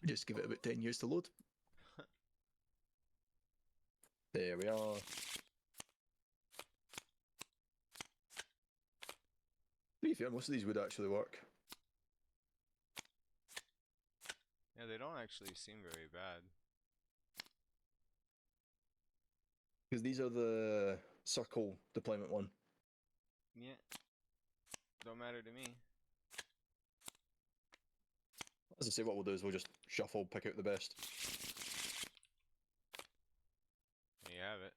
Just give it about 10 years to load. There we are. To be fair, most of these would actually work. Yeah, they don't actually seem very bad. Because these are the circle deployment one. Yeah. Don't matter to me. As I say, what we'll do is we'll just shuffle, pick out the best. There you have it.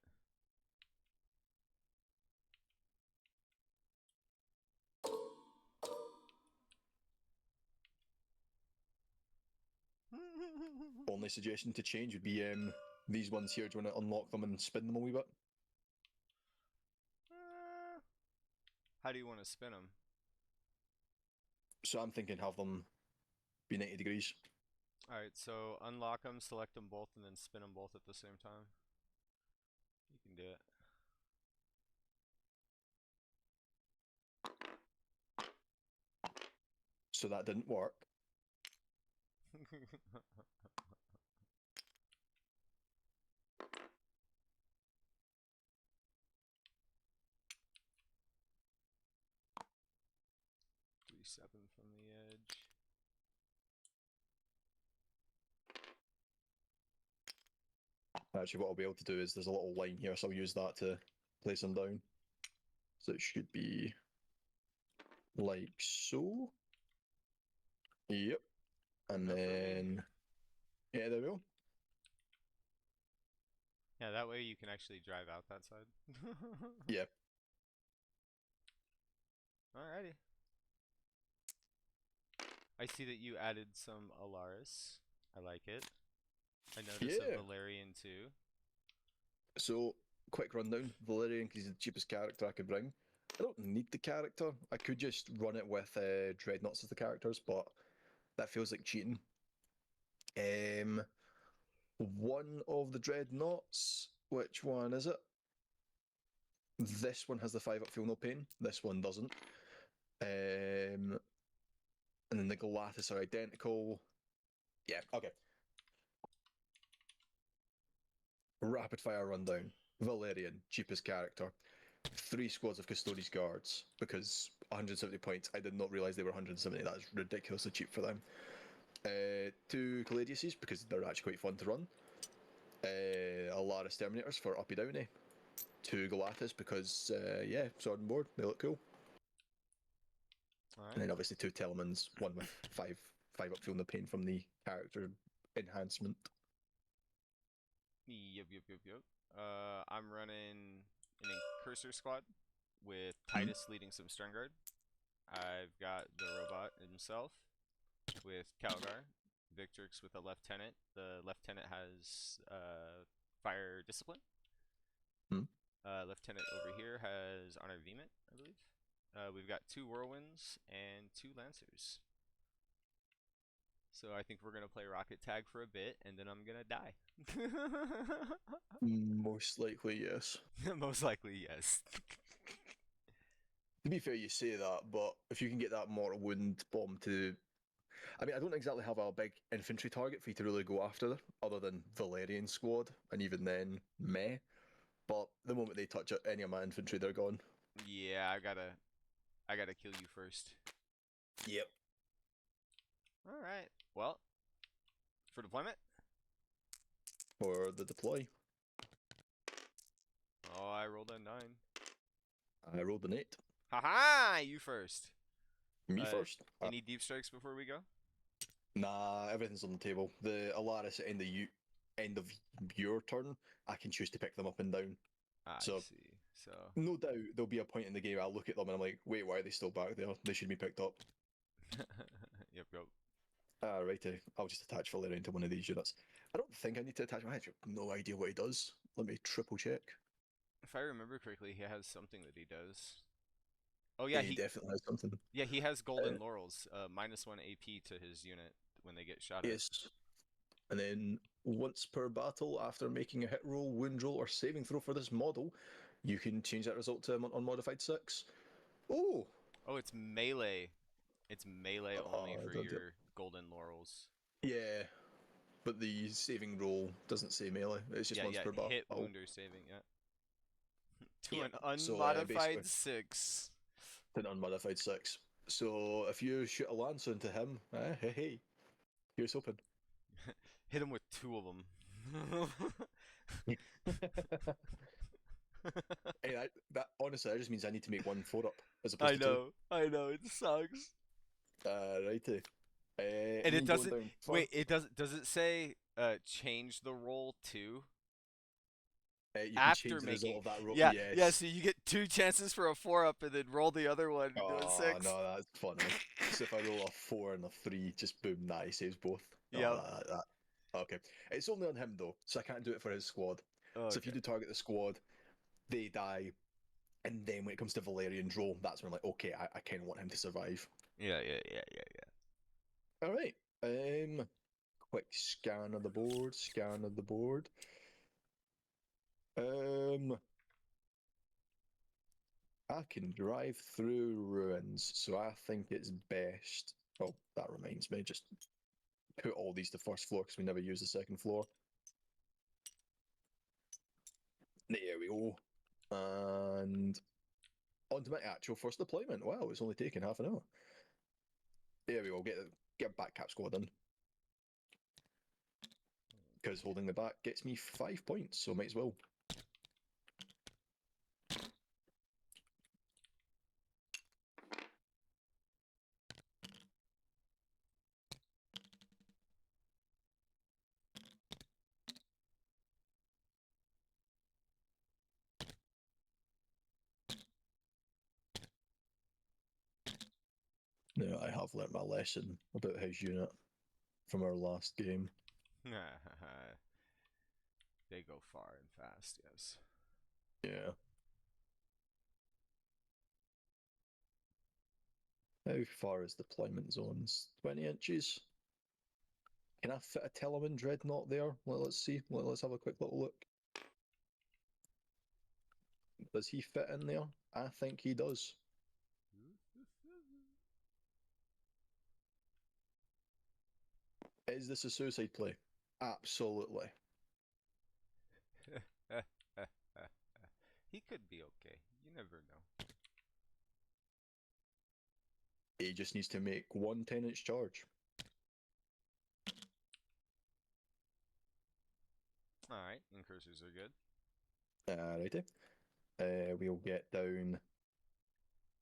Only suggestion to change would be these ones here. Do you want to unlock them and spin them a wee bit? How do you want to spin them? So I'm thinking have them be 90 degrees. Alright, so unlock them, select them both, and then spin them both at the same time. You can do it. So that didn't work. 7 from the edge. Actually, what I'll be able to do is there's a little line here, so I'll use that to place them down. So it should be like so. Yep. And then, yeah, there we go. Yeah, that way you can actually drive out that side. Yeah. Alrighty. I see that you added some Alaris. I like it. I noticed a Valerian too. So, quick rundown. Valerian, because he's the cheapest character I could bring. I don't need the character. I could just run it with Dreadnoughts as the characters, but that feels like cheating. One of the Dreadnoughts, which one is it? This one has the 5-up Feel No Pain. This one doesn't. And then the Gladius are identical. Yeah, okay. Rapid fire rundown. Valerian, cheapest character. 3 squads of Custodes guards, because 170 points. I did not realise they were 170. That is ridiculously cheap for them. 2 Gladiuses, because they're actually quite fun to run. A lot of Terminators for uppy downy. 2 Gladius, because, yeah, sword and board. They look cool. Right. And then obviously 2 Telemans, one with 5-up Feeling the Pain from the character enhancement. Yep. I'm running an Incursor squad with Titus leading some Stern Guard. I've got the robot himself with Calgar, Victrix with a lieutenant. The lieutenant has fire discipline. Lieutenant over here has honor vehement, I believe. We've got 2 whirlwinds and 2 lancers. So I think we're gonna play rocket tag for a bit, and then I'm gonna die. Most likely, yes. Most likely, yes. To be fair, you say that, but if you can get that mortal wound bomb to... I mean, I don't exactly have a big infantry target for you to really go after, other than Valerian squad, and even then, meh. But the moment they touch any of my infantry, they're gone. Yeah, I gotta kill you first. Yep. Alright, well, for deployment? For the deploy. Oh, I rolled a 9. I rolled an 8. Haha, you first. Me first. Any deep strikes before we go? Nah, everything's on the table. The Alaris at end of your turn, I can choose to pick them up and down. I so, see. So no doubt there'll be a point in the game I'll look at them and I'm like, wait, why are they still back there? They should be picked up. Yep. Righty. I'll just attach Valerian to one of these units. I don't think I need to attach my head. I have no idea what he does. Let me triple check. If I remember correctly, he has something that he does. Oh yeah, he definitely has something. Yeah, he has golden laurels, -1 AP to his unit when they get shot at. Yes. And then once per battle, after making a hit roll, wound roll, or saving throw for this model, you can change that result to unmodified 6. Oh! Oh, it's melee. It's melee only for your golden laurels. Yeah. but the saving roll doesn't say melee. It's just Yeah, once yeah, per battle. hit, wound, or saving, yeah. To Yep. an So unmodified basically, 6. an unmodified 6. So if you shoot a lance into him, hey, here's hoping. Hit him with 2 of them. Hey, that honestly, that just means I need to make 1 4-up as opposed to 2. I know, it sucks. Righty. And Me it going doesn't, down wait, first. does it say, change the roll too? You can After change the result making, of that roll. yeah, yeah, Yes. so you get 2 chances for a 4-up and then roll the other one and do a Oh 6. no, that's funny. So if I roll a 4 and a 3, just boom, nah, he saves both. Oh, Yep. okay. It's only on him though, so I can't do it for his squad. So if you Okay. do target the squad, they die, and then when it comes to Valerian's roll, that's when I'm like, okay, I kind of want him to survive. Yeah, yeah, yeah, yeah, All right. Quick scan of the board. Scan of the board. Um, I can drive through ruins, so I think it's best. Oh, that reminds me, just put all these to first floor because we never use the second floor. There we go. And on to my actual first deployment. Wow, it's only taken half an hour. There we go. Get back cap squad in. Because holding the back gets me 5 points, so might as well. Now I have learnt my lesson about his unit from our last game. yeah. They go far and fast, yes. Yeah. How far is deployment zones? 20 inches? Can I fit a Telemann Dreadnought there? Let's see. Let's have a quick little look. Does he fit in there? I think he does. Is this a suicide play? Absolutely. He could be okay. You never know. He just needs to make one 10-inch charge. Alright, incursors are good. Alrighty. We'll get down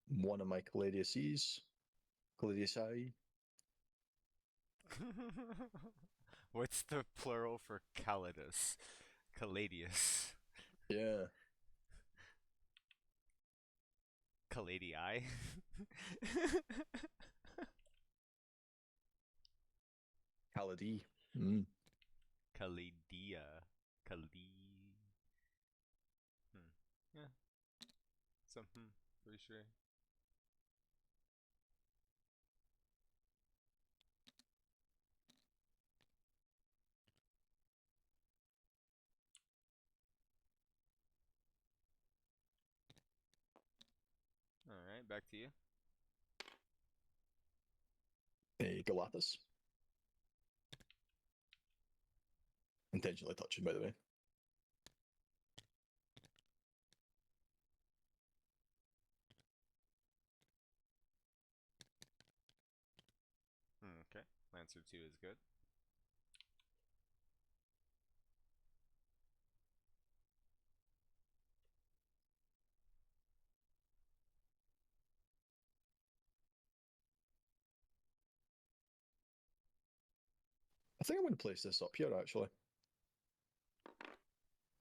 one of my Gladiuses. Gladiusi. What's the plural for Calidus? Caladius. Yeah. Caladii? Caladi. Caladia. Cali. Yeah. Something, pretty sure. Alright, back to you. Galatas. Intentionally touching, by the way. Okay, Lancer 2 is good. I think I'm going to place this up here, actually.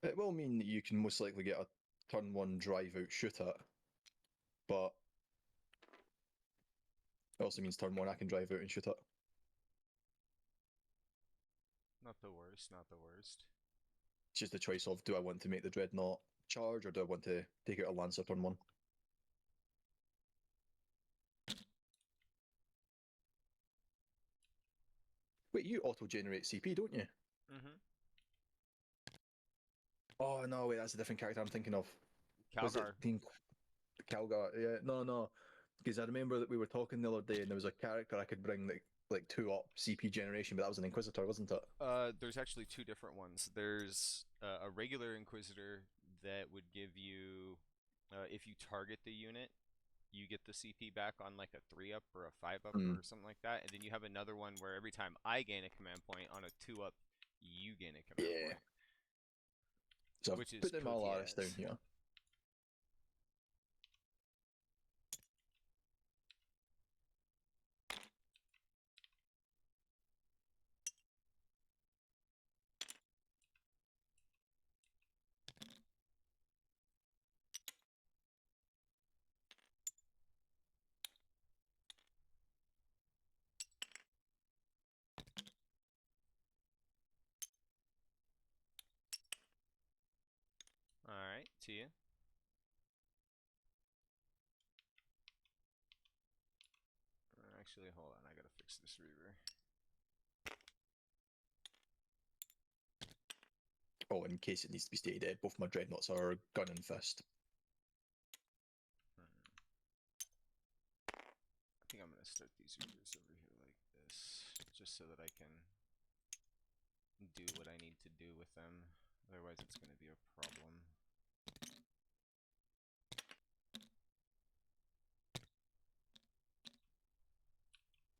It will mean that you can most likely get a turn 1 drive out shoot at, but it also means turn 1 I can drive out and shoot at. Not the worst, not the worst. It's just a choice of, do I want to make the Dreadnought charge or do I want to take out a Lancer turn 1? Wait, you auto-generate CP, don't you? Mm-hmm. Oh, no, wait, that's a different character I'm thinking of. Was it Calgar. Calgar? Yeah, no. Because I remember that we were talking the other day and there was a character I could bring that like 2-up CP generation, but that was an Inquisitor, wasn't it? There's actually two different ones. There's a regular Inquisitor that would give you, if you target the unit, you get the CP back on like a 3-up or a 5-up Mm. or something like that. And then you have another one where every time I gain a command point on a 2-up, you gain a command Yeah. point, So I've which is put the kooky Malaris down as. here. Alright, to you. Actually, hold on, I gotta fix this Reaver. Oh, in case it needs to be stated, both my dreadnoughts are gun and fist. I think I'm gonna start these Reavers over here like this, just so that I can do what I need to do with them. Otherwise, it's gonna be a problem.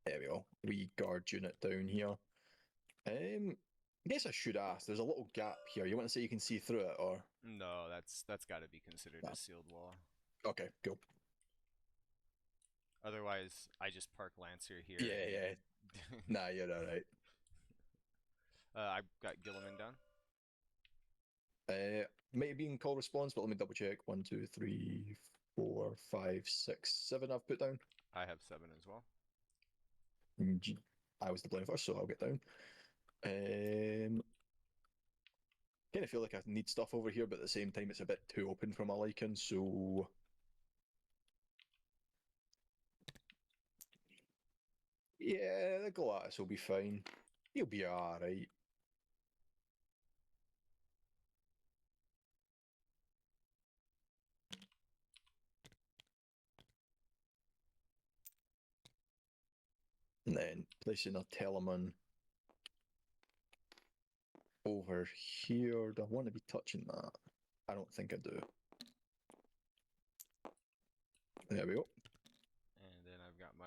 There we go. Wee guard unit down here. I guess I should ask. There's a little gap here. You want to say you can see through it, or No, that's got to be considered Nah. a sealed wall. Okay, cool. Otherwise, I just park Lancer here. Yeah. Nah, you're all right. I've got Gilliman down. Maybe in call response, but let me double check. 1, 2, 3, 4, 5, 6, 7. I've put down. I have 7 as well. I was the blind first, so I'll get down. Kind of feel like I need stuff over here, but at the same time, it's a bit too open for my liking. So yeah, the Gladius will be fine. He'll be all right. And then placing a Telemann over here. Do I want to be touching that? I don't think I do. There we go. And then I've got my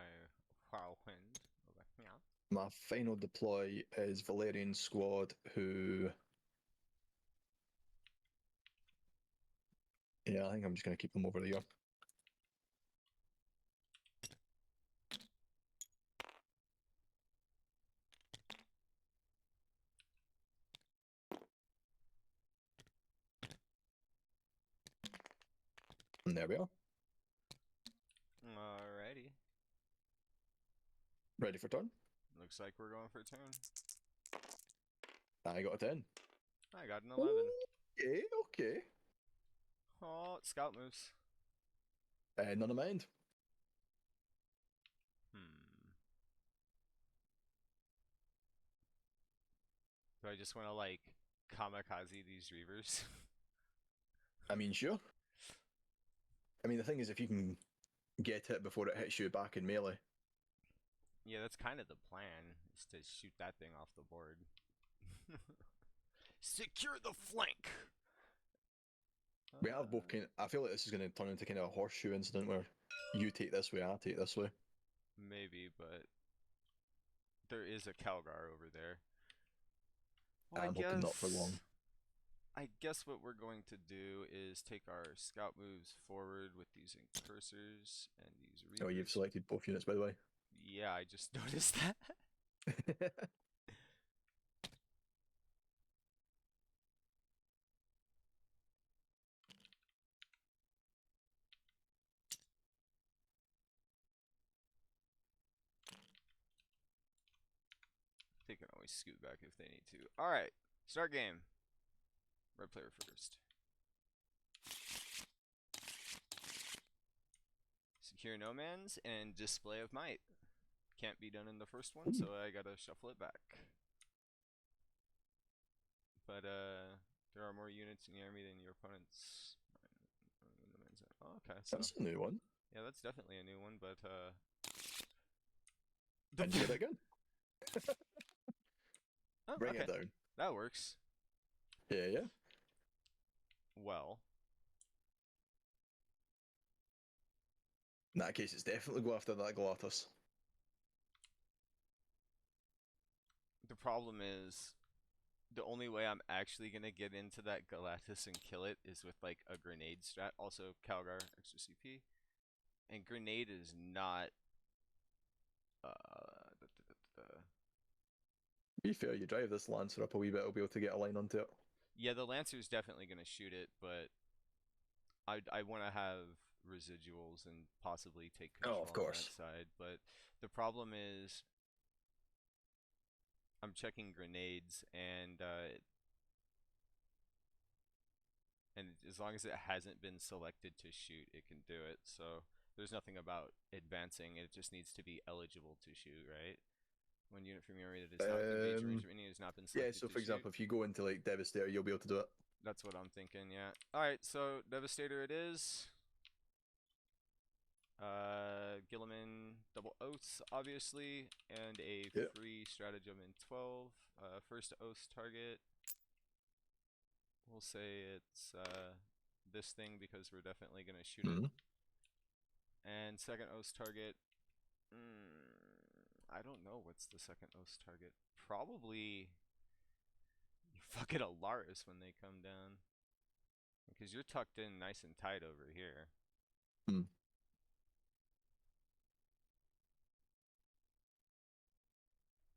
Whirlwind over here. My final deploy is Valerian squad, who... Yeah, I think I'm just going to keep them over here. And there we are. Alrighty. Ready for turn? Looks like we're going for a turn. I got a 10. I got an 11. Okay. Oh, scout moves. None of mind. Do I just want to, like, kamikaze these Reavers? I mean, sure. I mean, the thing is, if you can get it before it hits you back in melee. Yeah, that's kind of the plan, is to shoot that thing off the board. Secure the flank! We have both kind of, I feel like this is going to turn into kind of a horseshoe incident where you take this way, I take this way. Maybe, but there is a Calgar over there. Well, I'm hoping not for long. I guess what we're going to do is take our scout moves forward with these incursors and these Reavers. Oh, you've selected both units, by the way. Yeah, I just noticed that. They can always scoot back if they need to. Alright, start game. Red player first. Secure nomads and display of might. Can't be done in the first one, so I gotta shuffle it back. But there are more units in the army than your opponent's. Oh, okay, so That's a new one. yeah, that's definitely a new one, but And you get it again. Oh, Bring okay. it down. That works. Yeah, yeah. Well, In that case, it's definitely go after that Gladius. the problem is the only way I'm actually gonna get into that Galactus and kill it is with like a grenade strat. Also, Calgar extra CP, and grenade is not. Be fair, you drive this Lancer up a wee bit, I'll be able to get a line onto it. Yeah, the Lancer's definitely gonna shoot it, but I want to have residuals and possibly take control Oh, of on course. that side. But the problem is, I'm checking grenades, and as long as it hasn't been selected to shoot, it can do it. So there's nothing about advancing. It just needs to be eligible to shoot, right? When unit from your rated is not engaged, range of enemy has not been Yeah, selected so to for shoot. example, if you go into like Devastator, you'll be able to do it. That's what I'm thinking, yeah. Alright, so Devastator it is. Gilliman double oaths, obviously, and a Yep. free stratagem in 12. First oath target. We'll say it's this thing because we're definitely going to shoot it. And second oath target. I don't know what's the second oath target. Probably you fucking Alaris when they come down. Because you're tucked in nice and tight over here.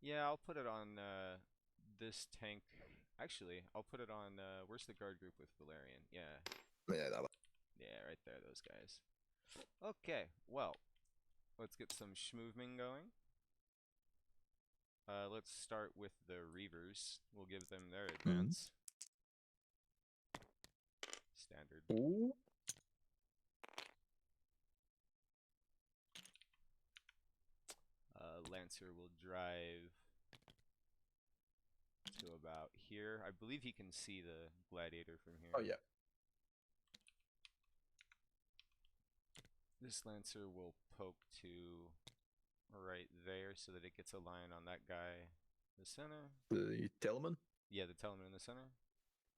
Yeah, I'll put it on this tank. Actually, I'll put it on, where's the guard group with Valerian? Yeah. Yeah, that one. Yeah, right there, those guys. Okay, well, let's get some schmooving going. Let's start with the Reavers. We'll give them their advance. Standard. Ooh. Lancer will drive to about here. I believe he can see the Gladiator from here. Oh, yeah. This Lancer will poke to right there so that it gets a line on that guy. The center? The Telemann? Yeah, the Telemann in the center.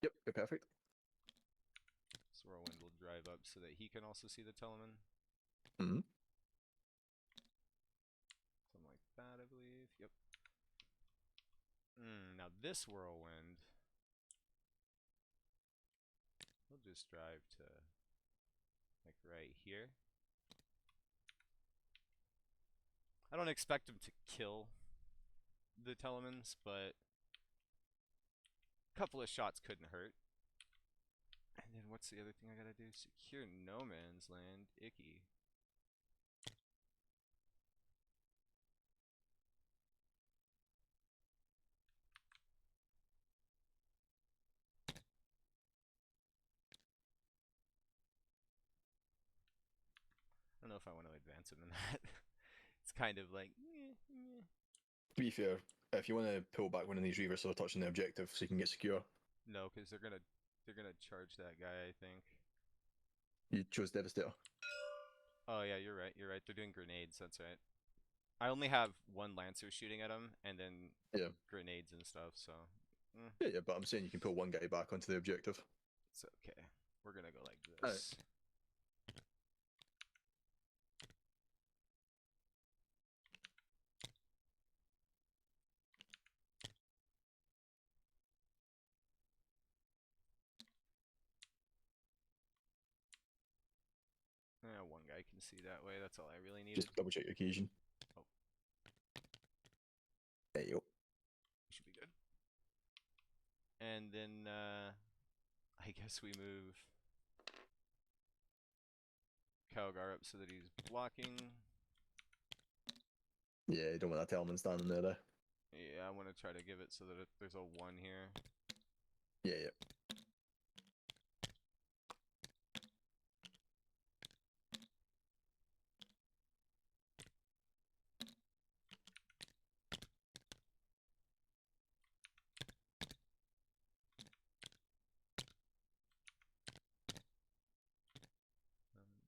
Yep, perfect. Whirlwind will drive up so that he can also see the Telemann. Something like that, I believe. Yep. Now this Whirlwind, we'll just drive to like right here. I don't expect him to kill the Telemans, but a couple of shots couldn't hurt. And then what's the other thing I gotta do? Secure no man's land. Icky. I don't know if I want to advance him in that. It's kind of like, To be fair, if you want to pull back one of these Reavers so they're touching the objective so you can get secure. No, because they're gonna charge that guy, I think. You chose Devastator. Oh yeah, you're right. You're right. They're doing grenades. That's right. I only have one Lancer shooting at him, and then grenades and stuff. So. Yeah, but I'm saying you can pull one guy back onto the objective. It's okay. We're gonna go like this. Yeah, one guy can see that way. That's all I really needed. Just double check your occasion. Oh. There you go. Should be good. And then I guess we move Calgar up so that he's blocking. Yeah, you don't want that Telemann standing there, though. Yeah, I want to try to give it so that there's a 1 here. Yeah, yeah.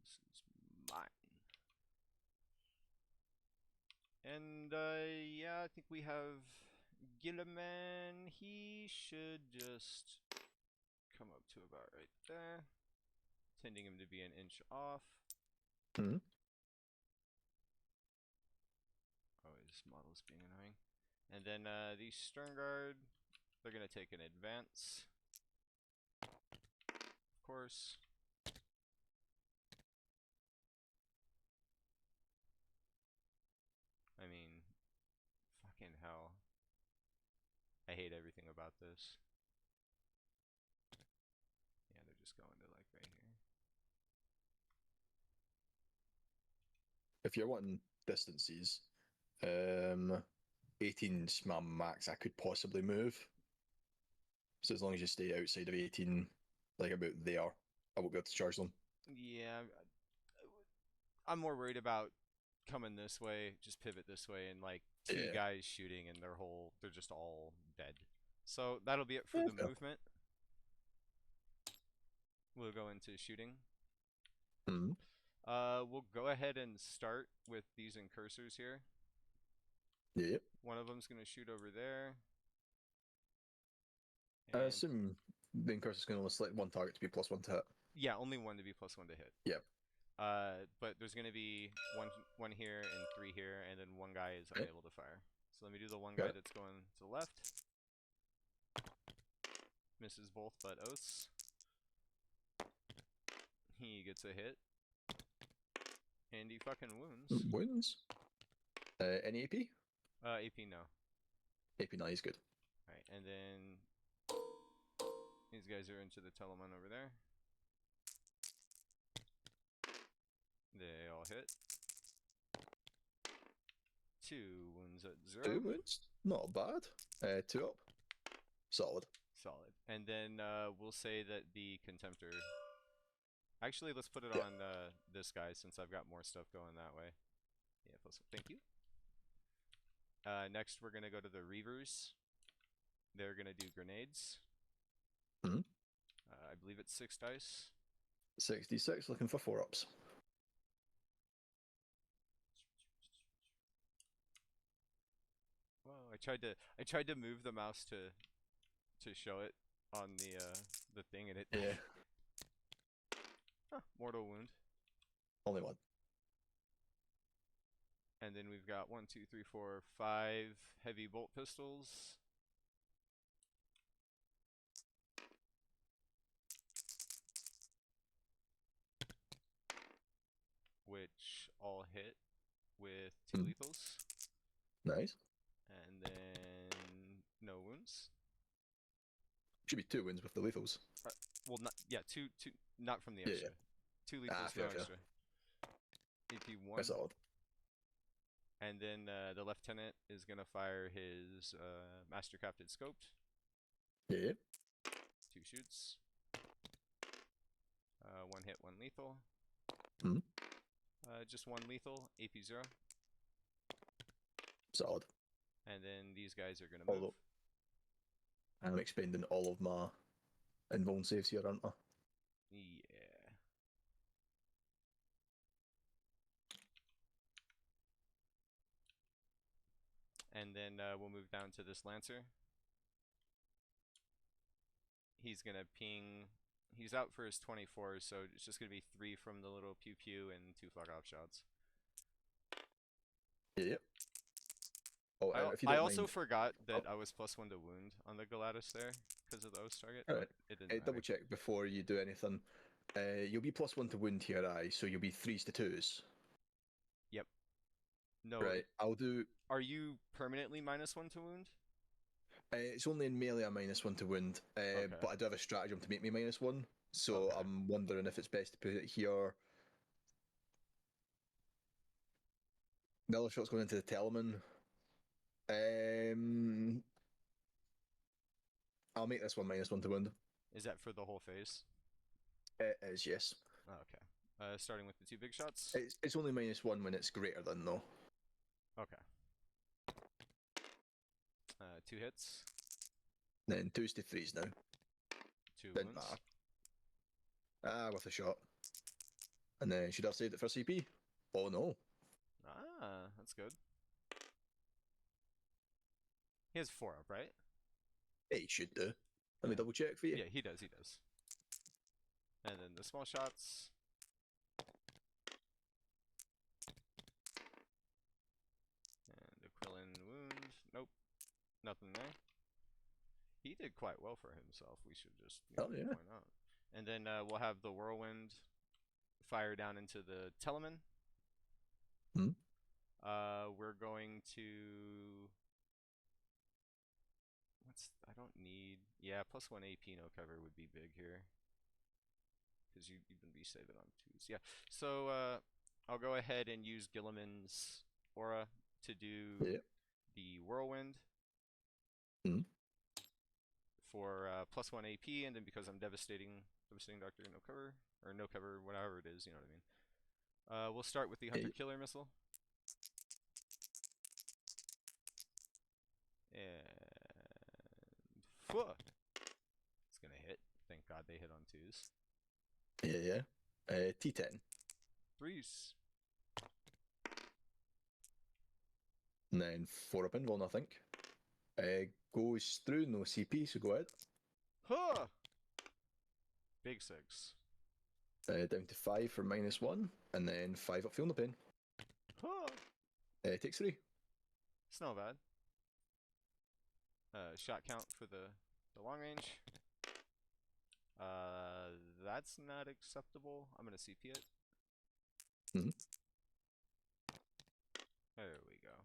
This is mine. And yeah, I think we have Gilliman. He should just come up to about right there. Tending him to be an inch off. Hmm. Oh, his model's being annoying. And then these Sternguard, they're gonna take an advance. Of course. I mean, fucking hell. I hate everything about this. Yeah, they're just going to like right here. If you're wanting distances, 18's my max I could possibly move. So as long as you stay outside of 18, like about there, I won't be able to charge them. Yeah, I'm more worried about coming this way, just pivot this way, and like two Yeah. guys shooting, and they're just all dead. So that'll be it for Yeah, the fair. movement. We'll go into shooting. Hmm. We'll go ahead and start with these incursors here. Yeah. One of them's gonna shoot over there. I And assume the incursor's going to only select one target to be +1 to hit. yeah, only one to be +1 to hit. Yep. But there's gonna be one here and three here, and then one guy is unable to fire. So let me do the one guy that's going to the left. Misses both but oaths. He gets a hit. And he fucking wounds. Wounds. Any AP? AP no. AP, no, he's good. Alright, and then these guys are into the Telemann over there. They all hit. 2 wounds at 0. 2 wounds? Not bad. 2 up. Solid. Solid. And then we'll say that the Contemptor... Actually, let's put it on this guy since I've got more stuff going that way. Yeah, thank you. Next, we're going to go to the Reavers. They're going to do grenades. Hmm. I believe it's 6 dice. 66, looking for 4 ups. Whoa! I tried to move the mouse to show it on the thing, and it Yeah. Huh, mortal wound. Only one. And then we've got 1, 2, 3, 4, 5 heavy bolt pistols. Which all hit with 2 lethals. Nice. And then no wounds. Should be 2 wounds with the lethals. Well, not two, not from the Yeah, extra. 2 lethals, fair, no fair. extra. AP 1. That's solid. And then the lieutenant is gonna fire his master-crafted scoped. Yeah. 2 shoots. 1 hit, 1 lethal. Hmm. Just 1 lethal, AP 0. Solid. And then these guys are gonna move. Although, I'm expending all of my invuln saves here, aren't I? Yeah. And then we'll move down to this Lancer. He's gonna ping. He's out for his 24, so it's just gonna be 3 from the little pew pew and 2 flag off shots. Yeah. Oh, if you I don't also mind, forgot that I was +1 to wound on the Gladius there because of the oath target. Alright. But it didn't matter. double check before you do anything. You'll be +1 to wound here, aye, so you'll be 3s to 2s. Yep. No. Right, I'll do. Are you permanently -1 to wound? It's only in melee I'm -1 to wound, Okay. but I do have a stratagem to make me -1, so Okay. I'm wondering if it's best to put it here. The other shot's going into the Telemann. I'll make this one -1 to wound. Is that for the whole phase? It is, yes. Oh, okay. Starting with the 2 big shots. It's only -1 when it's greater than, though. Okay. 2 hits. Then 2s to 3s now. 2 Didn't wounds. matter. With a shot. And then should I have saved it for CP? Oh no. Ah, that's good. He has 4 up, right? Hey, you should do. Let me Yeah. double check for you. Yeah, he does. He does. And then the small shots. And a Quillen wound. Nope. Nothing there. He did quite well for himself, we should just Oh, yeah. point out. And then we'll have the whirlwind fire down into the Telemann. Hmm. We're going to... I don't need... Yeah, +1 AP no cover would be big here. Because you'd even be saving on 2s. Yeah, so I'll go ahead and use Gilliman's aura to do the whirlwind. Hmm. For +1 AP, and then because I'm devastating Doctor, no cover, or no cover, whatever it is, you know what I mean. We'll start with the Hunter Killer Missile. And it's gonna hit. Thank God they hit on 2s. Yeah. T10. 3s. And then 4 up invuln, I think. Goes through, no CP, so go ahead. Huh! Big 6. Down to 5 for -1, and then 5 up, feel no pain. Huh! Takes 3. It's not bad. Shot count for the long range. That's not acceptable. I'm gonna CP it. Mm-hmm. There we go.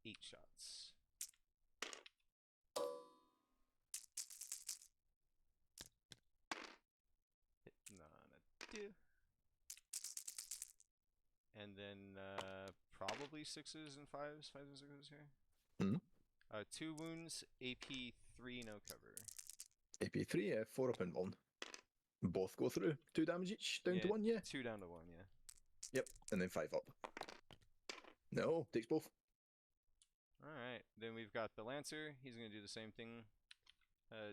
8 shots. Hitting on a 2. And then probably 6s and 5s. 5s and 6s here. Mm-hmm. 2 wounds, AP 3, no cover. AP 3, 4 up invuln. Both go through. 2 damage each, down to 1, yeah? 2 down to 1, yeah. Yep, and then 5 up. No, takes both. Alright, then we've got the Lancer. He's going to do the same thing.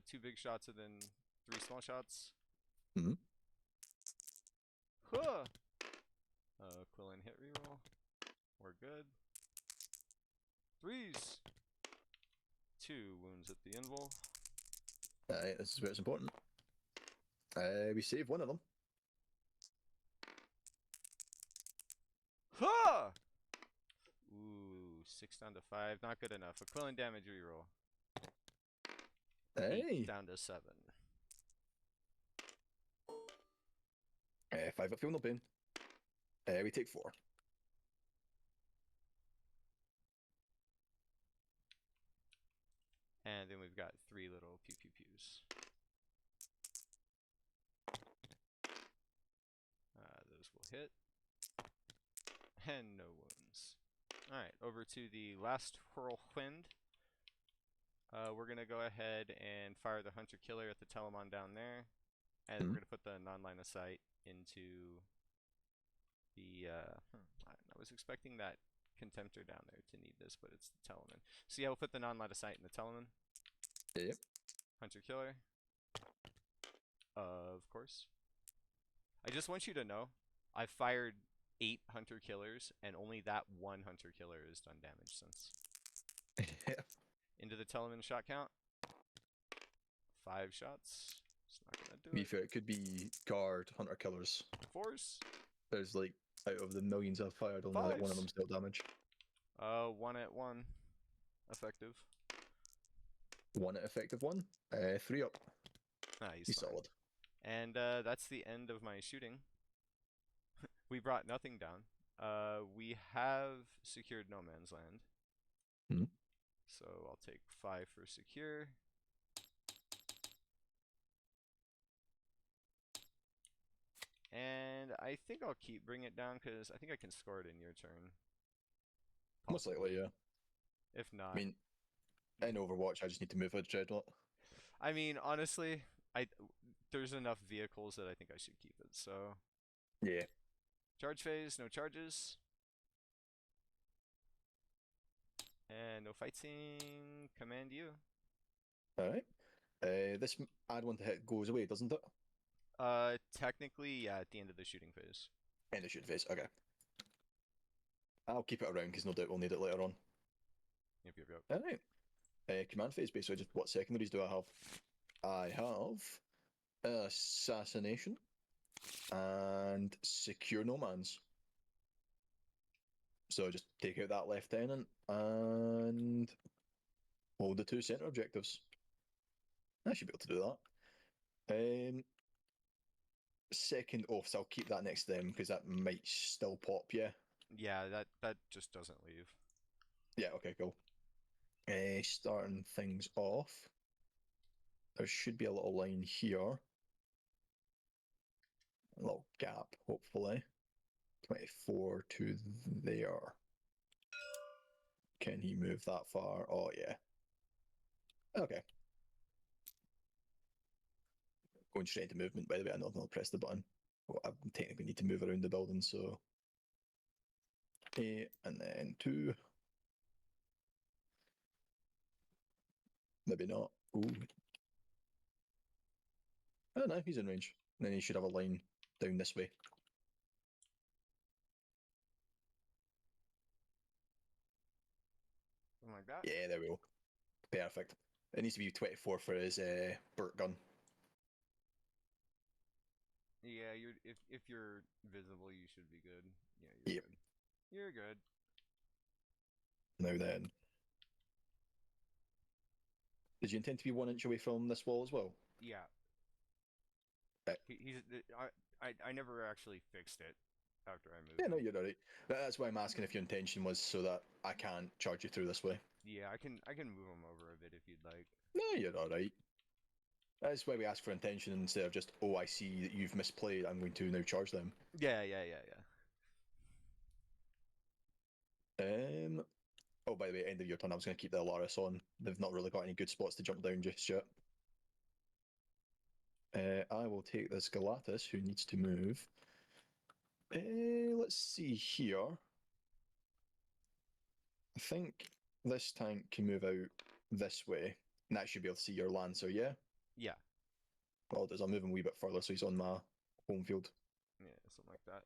2 big shots and then 3 small shots. Mm-hmm. Huh! Quillen hit reroll. We're good. 3s! 2 wounds at the invul. This is where it's important. We save one of them. Huh! Ooh, 6 down to 5. Not good enough. A Quillen damage reroll. Hey! 8 down to 7. 5 up, feel no pain. We take 4. And then we've got 3 little pew pew pews. Those will hit. And no wounds. Alright, over to the last whirlwind. We're going to go ahead and fire the Hunter Killer at the Telemann down there. And we're going to put the non-line of sight into the... I was expecting that Contemptor down there to need this, but it's the Telemann. So yeah, we'll put the non-line of sight in the Telemann. Yep. Hunter Killer. Of course. I just want you to know, I've fired 8 Hunter Killers, and only that 1 Hunter Killer has done damage since. Into the Telemann shot count. 5 shots. It's not gonna do Be it. fair, it could be guard, hunter, killers. Force. There's like, out of the millions I've fired, only like 1 of them's dealt damage. 1 at 1. Effective. 1 at effective 1. 3 up. Ah, He's fine. solid. And that's the end of my shooting. We brought nothing down. We have secured no man's land. Hmm. So I'll take 5 for secure. And I think I'll bring it down because I think I can score it in your turn. Most likely, yeah. If not. I mean, in Overwatch, I just need to move a Dreadnought. I mean, honestly, there's enough vehicles that I think I should keep it, so... Yeah. Charge phase, no charges. And no fighting. Command you. Alright. This add 1 to hit goes away, doesn't it? Technically, yeah, at the end of the shooting phase. End of shooting phase, okay. I'll keep it around because no doubt we'll need it later on. Yep. Alright. Command phase, basically, just what secondaries do I have? I have Assassination and Secure No Man's. So just take out that lieutenant and hold the 2 center objectives. I should be able to do that. Second off, so I'll keep that next to them because that might still pop, yeah. Yeah, that just doesn't leave. Yeah, okay, cool. Starting things off, there should be a little line here. A little gap, hopefully. 24 to there. Can he move that far? Oh, yeah. Okay. Going straight into movement, by the way. I know I'll press the button. Well, I technically need to move around the building, so. 8, and then 2. Maybe not. Ooh. Oh, no, he's in range. And then he should have a line down this way. Something like that. Yeah, there we go. Perfect. It needs to be 24 for his Burt gun. Yeah, if you're visible, you should be good. Yeah, you're Yep. good. You're good. Now then. Did you intend to be 1 inch away from this wall as well? Yeah. Right. I never actually fixed it after I moved. Yeah, no, you're alright. That's why I'm asking if your intention was so that I can't charge you through this way. Yeah, I can move them over a bit if you'd like. No, you're alright. That's why we ask for intention instead of just, oh, I see that you've misplayed, I'm going to now charge them. Yeah. Oh, by the way, end of your turn, I was going to keep the Alaris on. They've not really got any good spots to jump down just yet. I will take this Gladius, who needs to move. Let's see here. I think this tank can move out this way, and that should be able to see your Lancer, yeah? Yeah. Well, I'll move him a wee bit further so he's on my home field. Yeah, something like that.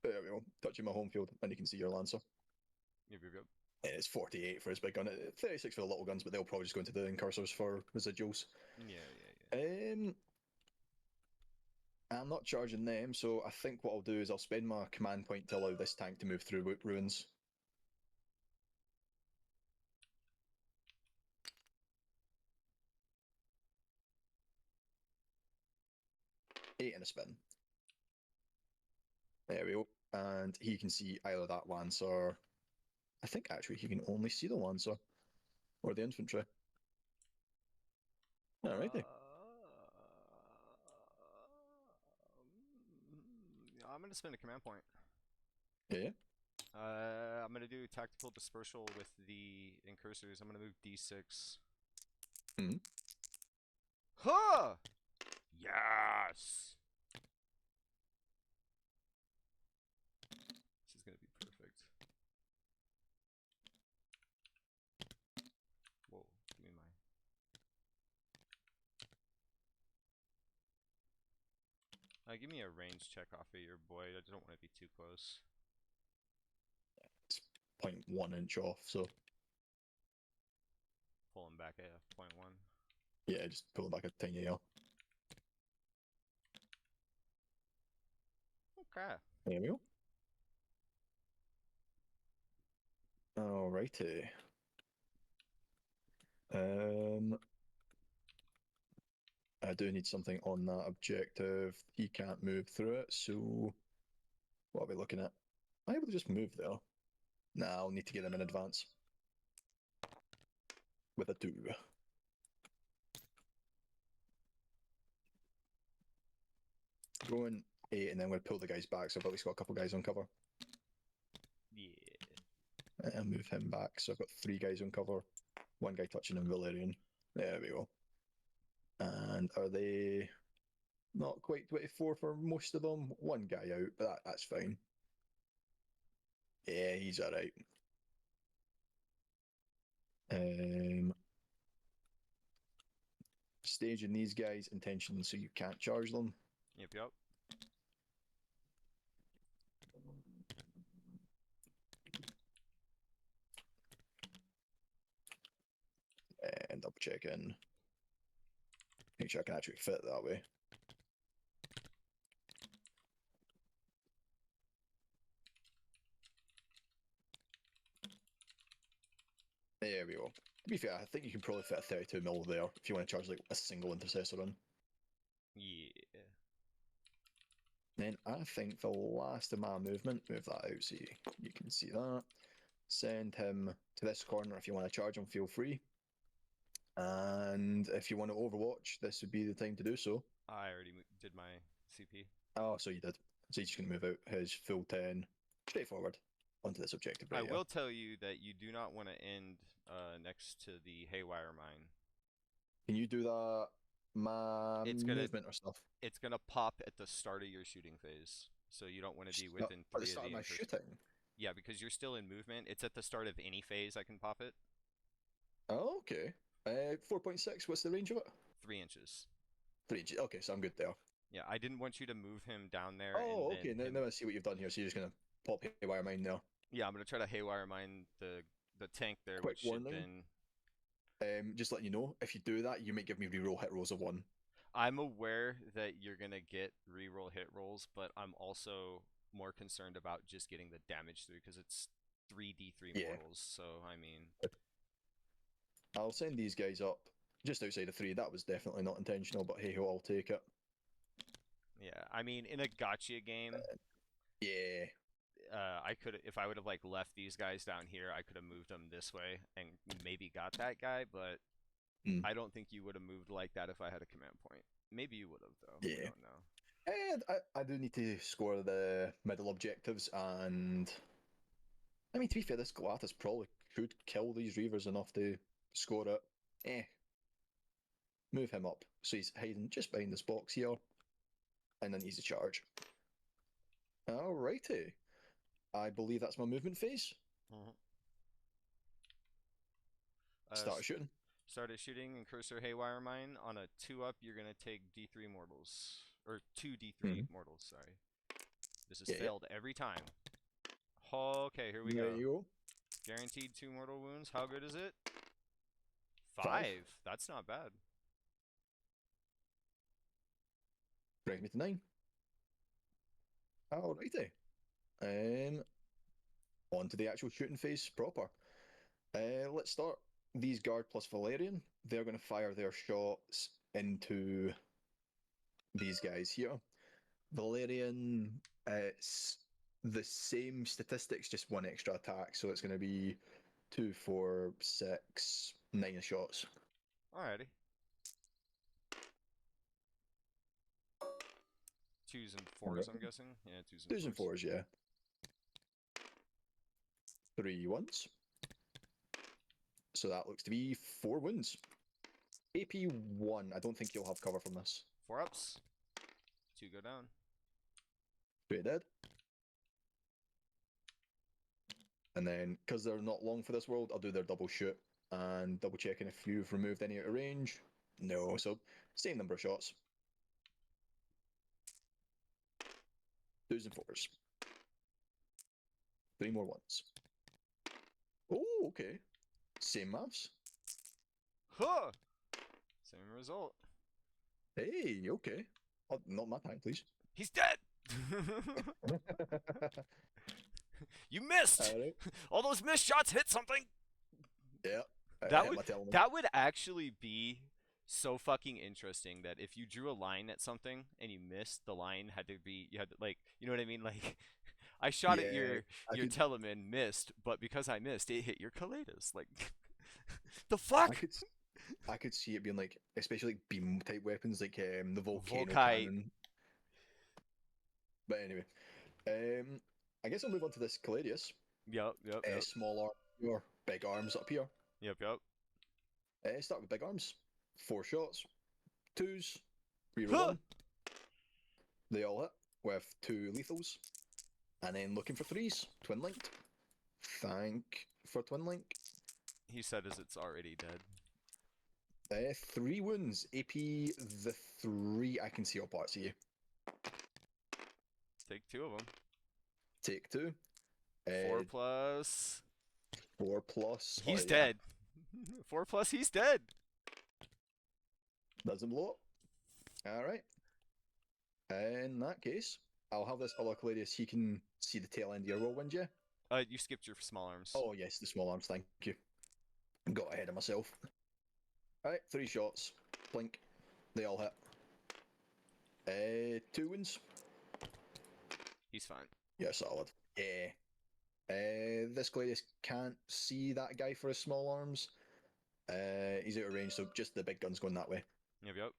There we go. Touching my home field, and you can see your Lancer. If you're good. It's 48 for his big gun, 36 for the little guns, but they'll probably just go into the incursors for residuals. Yeah. I'm not charging them, so I think what I'll do is I'll spend my command point to allow this tank to move through ruins. Eight and a spin. There we go. And he can see either that Lancer. I think actually he can only see the Lancer or the infantry. Alrighty. I'm gonna spend a command point. Yeah. I'm gonna do tactical dispersal with the incursors. I'm gonna move D6. Hmm. Huh! Yes! This is gonna be perfect. Whoa, give me my... give me a range check off of your boy. I don't want to be too close. It's 0.1 inch off, so. Pull him back at 0.1. Yeah, just pull it back a tiny L. Okay. There we go. Alrighty. I do need something on that objective. He can't move through it, so what are we looking at? Am I able to just move there? Nah, I'll need to get them in advance. With a 2. Going 8, and then we're going to pull the guys back, so I've at least got a couple guys on cover. Yeah. And move him back, so I've got 3 guys on cover. 1 guy touching on Valerian. There we go. And are they not quite 24 for most of them? 1 guy out, but that's fine. Yeah, he's alright. Staging these guys intentionally so you can't charge them. Yep. check in. Make sure I can actually fit that way. There we go. To be fair, I think you can probably fit a 32 mil there if you want to charge like a single intercessor in. Yeah. Then I think the last of my movement, move that out so you can see that. Send him to this corner. If you want to charge him, feel free. And if you want to Overwatch, this would be the time to do so. I already did my CP. Oh, so you did. So he's just going to move out his full 10 straightforward onto this objective right I here. will tell you that you do not want to end next to the Haywire Mine. Can you do that movement or stuff? It's gonna pop at the start of your shooting phase, so you don't want to be within At 3 the of start the of my incursion. shooting? Yeah, because you're still in movement. It's at the start of any phase I can pop it. Oh, okay. 4.6, what's the range of it? 3 inches. 3 inches. Okay, so I'm good there. Yeah, I didn't want you to move him down there. Oh, and okay. then Now I see what you've done here. So you're just going to pop Haywire Mine there. Yeah, I'm gonna try to Haywire Mine the tank there, Quick which should warning. then. Just letting you know, if you do that, you might give me reroll hit rolls of 1. I'm aware that you're gonna get reroll hit rolls, but I'm also more concerned about just getting the damage through because it's 3d3 Yeah. mortals. So I mean, I'll send these guys up just outside of 3. That was definitely not intentional, but hey ho, I'll take it. yeah, I mean in a gotcha game, Yeah. I could if I would have like left these guys down here, I could have moved them this way and maybe got that guy, but I don't think you would have moved like that if I had a command point. Maybe you would have though. Yeah. I don't know. And I do need to score the middle objectives, and I mean, to be fair, this Gladius probably could kill these Reavers enough to score it. Move him up so he's hiding just behind this box here, and then he's a charge. Alrighty. I believe that's my movement phase. Start shooting. Started shooting and cursor Haywire Mine. On a 2-up, you're going to take D3 mortals. Or 2d3 mortals, sorry. This has failed every time. Okay, here we go. There you go. Guaranteed 2 mortal wounds. How good is it? 5. 5. That's not bad. Brings me to 9. Alrighty. On to the actual shooting phase proper. Let's start. These guard plus Valerian, they're going to fire their shots into these guys here. Valerian, it's the same statistics, just 1 extra attack, so it's going to be 2, 4, 6, 9 shots. Alrighty. 2s and 4s, I'm guessing? Yeah, 2s and 2s and 4s, yeah. 3 ones. So that looks to be 4 wounds. AP 1, I don't think you'll have cover from this. 4 ups. 2 go down. 3 dead. And then, because they're not long for this world, I'll do their double shoot and double checking if you've removed any out of range. No, so same number of shots. 2s and 4s. 3 more ones. Oh, okay. Same maths. Huh! Same result. Hey, okay. Oh, not my time, please. He's dead! You missed! Alright. All those missed shots hit something! Yeah. That would actually be so fucking interesting that if you drew a line at something and you missed, the line had to be, you had to, like, you know what I mean? Like, I shot at your Telemann, missed, but because I missed, it hit your Custodes. Like, the fuck? I could see it being like, especially like beam type weapons, like the volcano Volkite. cannon. But anyway, I guess I'll move on to this Gladius. Yep. Small arm here, big arms up here. Yep. Start with big arms. 4 shots, 2s, reroll 1. They all hit with 2 lethals, and then looking for 3s. Twin linked. Thank for twin link. He said as it's already dead. 3 wounds. AP the 3. I can see all parts of you. Take 2 of them. Take 2. 4 plus. 4 plus. He's dead. 4 plus. He's dead. Doesn't blow up. All right. In that case, I'll have this other Gladius. He can see the tail end of your whirlwind, yeah? You skipped your small arms. Oh, yes, the small arms, thank you. Got ahead of myself. Alright, 3 shots. Blink. They all hit. 2 wounds. He's fine. Yeah, solid. Yeah. This Gladius can't see that guy for his small arms. He's out of range, so just the big gun's going that way. Yep.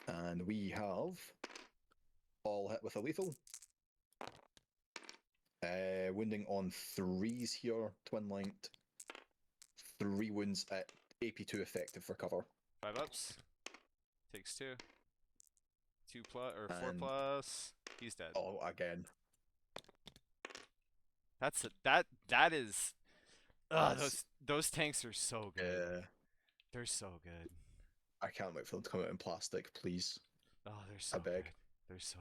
And we have all hit with a lethal. Wounding on 3s here, twin linked. 3 wounds at AP2 effective for cover. 5 ups. Takes 2. 2 plus or 4 And- plus. He's dead. Oh, again. That is. That's- Those tanks are so good. Yeah. They're so good. I can't wait for them to come out in plastic, please. Oh, they're so beg. good. They're so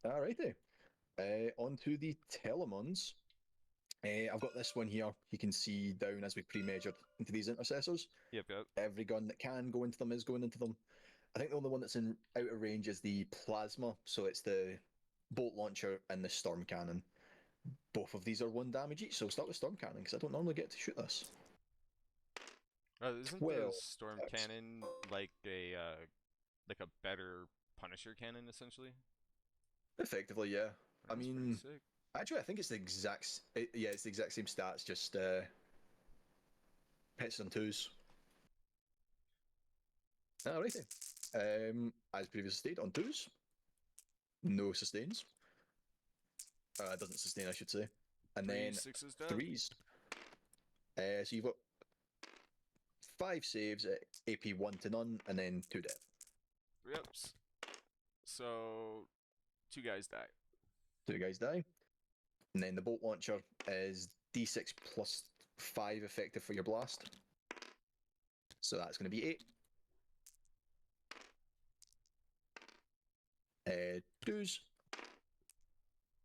good. Alrighty. On to the Telemons. I've got this one here. You can see down as we pre-measured into these intercessors. Yep. Every gun that can go into them is going into them. I think the only one that's in out of range is the plasma, so it's the bolt launcher and the storm cannon. Both of these are 1 damage each, so we'll start with storm cannon because I don't normally get to shoot this. Isn't Well, the storm cannon like a better Punisher cannon essentially? Effectively, yeah. I That's pretty mean, sick. actually, I think it's the exact. Yeah, it's the exact same stats, just hits on 2s. Alrighty. As previously stated, on 2s, no sustains. It doesn't sustain, I should say. And then 6 dead. 3s. So you've got 5 saves at AP 1 to none, and then 2 dead. 3 ups. So 2 guys die. 2 guys die. And then the bolt launcher is D6 plus 5 effective for your blast. So that's going to be 8. 2s.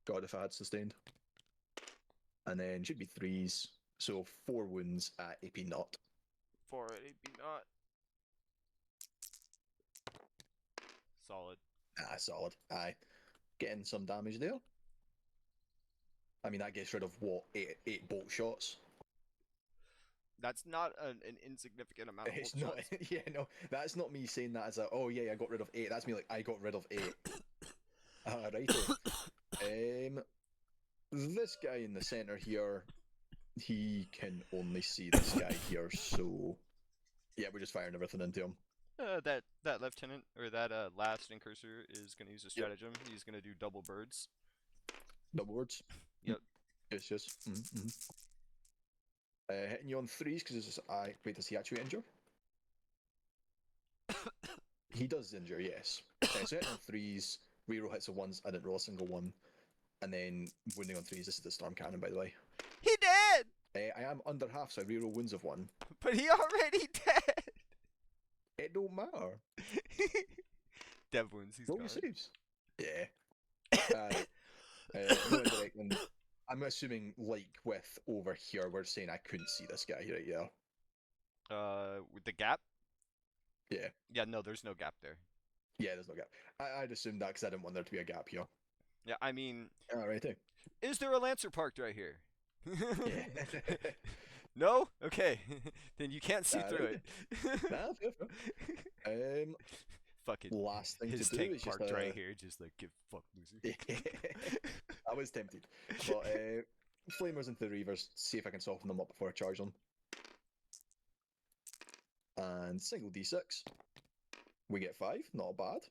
God, if I had sustained. And then should be 3s. So 4 wounds at AP not. 4 at AP not. Solid. Solid. Aye. Getting some damage there. I mean, that gets rid of what? 8 bolt shots? That's not an insignificant amount of It's bolt not. shots. Yeah, no. That's not me saying that as a, oh yeah, I got rid of 8. That's me like, I got rid of 8. Righto. This guy in the center here, he can only see this guy here, so yeah, we're just firing everything into him. That lieutenant or that last incursor is gonna use a stratagem. He's gonna do double birds. Double words. Yep. Yes. Hitting you on 3s because it's wait, does he actually injure? He does injure, yes. So hitting on 3s, reroll hits of 1s. I didn't roll a single one. And then wounding on 3s. This is the storm cannon, by the way. He did. I am under half, so I reroll wounds of 1. But he already dead. It don't matter. Dev wounds. He's Roll gone. your saves. Yeah. No indirect, and I'm assuming, like with over here, we're saying I couldn't see this guy right here. With the gap. Yeah. Yeah. No, there's no gap there. Yeah, there's no gap. I'd assumed that because I didn't want there to be a gap here. Yeah. I mean, Alrighty. is there a Lancer parked right here? Yeah. No? Okay. Then you can't see through it. Nah, fair. Fucking Last thing his to do tank is just parked right here, just like give fuck loser. I was tempted, but flamers into the reavers. See if I can soften them up before I charge them. And single d6. We get 5. Not bad.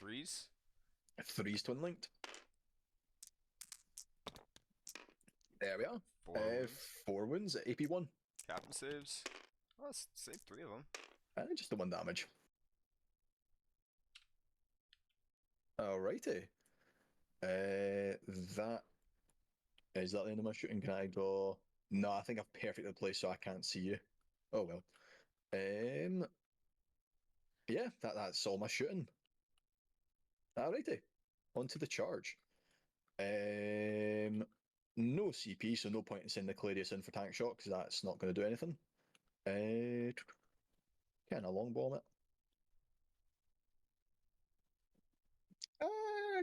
3s. 3's twin linked. There we are. 4 wounds. 4 wounds at AP 1. Captain saves. Oh, save 3 of them. Just the 1 damage. Alrighty. That is that the end of my shooting? Can I go? No, I think I've perfectly placed so I can't see you. Oh well. Yeah, that's all my shooting. Alrighty. On to the charge. No CP, so no point in sending the Gladius in for tank shot because that's not going to do anything. Kind of long ball it.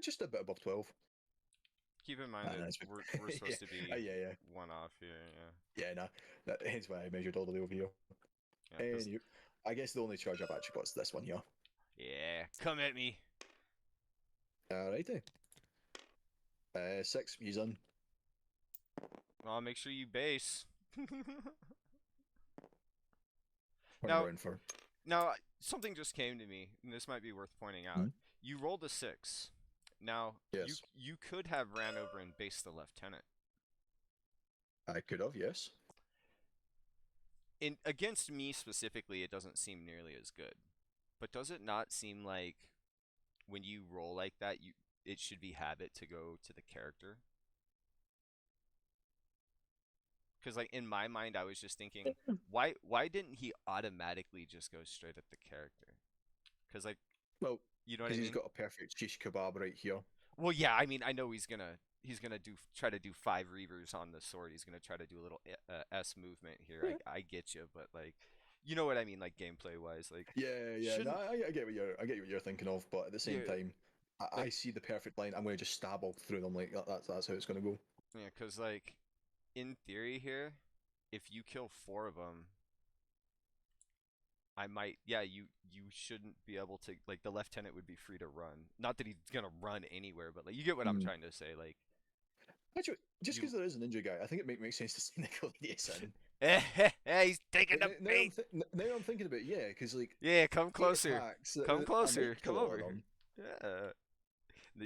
Just a bit above 12. Keep in mind that Nice. we're supposed to be Yeah. one off here. Yeah. Yeah, nah. Hence why I measured all the way over here. Yeah. 'Cause- And I guess the only charge I've actually got is this one here. yeah. Come at me. Alrighty. 6, he's in. I'll make sure you base. What Now- am I in for? Now, something just came to me, and this might be worth pointing out. Hmm? You rolled a 6. Now, Yes. you could have ran over and based the lieutenant. I could have, yes. Against me specifically, it doesn't seem nearly as good. But does it not seem like when you roll like that, it should be habit to go to the character? Because like in my mind, I was just thinking, why didn't he automatically just go straight at the character? Because like, Well, you know what I because mean? he's got a perfect shish kebab right here. Well, yeah, I mean, I know he's gonna try to do 5 reavers on the sword. He's gonna try to do a little S movement here. Yeah. I get you, but like, you know what I mean, like gameplay wise, like. Yeah. No, Shouldn't- I get what you're thinking of, but at the same Yeah. time, I Like- see the perfect line. I'm going to just stab all through them like that's how it's going to go. Yeah, because like, in theory here, if you kill 4 of them, I might. Yeah, you shouldn't be able to. Like, the lieutenant would be free to run. Not that he's gonna run anywhere, but like, you get what I'm trying to say. Like, Actually, just You- because there is a ninja guy, I think it makes sense to see Gladius in. he's taking the bait. Now I'm thinking about because like Yeah, come 8 closer. attacks, Come I might closer. kill Come all of over. them. Yeah.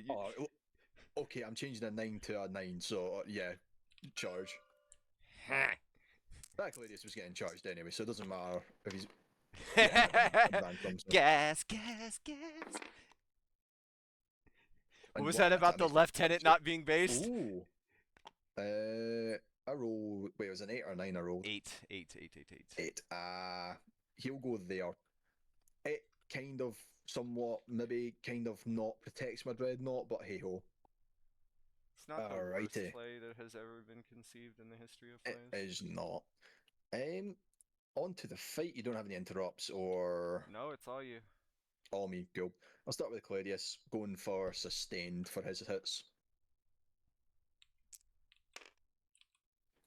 Oh, okay, I'm changing a 9 to a 9, so yeah, charge. That Gladius was getting charged anyway, so it doesn't matter if he's. Gas. What was that about the lieutenant not being based? Ooh. I roll. Wait, it was an 8 or 9 I rolled? 8. 8. He'll go there. It kind of, somewhat, maybe kind of not protects my dreadnought, but hey ho. It's not the worst Alrighty. play that has ever been conceived in the history of It plays. is not. On to the fight. You don't have any interrupts or No, it's all you. all me. Cool. I'll start with Gladius, going for sustained for his hits.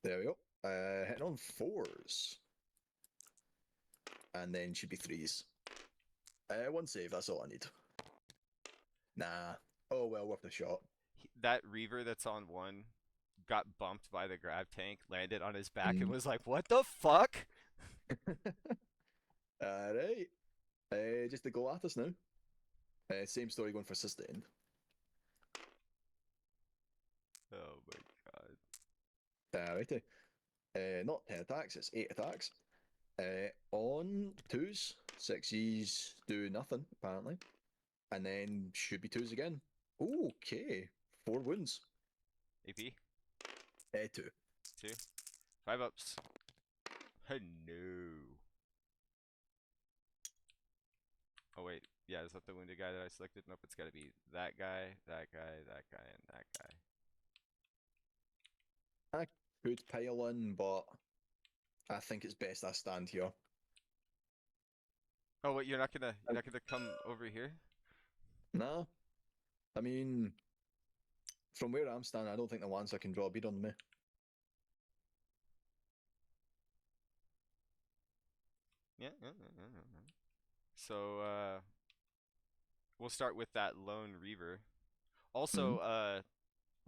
There we go. Hitting on 4s. And then should be 3s. 1 save, that's all I need. Nah. Oh well, worth a shot. That reaver that's on 1 got bumped by the grab tank, landed on his back, and was like, "What the fuck?" Alright. Just the Gladius now. Same story going for sustained. Oh my god. Alrighty. Not 10 attacks, it's 8 attacks. On 2s, 6s do nothing, apparently. And then should be 2s again. Okay. 4 wounds. AP 2. 2. 5 ups. No. Oh wait, yeah, is that the wounded guy that I selected? Nope, it's gotta be that guy, and that guy. I could pile in, but I think it's best I stand here. Oh wait, you're not gonna come over here? Nah. I mean, from where I'm standing, I don't think the Lancer can draw a bead on me. Yeah. So we'll start with that lone reaver. Also,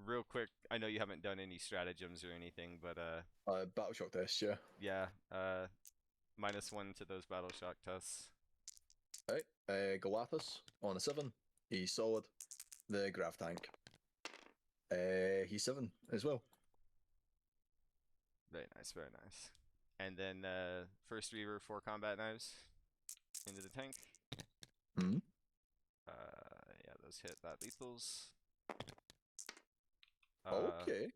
real quick, I know you haven't done any stratagems or anything, but Battle shock test, yeah. yeah, -1 to those battle shock tests. Right. Gladius on a 7. He's solid. The Grav tank. He's 7 as well. Very nice. And then first reaver 4 combat knives into the tank. Hmm. Yeah, those hit that lethals. Okay.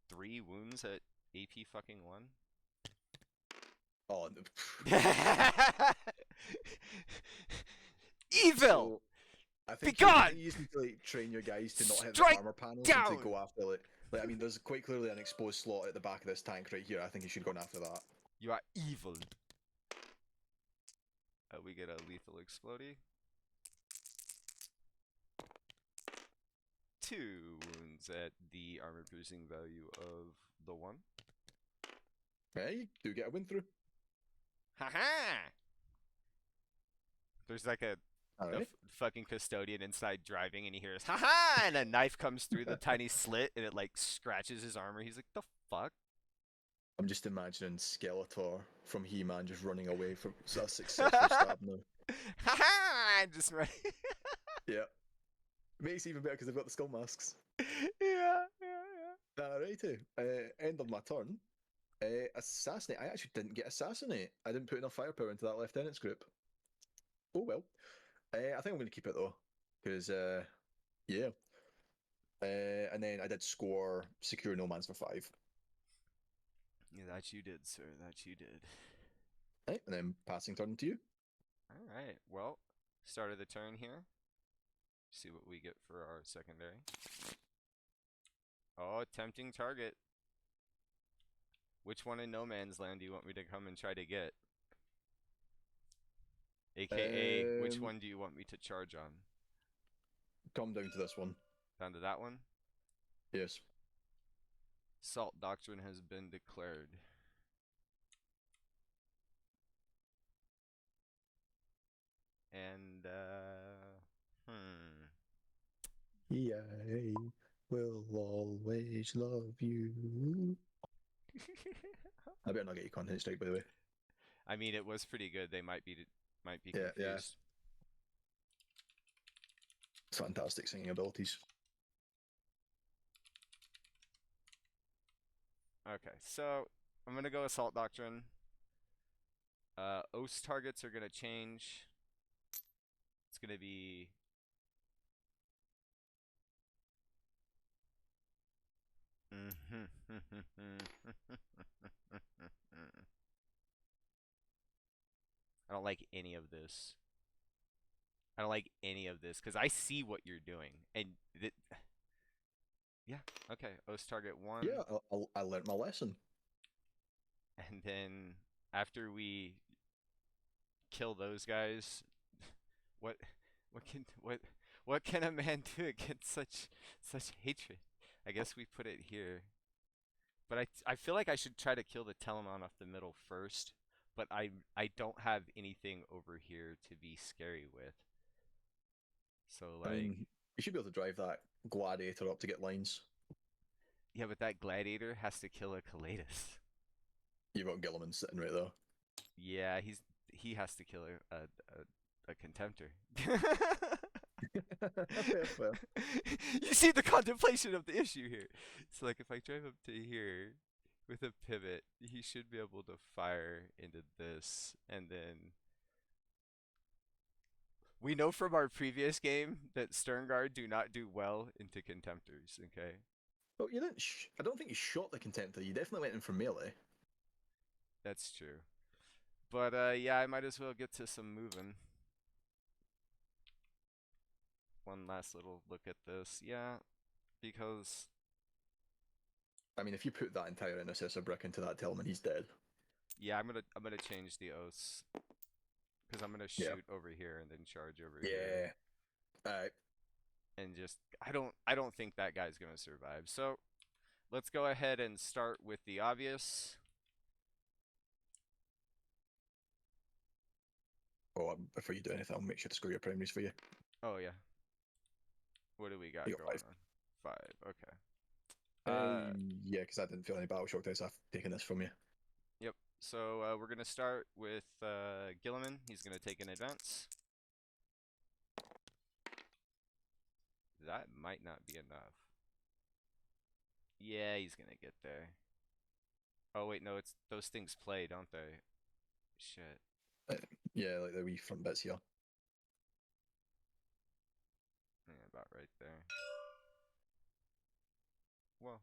3 wounds at AP fucking 1. Oh, Evil! So, I think Begone! you just need to like train your guys to not hit Strike the armor panels and down! to go after like I mean, there's quite clearly an exposed slot at the back of this tank right here. I think you should go after that. You are evil. We get a lethal explodey. 2 wounds at the armor piercing value of the 1. Hey, do get a win through. Haha! There's like a Alright. fucking custodian inside driving, and he hears haha, and a knife comes through the tiny slit, and it like scratches his armor. He's like, the fuck? I'm just imagining Skeletor from He-Man just running away from a successful stab now. Haha! Just right. Yeah. Makes it even better because they've got the skull masks. Yeah. Alrighty. End of my turn. Assassinate. I actually didn't get assassinate. I didn't put enough firepower into that lieutenant's group. Oh well. I think I'm going to keep it though, because yeah. And then I did score secure no man's for 5. Yeah, that you did, sir. That you did. Right, and then passing turn to you. All right. Well, start of the turn here. See what we get for our secondary. Oh, tempting target. Which one in No Man's Land do you want me to come and try to get? AKA, which one do you want me to charge on? Come down to this one. Down to that one? Yes. Salt Doctrine has been declared. And, I will always love you. I better not get you content strike, by the way. I mean, it was pretty good. They might be Yeah, confused. yeah. Fantastic singing abilities. Okay, so I'm gonna go Assault Doctrine. Oath targets are gonna change. It's gonna be I don't like any of this. I don't like any of this because I see what you're doing, and yeah, okay. Oath target 1. Yeah, I learned my lesson. And then after we kill those guys, what can a man do against such hatred? I guess we put it here. But I feel like I should try to kill the Telemon off the middle first, but I don't have anything over here to be scary with. So like, I mean, you should be able to drive that gladiator up to get lines. yeah, but that gladiator has to kill a Custodes. You've got Gilliman sitting right there. Yeah, he has to kill a contemptor. Fair. You see the contemplation of the issue here. So like if I drive up to here with a pivot, he should be able to fire into this, and then we know from our previous game that Sternguard do not do well into contemptors, okay? Well, you didn't. I don't think you shot the contemptor. You definitely went in for melee. That's true. But yeah, I might as well get to some moving. One last little look at this. Yeah, because I mean, if you put that entire intercessor brick into that Tillman, he's dead. yeah, I'm gonna change the oaths because I'm gonna shoot over here and then charge over here. Yeah. Alright. And just I don't think that guy's gonna survive. So let's go ahead and start with the obvious. Oh, before you do anything, I'll make sure to score your primaries for you. Oh yeah. What do we got You going got 5. on? 5. Okay. Yeah, because I didn't feel any battle shock dice. I've taken this from you. Yep. So we're gonna start with Gilliman. He's gonna take an advance. That might not be enough. Yeah, he's gonna get there. Oh wait, no, it's those things play, don't they? Shit. Yeah, like the wee front bits here. Yeah, about right there. Well,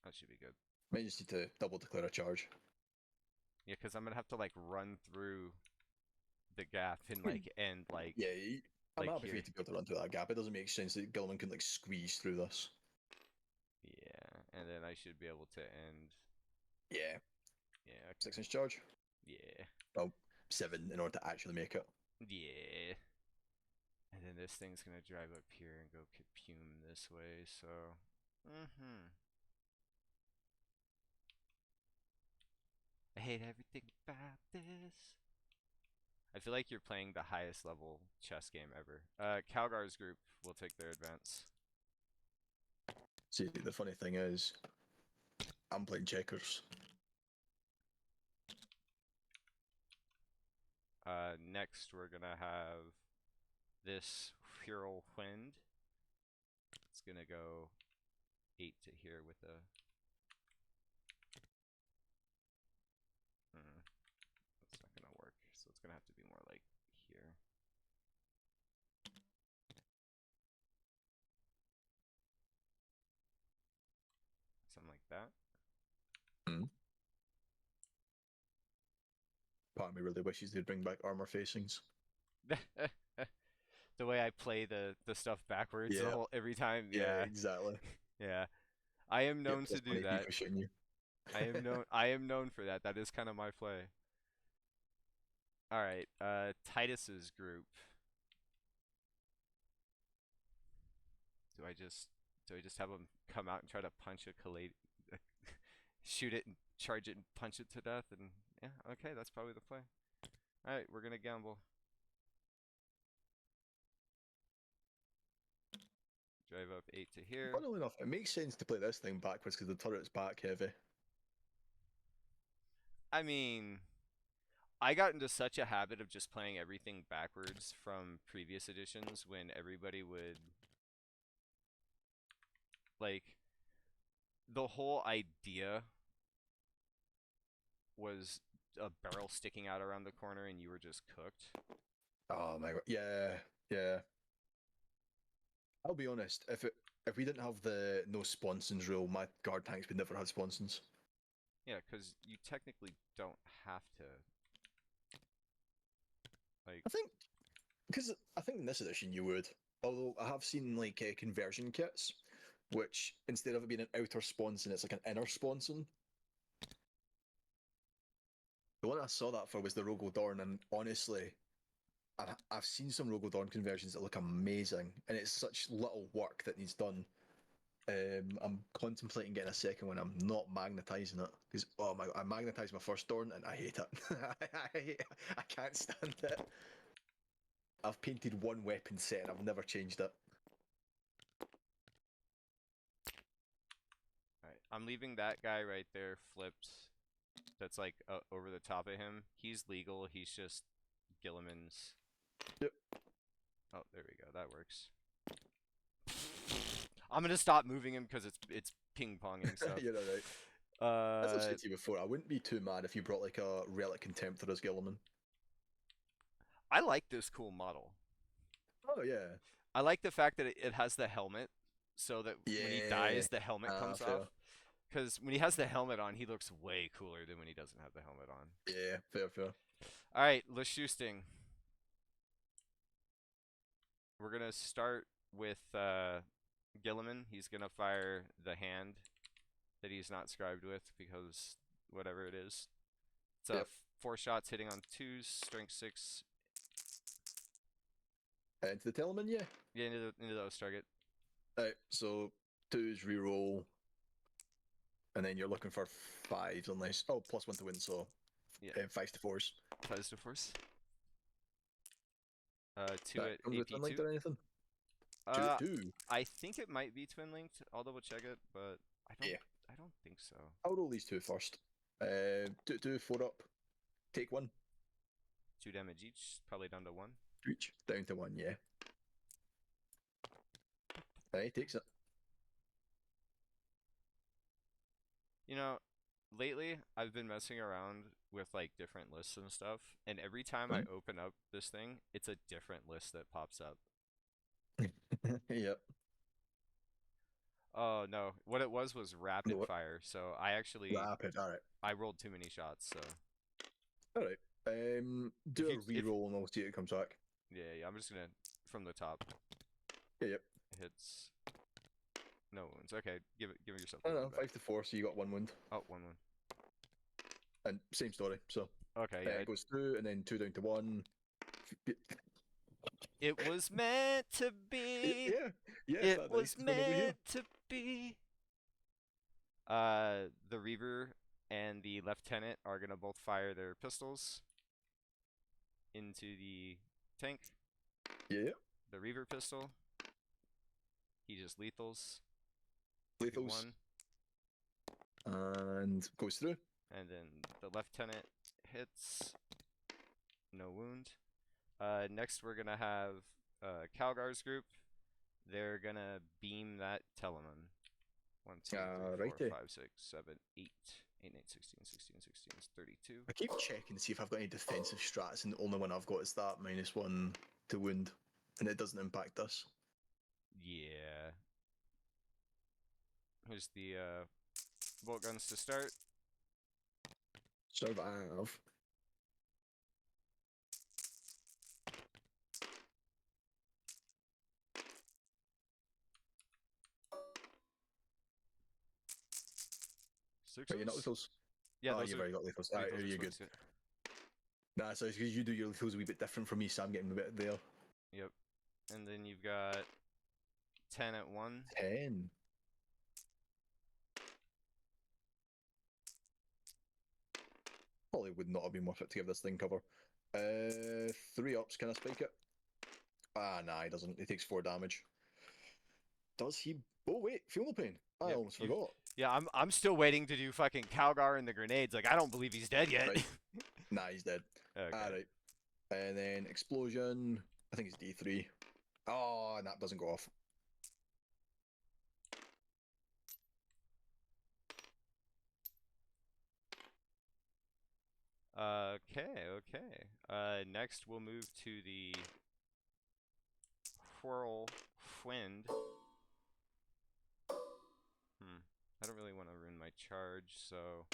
that should be good. Might just need to double declare a charge. Yeah, because I'm gonna have to like run through the gap and like end like. Yeah, I'm like happy for you to be able to run through that gap. It doesn't make sense that Gilliman can like squeeze through this. Yeah, and then I should be able to end. Yeah. Yeah. Okay. 6-inch charge. Yeah. Oh, 7 in order to actually make it. Yeah. And then this thing's gonna drive up here and go Kapume this way, so. I hate everything about this. I feel like you're playing the highest level chess game ever. Calgar's group will take their advance. See, the funny thing is, I'm playing checkers. Next, we're gonna have this Whirlwind. It's gonna go 8 to here with a. That's not gonna work. So it's gonna have to be more like here. Something like that. Part of me really wishes they'd bring back armor facings. The way I play the stuff backwards Yeah. every time. Yeah, exactly. Yeah. I am known Yep, to do that. you. I am known for that. That is kind of my play. All right, Titus's group. Do I just have him come out and try to punch a collate, shoot it and charge it and punch it to death? And yeah, okay, that's probably the play. All right, we're gonna gamble. Drive up 8 to here. Funnily enough, it makes sense to play this thing backwards because the turret's back heavy. I mean, I got into such a habit of just playing everything backwards from previous editions when everybody would like the whole idea was a barrel sticking out around the corner and you were just cooked. Oh my god, yeah. I'll be honest, if we didn't have the no sponsons rule, my guard tanks would never have sponsons. Yeah, because you technically don't have to. Like, I think in this edition you would. Although I have seen like conversion kits, which instead of it being an outer sponson, it's like an inner sponson. The one I saw that for was the Rogodorn, and honestly, I've seen some Rogodorn conversions that look amazing, and it's such little work that needs done. I'm contemplating getting a second one. I'm not magnetizing it because I magnetized my first Dorn and I hate it. I can't stand it. I've painted one weapon set and I've never changed it. alright, I'm leaving that guy right there flipped. That's like over the top of him. He's legal. He's just Gilliman's. Yep. Oh, there we go. That works. I'm gonna stop moving him because it's ping ponging stuff. You're right. As I've said to you before, I wouldn't be too mad if you brought like a Relic Contemptor as Gilliman. I like this cool model. Oh yeah. I like the fact that it has the helmet, so that when he dies, the helmet comes fair. off. Because when he has the helmet on, he looks way cooler than when he doesn't have the helmet on. Yeah, fair. All right, Lashusting. We're gonna start with Gilliman. He's gonna fire the hand that he's not scribed with because whatever it is. It's 4 shots hitting on 2s, strength 6. Into the Telemann, yeah. Yeah, into the O's target. Alright, so 2s reroll, and then you're looking for 5s unless +1 to win, so yeah, 5s to 4s. 5s to 4s. 2 at AP2 or anything. 2. I think it might be twin linked. I'll double check it, but I don't think so. I'll roll these 2 first. 2, 4 up. Take 1. 2 damage each, probably down to 1. Each down to 1, yeah. He takes it. You know, lately I've been messing around with like different lists and stuff, and every time I open up this thing, it's a different list that pops up. Yep. Oh no, what it was rapid fire. So I actually rapid. All right. I rolled too many shots. So. All right. Do a reroll and we'll see if it comes back. Yeah. I'm just gonna from the top. Yeah. Yep. Hits. No wounds. Okay, give it yourself. I don't know. 5 to 4, so you got 1 wound. Oh, 1 wound. And same story. So. Okay, yeah. It goes through, and then 2 down to 1. It was meant to be. Yeah, yeah, It that was dice is going over here. meant to be. The Reaver and the Lieutenant are gonna both fire their pistols into the tank. Yeah, The Reaver pistol. He just lethals. lethals. 1. And goes through. And then the Lieutenant hits. No wound. Next we're gonna have Calgar's group. They're gonna beam that Telemon. 1, 2, 3, 4, righty. 5, 6, 7, 8, 8, 9, 16, 16, 16, 32. I keep checking to see if I've got any defensive strats, and the only one I've got is that -1 to wound, and it doesn't impact us. Yeah. Here's the bolt guns to start. Survive. Sixes? Are you not lethals? Yeah, oh, those you've are already got lethals. Alright, lethals are are you good? supposed Nah, so it's because you do your lethals a wee bit different from me, so I'm getting a bit there. Yep. And then you've got 10 at 1. 10. Probably would not have been worth it to give this thing cover. 3 ups, can I spike it? Ah, nah, he doesn't. He takes 4 damage. Does he? Oh, wait, feel no pain. I Yep, almost you- forgot. Yeah, I'm still waiting to do fucking Calgar and the grenades. Like, I don't believe he's dead yet. Right. Nah, he's dead. Okay. Alright. And then explosion. I think it's D3. Oh, and that doesn't go off. Okay. Next we'll move to the Whirlwind. I don't really want to ruin my charge, so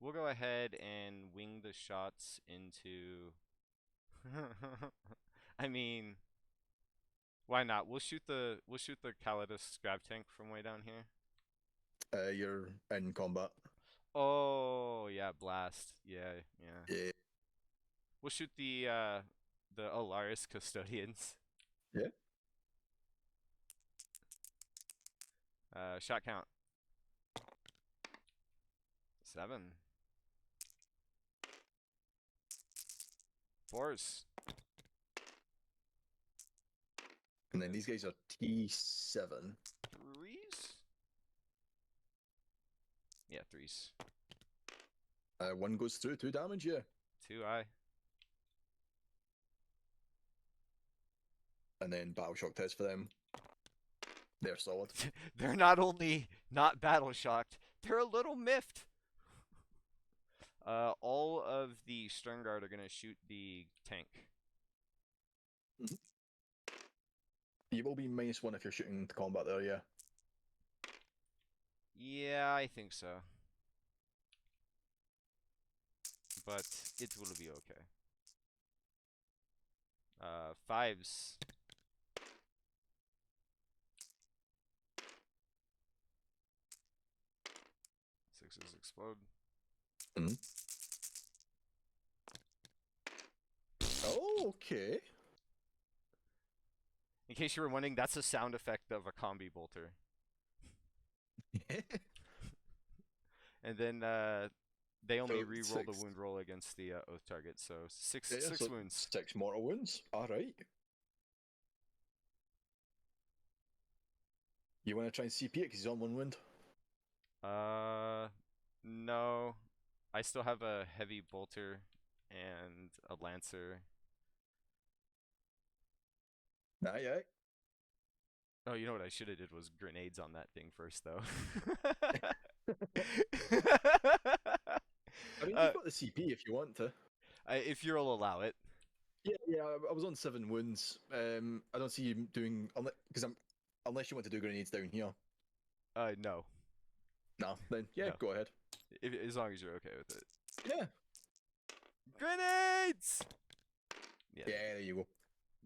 we'll go ahead and wing the shots into. I mean, why not? We'll shoot the Gladius grab tank from way down here. You're in combat. Oh yeah, blast. Yeah. Yeah. We'll shoot the Alaris custodians. Yeah. Shot count 7. 4s. And then these guys are T7. 3s. Yeah, 3s. 1 goes through, 2 damage, yeah. 2 I. And then battle shock test for them. They're solid. They're not only not battle shocked, they're a little miffed. All of the Stern Guard are gonna shoot the tank. You will be -1 if you're shooting to combat there, yeah. Yeah, I think so. But it will be okay. 5s. 6s explode. Oh, okay. In case you were wondering, that's a sound effect of a combi bolter. And then they only So re-roll the 6. wound roll against the oath target, so 6 Yeah, 6 so wounds. 6 mortal wounds. Alright. You want to try and CP it because he's on 1 wound? No. I still have a heavy bolter and a lancer. Nah, yeah. Oh, you know what I should have did was grenades on that thing first, though. I mean, you've got the CP if you want to. If you'll allow it. Yeah, I was on 7 wounds. I don't see you doing unless you want to do grenades down here. No. No, then yeah, No. go ahead. As long as you're okay with it. Yeah. Grenades! Yeah, Yeah, there you go.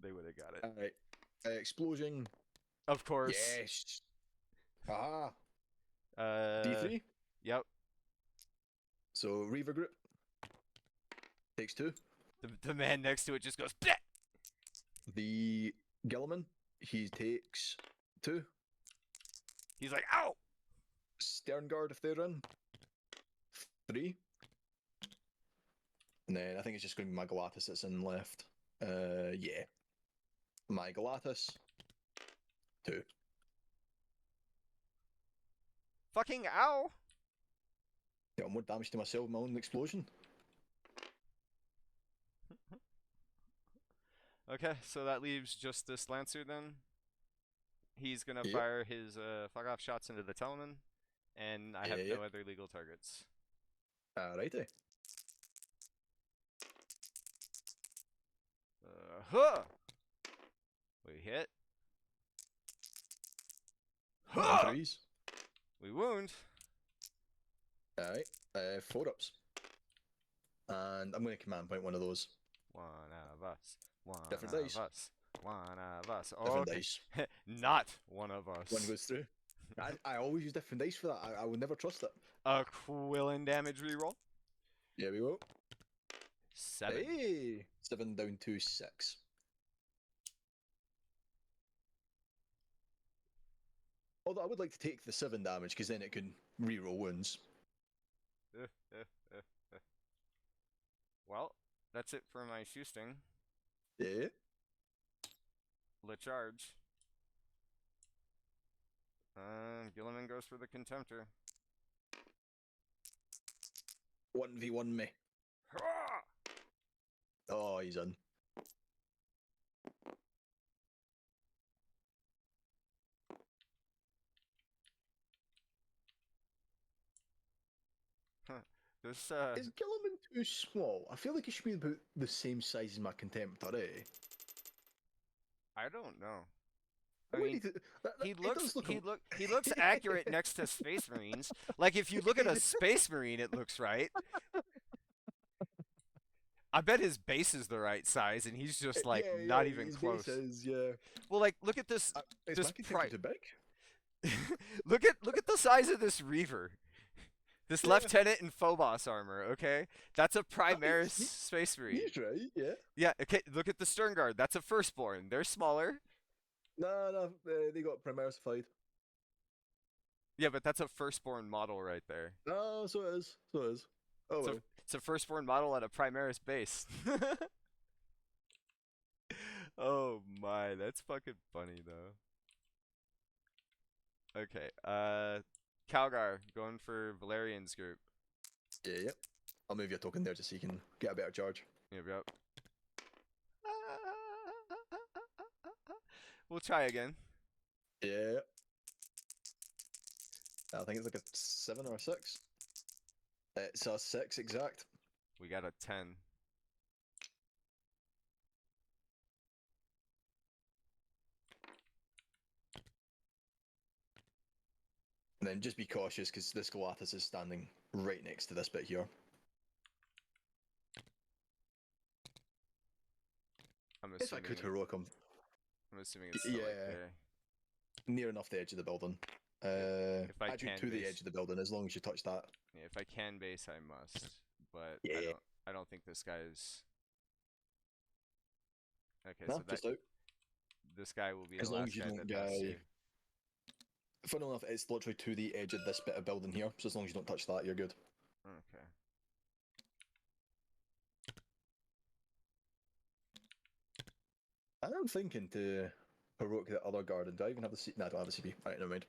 they would have got it. Alright. Explosion. Of course. Yes. Aha. D3? D3. Yep. So Reaver group. takes 2. The man next to it just goes, bleh! The Gilliman, he takes 2. He's like, ow! Stern Guard, if they're in, 3. And then I think it's just going to be my Gladius that's in left. Yeah. My Gladius, 2. Fucking ow! Got more damage to myself with my own explosion. Okay, so that leaves just this Lancer then. He's gonna Yep. fire his fuck off shots into the Telemann, and I have Yep. no other legal targets. Alrighty. Huh! We hit. Huh! 3s. We wound. Alright. 4-ups. And I'm going to command point one of those. One of us. One Different of dice. us. One of us. Oh, Different okay. dice. Not one of us. One goes through. I always use different dice for that. I will never trust it. A Quillen damage reroll. Yeah, we will. 7. Hey! 7 down to 6. Although I would like to take the 7 damage, because then it can reroll wounds. Well, that's it for my shoosting. Yeah. Le charge. Gilliman goes for the Contemptor. 1v1 me. Hurrah! Oh, he's in. This Is Gilliman too small? I feel like he should be about the same size as my Contemptor, eh? I don't know. I I mean, mean, he it looks does look he looks accurate next to Space Marines. Like if you look at a Space Marine, it looks right. I bet his base is the right size, and he's just like yeah, not yeah, even his close. base is, yeah. Well, like look at this. Is This my Contemptor too big? look at the size of this Reaver. This Yeah. Lieutenant in Phobos armor, okay? That's a Primaris he- Space Marine. He's right, yeah. Yeah, okay, look at the Stern Guard. That's a Firstborn. They're smaller. No, they got Primarisified. Yeah, but that's a Firstborn model right there. Oh, so it is. So it is. Oh, well. It's a Firstborn model at a Primaris base. Oh my, that's fucking funny though. Okay, Calgar going for Valerian's group. Yeah, yep. I'll move your token there just so you can get a better charge. Yep. We'll try again. Yeah. I think it's like a 7 or a 6. It's a 6 exact. We got a 10. And then just be cautious because this Gladius is standing right next to this bit here. I'm If I assuming, could heroic him I'm assuming it's still like Yeah. there. near enough the edge of the building. If I Actually, can to the base- edge of the building, as long as you touch that. Yeah, if I can base, I must. But Yeah. I don't think this guy's. Okay, No, so just that out. this guy will be As the long last as you guy don't that has guy- to. Funnily enough, it's literally to the edge of this bit of building here, so as long as you don't touch that, you're good. Okay. I'm thinking to heroic the other garden. Do I even have the C? No, I don't have a CP. Alright, never mind.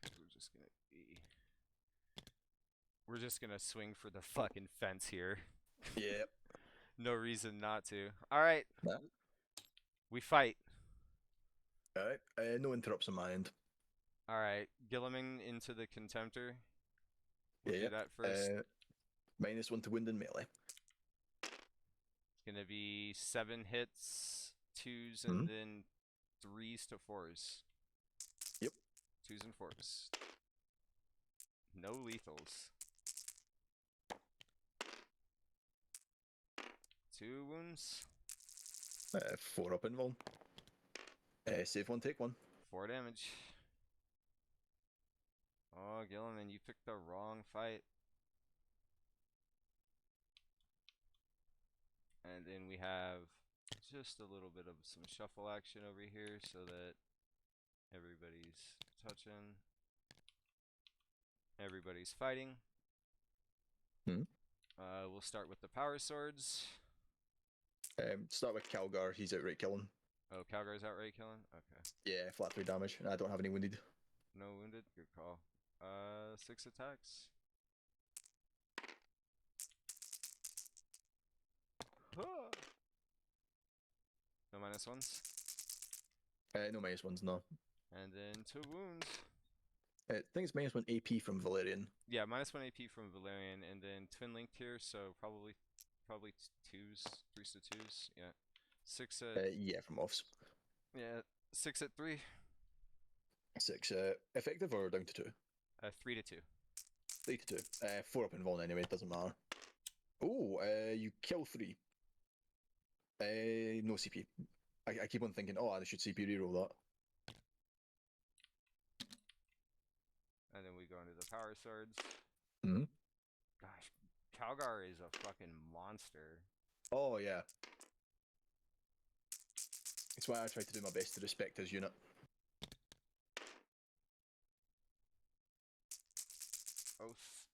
Okay, we're just gonna swing for the fucking fence here. Yeah. No reason not to. All right. Nah. We fight. Alright. No interrupts on my end. All right. Gilliman into the Contemptor. We'll Yeah. do that first. -1 to wound and melee. It's gonna be 7 hits, 2s, and then 3s to 4s. Yep. 2s and 4s. No lethals. 2 wounds. 4 up invuln. Save 1, take 1. 4 damage. Oh, Gilliman, you picked the wrong fight. And then we have just a little bit of some shuffle action over here so that everybody's touching. Everybody's fighting. We'll start with the power swords. Start with Calgar, he's outright killing. Oh, Calgar's outright killing? Okay. Yeah, flat 3 damage, and I don't have any wounded. No wounded? Good call. 6 attacks. Huh. No minus ones. No minus ones, no. And then 2 wounds. I think it's minus 1 AP from Valerian. Yeah, minus 1 AP from Valerian, and then twin linked here, so probably 2s, 3s to 2s. Yeah. 6 at Yeah, from offs. yeah, 6 at 3. 6 effective or down to 2? 3 to 2. 3 to 2. 4 up invuln anyway, it doesn't matter. Oh, you kill 3. No CP. I keep on thinking, oh, I should CP reroll that. And then we go into the power swords. Mm-hmm. Gosh, Calgar is a fucking monster. Oh, yeah. It's why I try to do my best to respect his unit. Oath.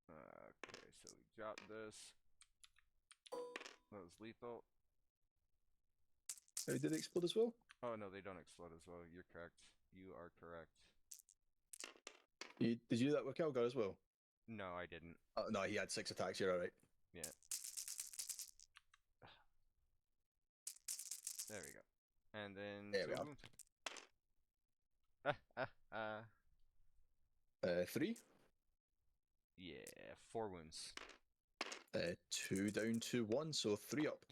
Okay, so we drop this. That was lethal. Did it explode as well? Oh no, they don't explode as well. You're correct. You are correct. Did you do that with Calgar as well? No, I didn't. No, he had 6 attacks, you're alright. Yeah. There we go. And then There we are. 3? Yeah, 4 wounds. 2 down to 1, so 3 up.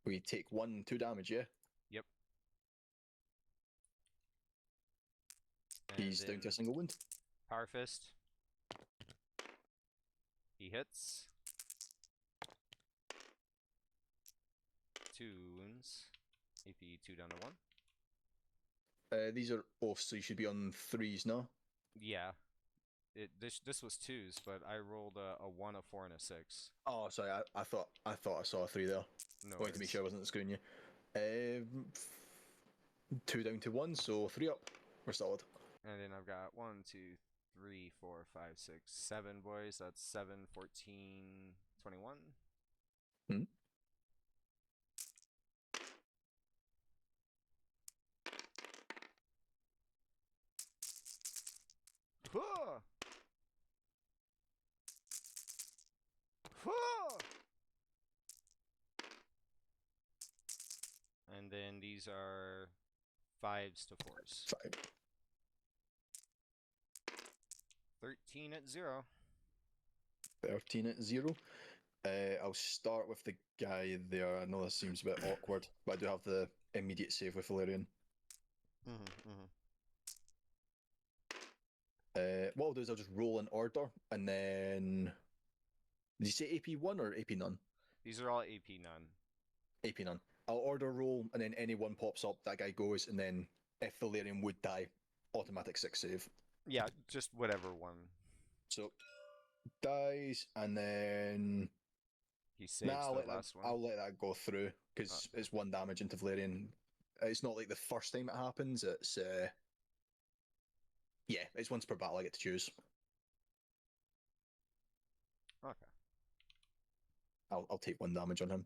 We take 2 damage, yeah? Yep. He's down to a single wound. Power Fist. He hits. 2 wounds. AP 2 down to 1. These are off, so you should be on 3s now. Yeah. This was 2s, but I rolled a 1, a 4, and a 6. Oh, sorry, I thought I saw a 3 there. No Wanted to make sure I wasn't screwing you. 2 down to 1, so 3 up. We're solid. And then I've got 1, 2, 3, 4, 5, 6, 7 boys. That's 7, 14, 21. Hmm. Huh! Huh! And then these are 5s to 4s. 5. 13 at 0. 13 at 0. I'll start with the guy there. I know this seems a bit awkward, but I do have the immediate save with Valerian. What I'll do is I'll just roll in order, and then... Did you say AP 1 or AP none? These are all AP none. AP none. I'll order roll, and then any one pops up, that guy goes, and then if Valerian would die, automatic 6 save. Yeah, just whatever one. So, dies, and then... He saves the last one. I'll let that go through, because it's 1 damage into Valerian. It's not like the first time it happens, it's... Yeah, it's once per battle I get to choose. Okay. I'll take 1 damage on him.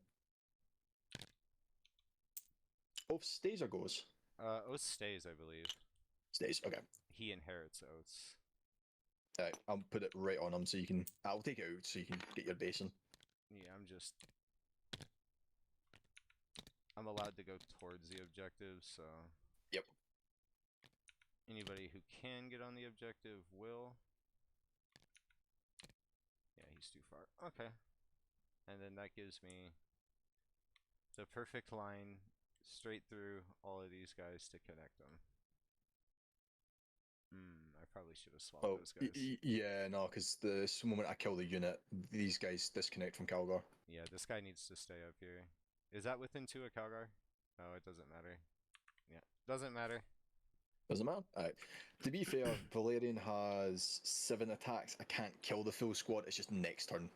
Oath stays or goes? Oath stays, I believe. Stays, okay. He inherits oaths. I'll put it right on him so you can... I'll take it out so you can get your base in. Yeah, I'm allowed to go towards the objective, so... Yep. Anybody who can get on the objective will. Yeah, he's too far. Okay. And then that gives me the perfect line straight through all of these guys to connect them. I probably should have swapped Oh, those guys. yeah, no, because the moment I kill the unit, these guys disconnect from Calgar. Yeah, this guy needs to stay up here. Is that within 2 of Calgar? No, it doesn't matter. Yeah, doesn't matter. Doesn't matter. Alright. To be fair, Valerian has 7 attacks. I can't kill the full squad. It's just next turn.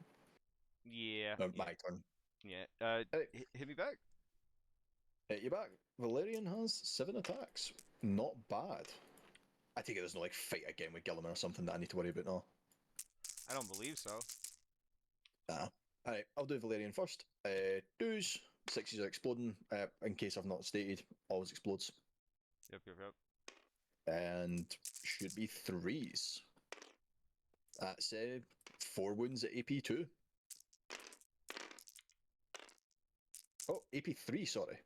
Yeah, No, yeah, my turn. yeah. Alright, Hit me back. hit you back. Valerian has 7 attacks. Not bad. I take it there's no like fight again with Gilliman or something that I need to worry about now. I don't believe so. Nah. Alright, I'll do Valerian first. Twos. Sixes are exploding. In case I've not stated, always explodes. Yep, yep, yep. And should be threes. That's 4 wounds at AP2. Oh, AP3, sorry.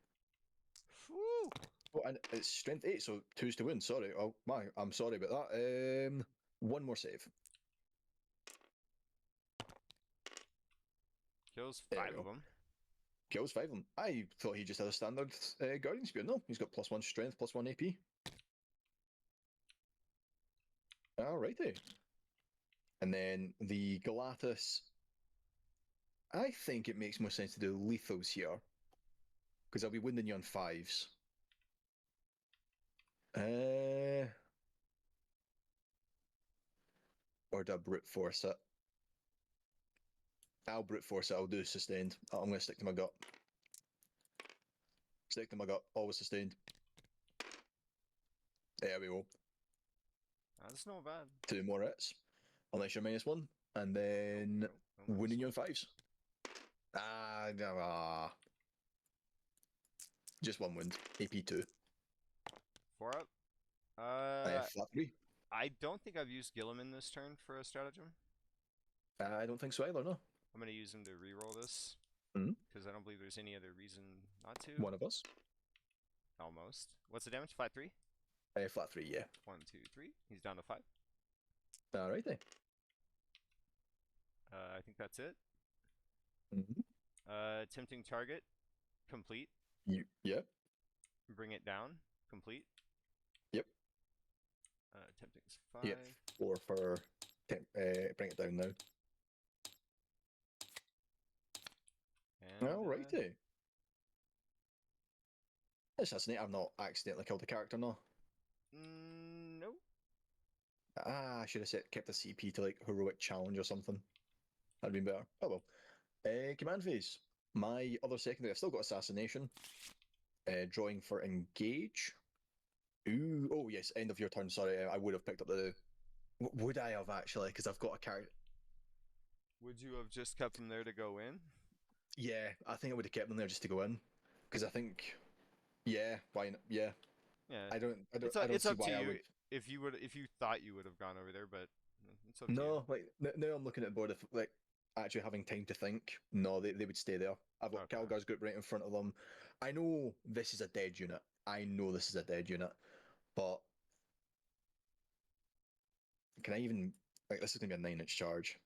Woo! Oh, and it's strength 8, so 2s to wound, sorry. Oh, my, I'm sorry about that. One more save. Kills There 5 we of go. them. Kills 5 of them. I thought he just had a standard Guardian Spear. No, he's got +1 strength, +1 AP. Alrighty. And then the Gladius. I think it makes more sense to do lethals here. Because I'll be wounding you on 5s. Or do I brute force it? I'll brute force it. I'll do sustained. I'm going to stick to my gut. Stick to my gut. Always sustained. There we go. That's not bad. 2 more hits. Unless you're -1. And then Nope, nope, wounding you on 5s. Just 1 wound. AP2. 4 up. Flat 3. I don't think I've used Gilliman this turn for a stratagem. I don't think so either, no. I'm gonna use him to reroll this. Mhm. Because I don't believe there's any other reason not to. One of us. Almost. What's the damage? Flat 3? Flat 3, yeah. 1, 2, 3. He's down to 5. Alrighty. I think that's it. Mm-hmm. Tempting target. Complete. Yep. Bring it down. Complete. Yep. Tempting's 5. Yep. 4 for bring it down now. And, Alrighty. Assassinate. I've not accidentally killed a character, no. Nope. I should have kept a CP to like heroic challenge or something. That'd been better. Oh well. Command phase. My other secondary. I've still got assassination. Drawing for engage. Ooh. Oh yes. End of your turn. Sorry. I would have picked up the. Would I have actually? Because I've got a character. Would you have just kept him there to go in? Yeah, I think I would have kept them there just to go in. Because I think. Yeah. Why not? Yeah. Yeah. I don't It's see up why to I you would. if you thought you would have gone over there, but it's up to you. No, like now I'm looking at the board of like actually having time to think. No, they would stay there. I've got Okay. Calgar's group right in front of them. I know this is a dead unit. I know this is a dead unit, but can I even like this is gonna be a 9-inch charge?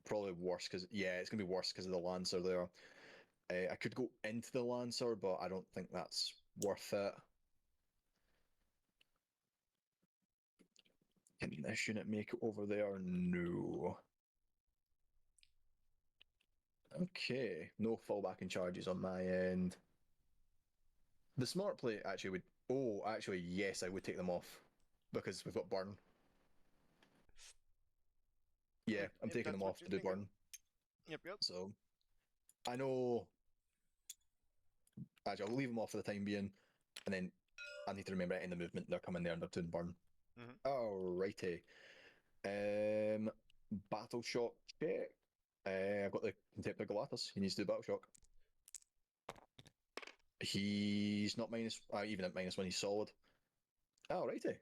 Probably worse because yeah, it's gonna be worse because of the Lancer there. I could go into the Lancer, but I don't think that's worth it. Can this unit make it over there? No. Okay, no fallback in charges on my end. The smart play actually would. Oh, actually, yes, I would take them off because we've got burn. Yeah, I'm If taking that's them what off you're to do thinking. burn. Yep, yep. So I know. Actually, I'll leave them off for the time being, and then I need to remember in the movement they're coming there and they're doing burn. Mhm. Alrighty. Battle shock check. I've got the Contemptor Gladius. He needs to do battle shock. He's not minus. Even at -1, he's solid. Alrighty.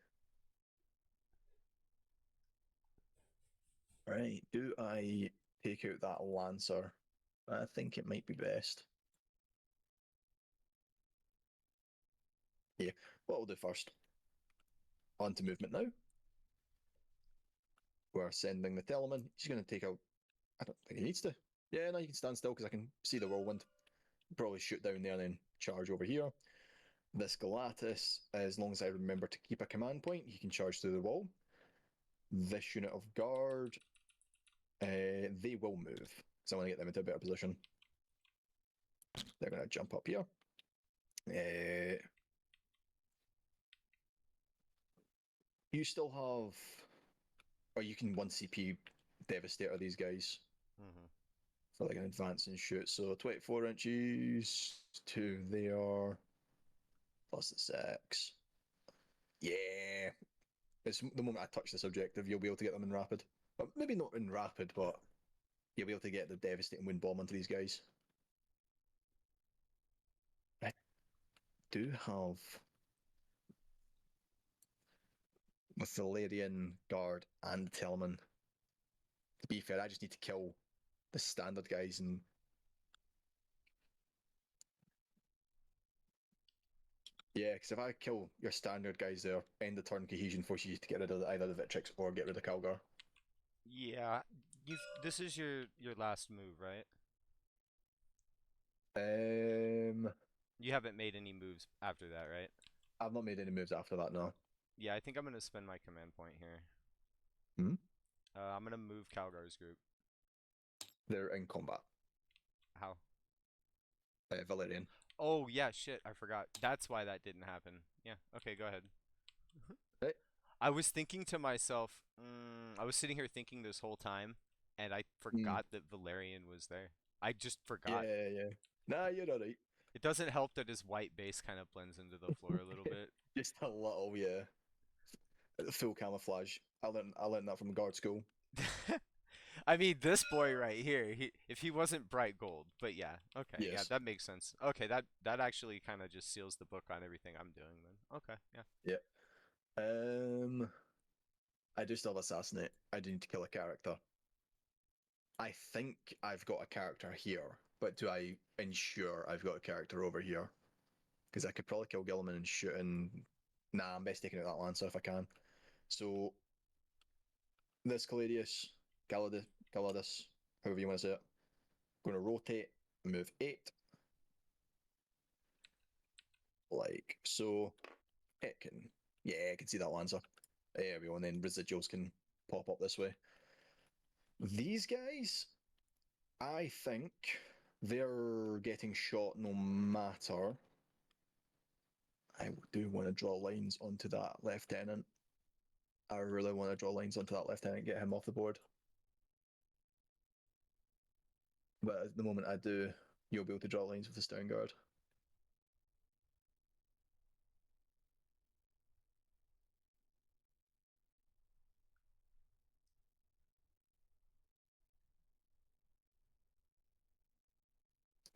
Right. Do I take out that Lancer? I think it might be best. Yeah. What we'll do first. On to movement now. We're sending the Telemann. He's going to take out. I don't think he needs to. Yeah, no, you can stand still because I can see the whirlwind. Probably shoot down there and then charge over here. This Gladius, as long as I remember to keep a command point, he can charge through the wall. this unit of guard. They will move, so I want to get them into a better position. They're going to jump up here. You still have, or you can 1 CP Devastator these guys for like an advance and shoot. So 24 inches to there, plus the 6. Yeah. It's the moment I touch this objective, you'll be able to get them in rapid. Well, maybe not in rapid, but you'll be able to get the devastating wind bomb onto these guys. I do have with the Valerian Guard and Tillman. To be fair, I just need to kill the standard guys and yeah, because if I kill your standard guys there, end the turn cohesion forces you to get rid of either the Vitrix or get rid of Calgar. Yeah, this is your last move, right? You haven't made any moves after that, right? I've not made any moves after that, no. Yeah, I think I'm gonna spend my command point here. Hmm? I'm gonna move Calgar's group. They're in combat. How? Valerian. Oh yeah, shit, I forgot. That's why that didn't happen. Yeah, okay, go ahead. Right? I was thinking to myself, I was sitting here thinking this whole time, and I forgot that Valerian was there. I just forgot. Yeah. Nah, you're alright. It doesn't help that his white base kind of blends into the floor a little bit. Just a little, yeah. Full camouflage. I learned that from guard school. I mean, this boy right here, if he wasn't bright gold, but yeah, okay, yeah, Yes. that makes sense. Okay, that actually kind of just seals the book on everything I'm doing then. Okay, yeah. Yeah. I do still have assassinate. I do need to kill a character. I think I've got a character here, but do I ensure I've got a character over here? Because I could probably kill Gilliman and shoot and nah, I'm best taking out that Lancer if I can. So this Gladius, Galladus, however you want to say it, going to rotate, move 8, like so. It can, yeah, I can see that Lancer. There we go, and then residuals can pop up this way. These guys, I think they're getting shot no matter. I do want to draw lines onto that lieutenant. I really want to draw lines onto that lieutenant, get him off the board. But at the moment I do, you'll be able to draw lines with the Stern Guard.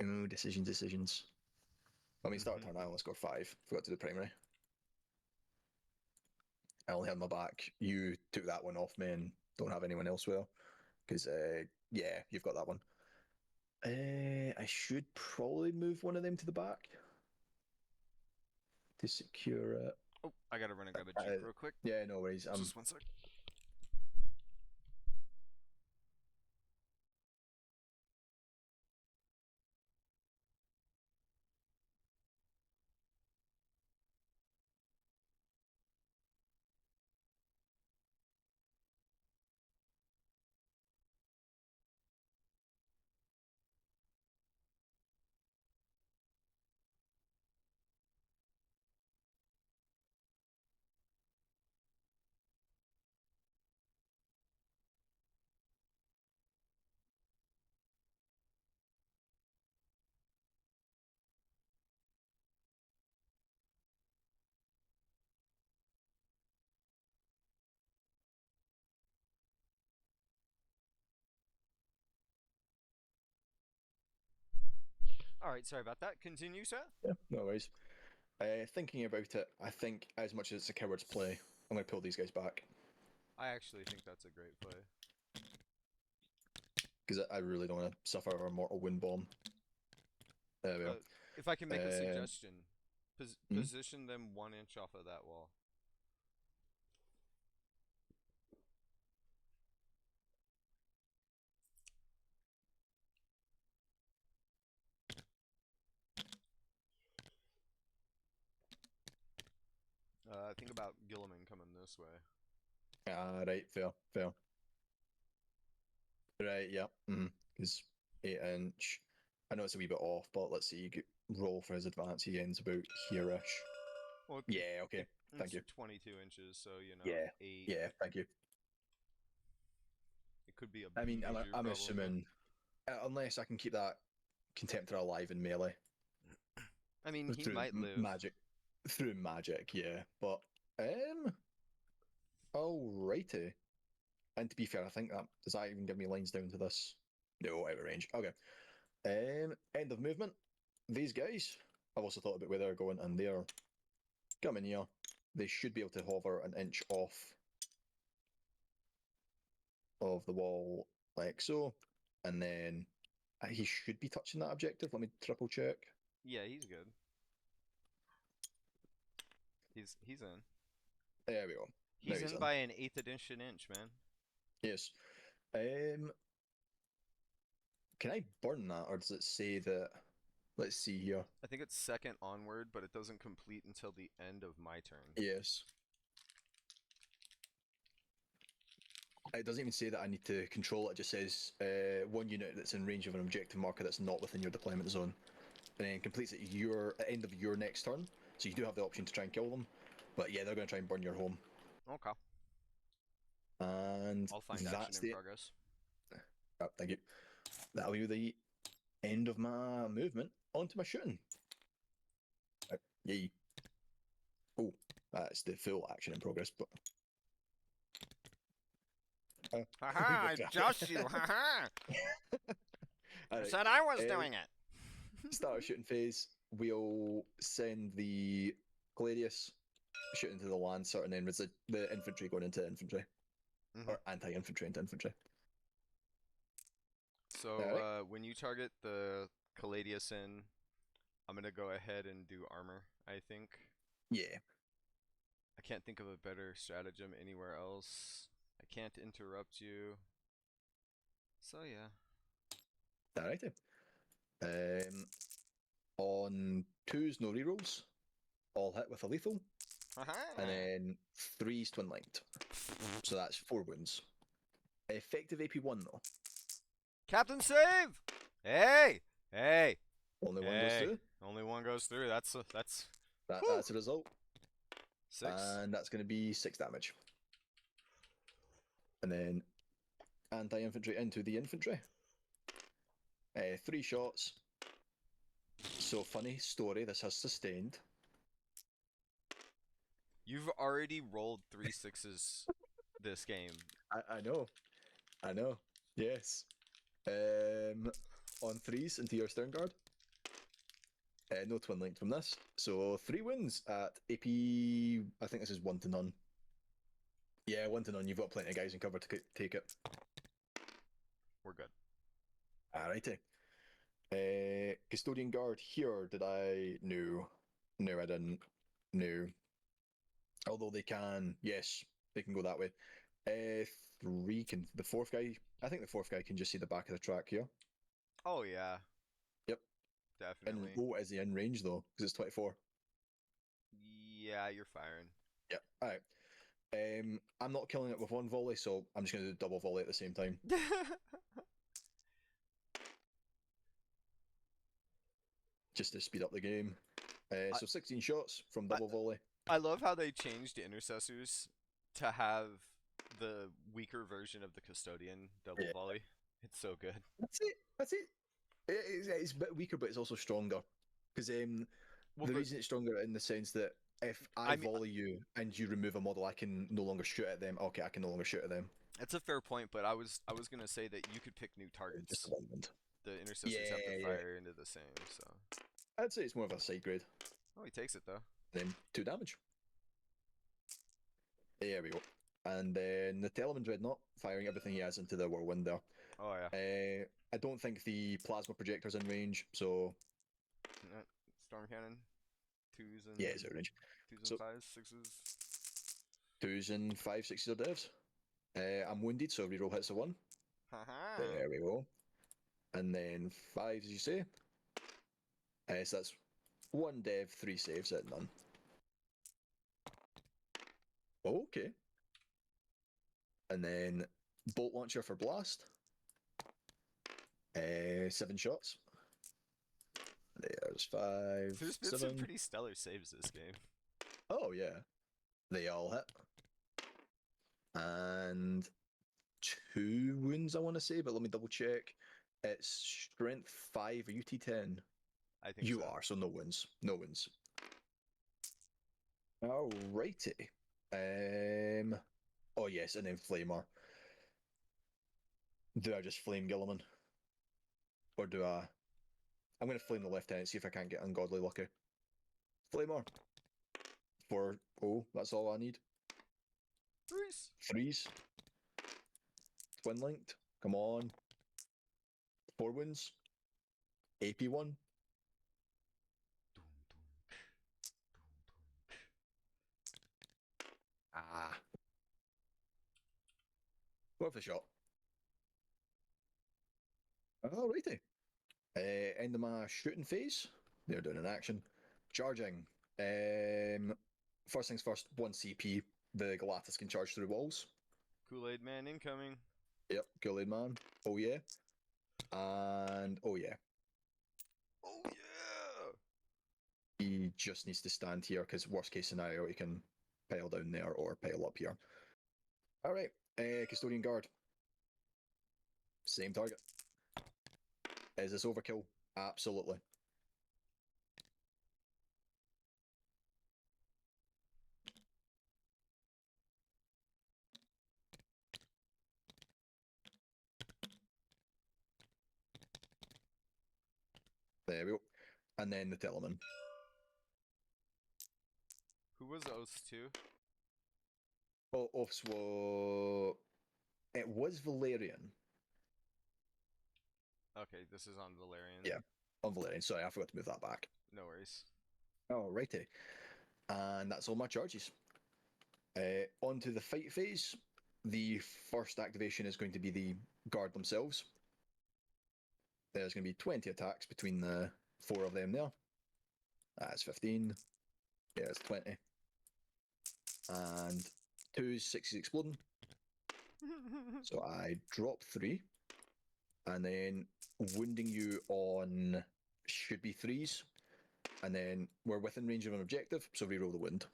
Ooh, decisions. I mean, start turn, I only scored 5. Forgot to do primary. I only had my back. You took that one off me and don't have anyone else well. Because, yeah, you've got that one. I should probably move one of them to the back to secure it. Oh, I gotta run and grab a Jeep real quick. Yeah, no worries. Just 1 sec. Alright, sorry about that. Continue, sir. Yeah, no worries. Thinking about it, I think as much as it's a coward's play, I'm going to pull these guys back. I actually think that's a great play. Because I really don't want to suffer a mortal wind bomb. There we go. If I can make a suggestion, position them 1 inch off of that wall. Think about Gilliman coming this way. Ah, right, fair, fair. Right, yeah. Because 8 inch. I know it's a wee bit off, but let's see. You could roll for his advance. He ends about here-ish. Well, Yeah, okay. Thank it's you. 22 inches, so you know, Yeah, 8. yeah, thank you. It could be a I mean, major I'm problem though. assuming unless I can keep that Contemptor alive in melee I mean, he through might live. magic, yeah. But um, alrighty. And to be fair, I think that does that even give me lines down to this? No, out of range. Okay. End of movement. These guys. I've also thought about where they're going, and they're coming here. They should be able to hover an inch off of the wall, like so, and then he should be touching that objective. Let me triple check. Yeah, he's good. He's in. There we go. Now He's he's in in. by an eighth edition inch, man. Yes. Um, can I burn that, or does it say that? Let's see here. I think it's second onward, but it doesn't complete until the end of my turn. Yes. It doesn't even say that I need to control it. It just says one unit that's in range of an objective marker that's not within your deployment zone, and then completes at the end of your next turn. So you do have the option to try and kill them, but yeah, they're going to try and burn your home, Okay. and I'll find action that's in the. progress. Oh, thank you. That'll be the end of my movement. Onto my shooting. Yay. Oh, that's the full action in progress, but. Haha, I Good joust you, haha! I Alright. said I was Um, doing it! Start of shooting phase, we'll send the Gladius shooting to the Lancer, and then the infantry going into infantry. Mhm. Or anti-infantry into infantry. So, Alright. when you target the Gladius in, I'm gonna go ahead and do armor, I think. Yeah. I can't think of a better stratagem anywhere else. I can't interrupt you. So, yeah. Alright. On twos, no rerolls. All hit with a lethal. And Haha! then threes twin linked. So that's 4 wounds. Effective AP1 though. Captain save! Hey! Hey! Only one goes Hey! through. Only one goes through. That's That's the result. 6. And that's going to be 6 damage. And then anti-infantry into the infantry. 3 shots. So funny story, this has sustained. You've already rolled 3 sixes this game. I know. I know. Yes. On threes into your stern guard. No twin linked from this. So 3 wins at AP. I think this is 1 to none. Yeah, 1 to none. You've got plenty of guys in cover to take it. We're good. Alrighty. Custodian guard here. Did I? No. No, I didn't. No. Although they can. Yes, they can go that way. Three can. The fourth guy. I think the fourth guy can just see the back of the track here. Oh yeah, Yep. And definitely. is he in range though? Because it's 24. Yeah, you're firing. Yep. All right. I'm not killing it with one volley, so I'm just going to do double volley at the same time, just to speed up the game. I, So 16 shots from I double volley. I love how they changed the intercessors to have the weaker version of the custodian double Yeah. volley. It's so good. That's it. That's it. It's a bit weaker, but it's also stronger. Because Well, the but reason it's stronger in the sense that if I I mean, volley you and you remove a model, I can no longer shoot at them. Okay, I can no longer shoot at them. it's a fair point. But I was gonna say that you could pick new Just targets. a moment. The Yeah, intercessors have to yeah. fire into the same. So, I'd say it's more of a side grade. oh, he takes it though. Then 2 damage. There we go. And then the Telemann Dreadnought, firing everything he has into the whirlwind there. Oh yeah. I don't think the plasma projector's in range, so Storm cannon, twos and yeah, it's out of range. twos and So fives, sixes. 2s and 5 6s are devs. I'm wounded, so reroll hits a 1. Haha. There we go. And then 5s, as you say. So that's 1 dev, 3 saves at none. Okay. And then bolt launcher for blast. 7 shots. There's 5, There's been some 7. pretty stellar saves this game. Oh yeah, they all hit. And 2 wounds, I want to say, but let me double check. It's strength 5. Are you T10? I think You so. are, so no wounds. No wounds. Alrighty. Oh yes, and then Flamer. Do I just flame Gilliman? Or do I... I'm going to flame the lieutenant, see if I can't get ungodly lucky. Flamer. 4. Oh, that's all I need. Reese. 3s. Twin linked. Come on. 4 wounds. AP1. Ah. Worth a shot. Alrighty. End of my shooting phase. They're doing an action. Charging. First things first, 1 CP. The Gladius can charge through walls. Kool-Aid Man incoming. Yep, Kool-Aid Man. Oh yeah. And oh yeah. Oh yeah! He just needs to stand here because worst case scenario, he can pile down there or pile up here. Alright, Custodian Guard. Same target. Is this overkill? Absolutely. There we go. And then the Telemann. Who was Oath 2? Oh, so it was Valerian. Okay, this is on Valerian. Yeah, on Valerian. Sorry, I forgot to move that back. No worries. Alrighty. And that's all my charges. On to the fight phase. The first activation is going to be the guard themselves. There's going to be 20 attacks between the 4 of them there. That's 15. Yeah, it's 20. And 2s, 6s exploding. So I drop 3. And then wounding you on should be 3s. And then we're within range of an objective, so reroll the wound.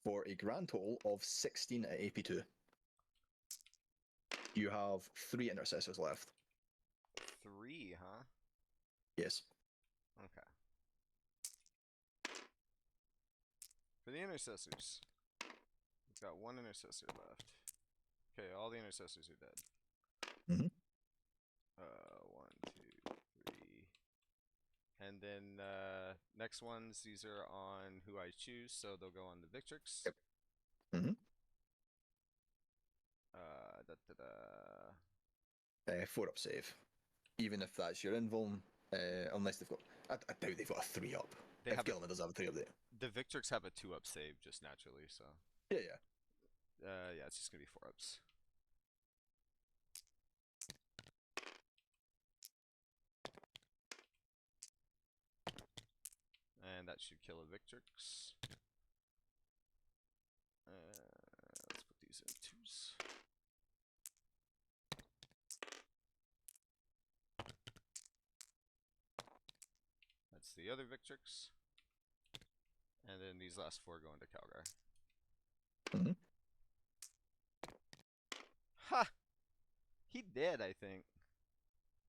For a grand total of 16 at AP2. You have 3 intercessors left. 3, huh? Yes. Okay. For the intercessors, we've got 1 intercessor left. Okay, all the intercessors are dead. Mm-hmm. 1, 2, 3. And then next ones, these are on who I choose, so they'll go on the Victrix. Yep. Mm-hmm. Da. 4 up save. Even if that's your invuln, unless they've got... I doubt they've got a 3 up. They if have Gilliman does have a 3 up there. The Victrix have a 2 up save just naturally, so. Yeah. Yeah, it's just gonna be 4 ups. And that should kill a Victrix. Let's put these in 2s. That's the other Victrix. And then these last 4 go into Calgar. Mm-hmm. Ha! He did, I think.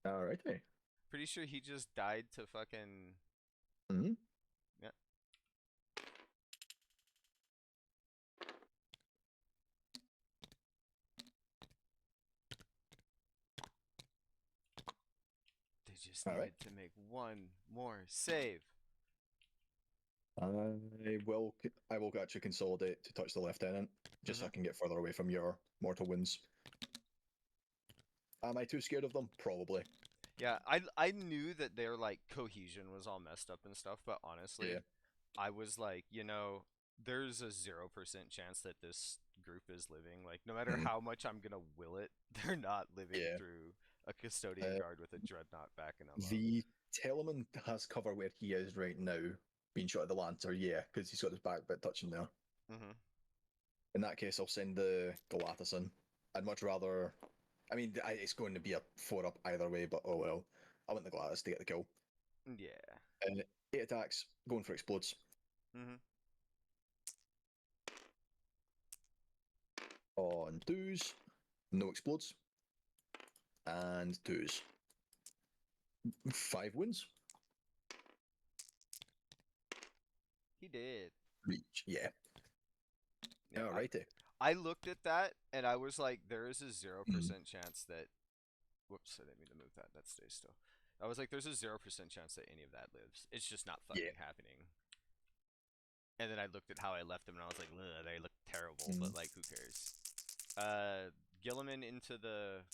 Alrighty. Pretty sure he just died to fucking... Mm-hmm. Yeah. They just need to make 1 more save. I will actually consolidate to touch the lieutenant, just so I can get further away from your mortal wounds. Am I too scared of them? Probably. Yeah, I knew that their like cohesion was all messed up and stuff, but honestly, Yeah. I was like, there's a 0% chance that this group is living. Like, no matter how much I'm gonna will it, they're not living through a custodian guard with a dreadnought backing them up. The Telemann has cover where he is right now, being shot at the Lancer, yeah, because he's got his back bit touching there. Mm-hmm. In that case, I'll send the Gladius in. I'd much rather. I mean, it's going to be a 4-up either way, but oh well. I want the Gladius to get the kill. Yeah. And 8 attacks, going for explodes. Mhm. On 2s, no explodes. And 2s. 5 wounds. He did. Reach, yeah. Yeah. Alrighty. I looked at that and I was like, there is a 0% Mm. chance that. Whoops! I didn't mean to move that. That stays still. I was like, there's a 0% chance that any of that lives. It's just not Yeah. fucking happening. And then I looked at how I left them and I was like, ugh, they look terrible, Mm. but like, who cares? Gilliman into the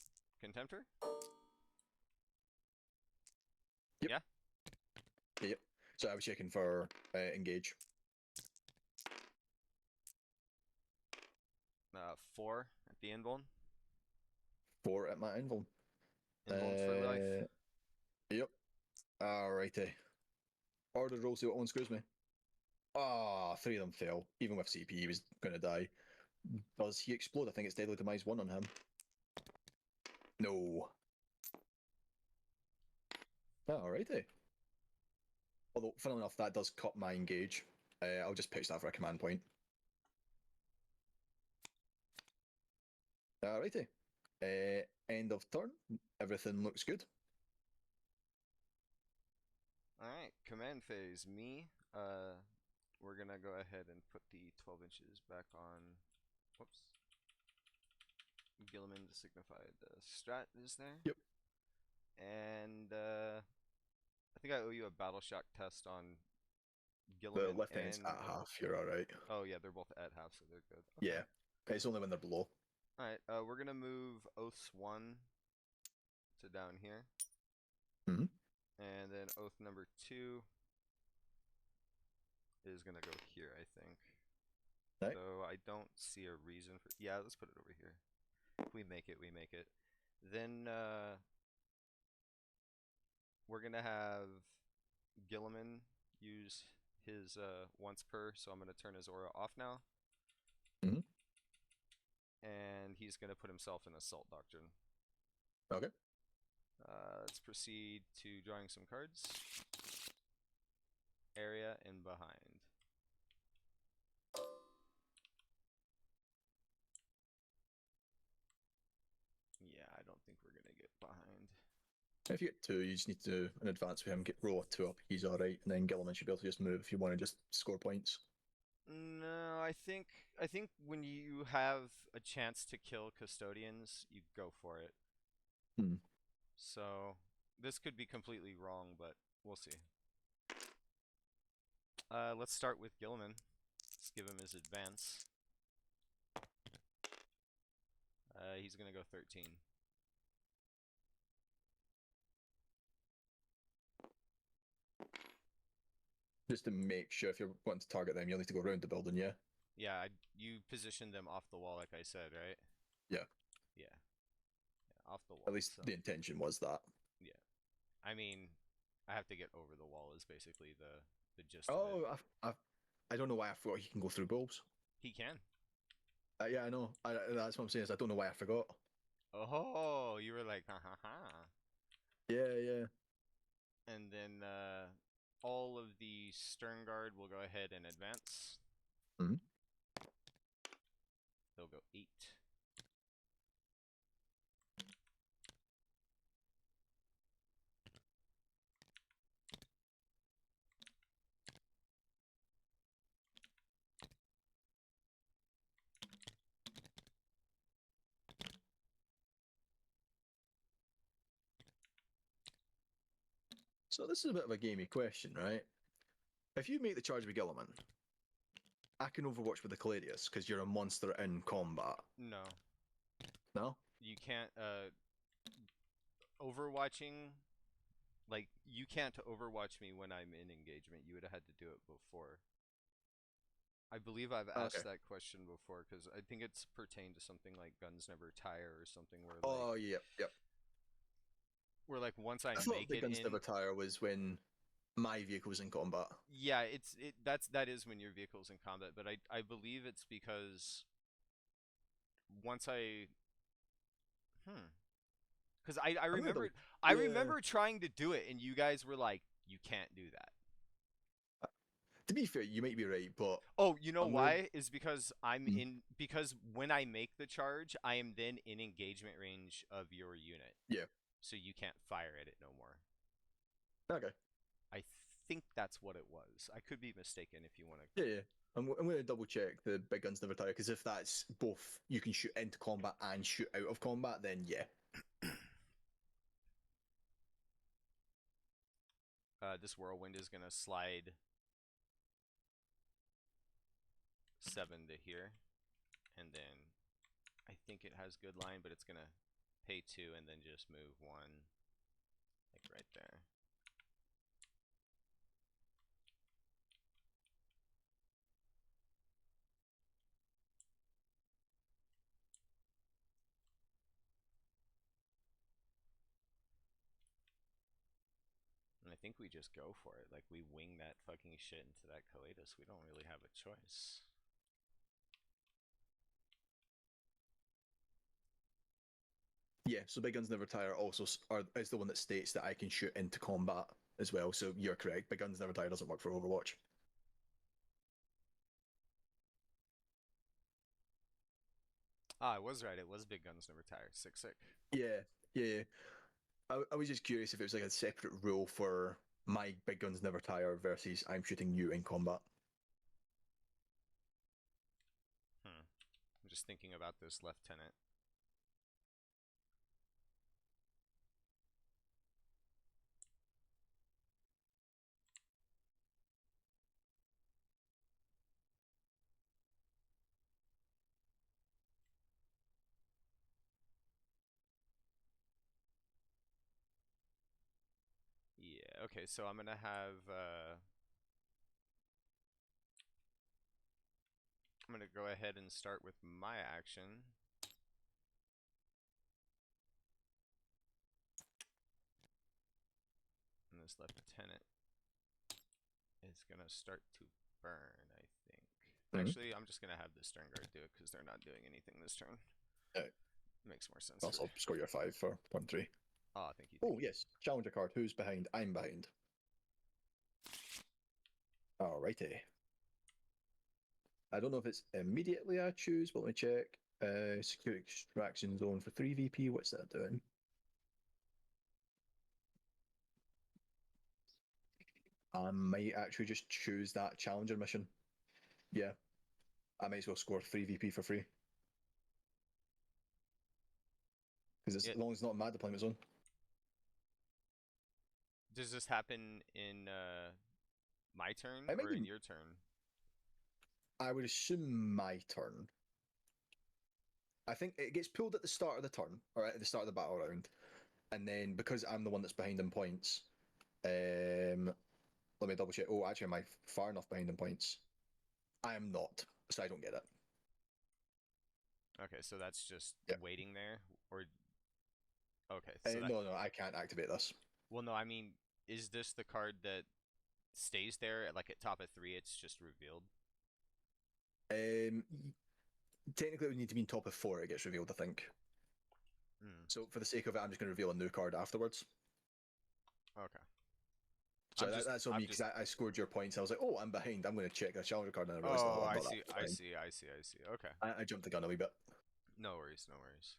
Contemptor? Yep. Yeah? Yep. So I was checking for engage. 4 at the Inbone. 4 at my anvil. Inbones for life. Yep. Alrighty. Order roll, see what one screws me. Ah, 3 of them fail. Even with CP, he was going to die. Does he explode? I think it's Deadly Demise 1 on him. No. Alrighty. Although, funnily enough, that does cut my engage. I'll just pitch that for a command point. Alrighty. End of turn. Everything looks good. Alright, command phase. Me. We're gonna go ahead and put the 12 inches back on. Whoops. Gilliman to signify the strat is there. Yep. And I think I owe you a battle shock test on The Gilliman lieutenant's and. at half. You're alright. Oh yeah, they're both at half, so they're good. Okay. Yeah. It's only when they're below. Alright, we're gonna move Oaths 1 to down here. Mhm. And then Oath number 2 is gonna go here, I think. Right. So I don't see a reason for. Yeah, let's put it over here. If we make it, we make it. Then we're gonna have Gilliman use his once per, so I'm gonna turn his aura off now. Mhm. And he's gonna put himself in Assault Doctrine. Okay. Let's proceed to drawing some cards. Area and behind. Yeah, I don't think we're gonna get behind. If you get 2, you just need to, in advance with him, roll a 2 up. He's alright. And then Gilliman should be able to just move if you want to just score points. No, I think when you have a chance to kill custodians, you go for it. Hmm. So this could be completely wrong, but we'll see. Let's start with Gilliman. Let's give him his advance. He's gonna go 13. Just to make sure if you're wanting to target them, you'll need to go around the building, yeah? Yeah, you positioned them off the wall, like I said, right? Yeah. Yeah, off the wall. At least so. the intention was that. Yeah, I mean, I have to get over the wall is basically the gist Oh, of it. I don't know why I forgot he can go through bulbs. He can. Yeah, I know. That's what I'm saying. Is I don't know why I forgot. Oh, you were like, ha ha ha. Yeah, yeah. And then all of the Stern Guard will go ahead and advance. Mhm. They'll go 8. So this is a bit of a gamey question, right? If you make the charge with Gilliman, I can overwatch with the Gladius because you're a monster in combat. No, No? you can't. Overwatching, like you can't overwatch me when I'm in engagement. You would have had to do it before. I believe I've asked that question before because I think it's pertained to something like guns never tire or something where like, Oh, yep, yep. where like once I thought make the it guns in. never tire was when my vehicle was in combat. Yeah, that is when your vehicle's in combat, but I believe it's because once because I I'm gonna double. remember I Yeah. remember trying to do it, and you guys were like, "You can't do that." To be fair, you might be right, but Oh, you know I'm gonna. why? Is because Mm, because when I make the charge, I am then in engagement range of your unit, yeah. so you can't fire at it no more. Okay. I think that's what it was. I could be mistaken if you want to. Yeah, yeah. I'm going to double check the big guns never tire because if that's both, you can shoot into combat and shoot out of combat, then yeah. This whirlwind is gonna slide 7 to here, and then I think it has good line, but it's gonna pay 2 and then just move 1, like right there. And I think we just go for it. Like, we wing that fucking shit into that Coetus. We don't really have a choice. Yeah, so big guns never tire also is the one that states that I can shoot into combat as well. So you're correct. Big guns never tire doesn't work for Overwatch. Ah, I was right. It was big guns never tire. Sick. Yeah, yeah. I was just curious if it was like a separate rule for my big guns never tire versus I'm shooting you in combat. I'm just thinking about this lieutenant. Yeah, okay, so I'm gonna have, I'm gonna go ahead and start with my action. And this lieutenant is gonna start to burn, I think. Actually, I'm just gonna have the Stern Guard do it because they're not doing anything this turn. Yeah. Makes more sense for Also, me. I'll score your 5 for turn 3. Oh, thank you. Oh, yes. Challenger card. Who's behind? I'm behind. Alrighty. I don't know if it's immediately I choose, but let me check. Security extraction zone for 3 VP. What's that doing? I might actually just choose that challenger mission. Yeah. I might as well score 3 VP for free. Because as long as it's not in my deployment zone. Does this happen in my turn I might or in be, your turn? I would assume my turn. I think it gets pulled at the start of the turn, or at the start of the battle round. And then because I'm the one that's behind in points, let me double check. Oh, actually, am I far enough behind in points? I am not, so I don't get it. Okay, so that's just Yep. waiting there, or okay, so that. No, no, I can't activate this. Well, no, I mean, is this the card that stays there at like at top of 3? It's just revealed. Um, Technically, it would need to be in top of 4. It gets revealed, I think. So for the sake of it, I'm just going to reveal a new card afterwards. Okay. So that's on me because I scored your points. I was like, oh, I'm behind. I'm going to check the challenger card, and I realized, Oh, I'm I not see. that I behind. see. I see. I see. I see. Okay. I jumped the gun a wee bit. No worries. No worries.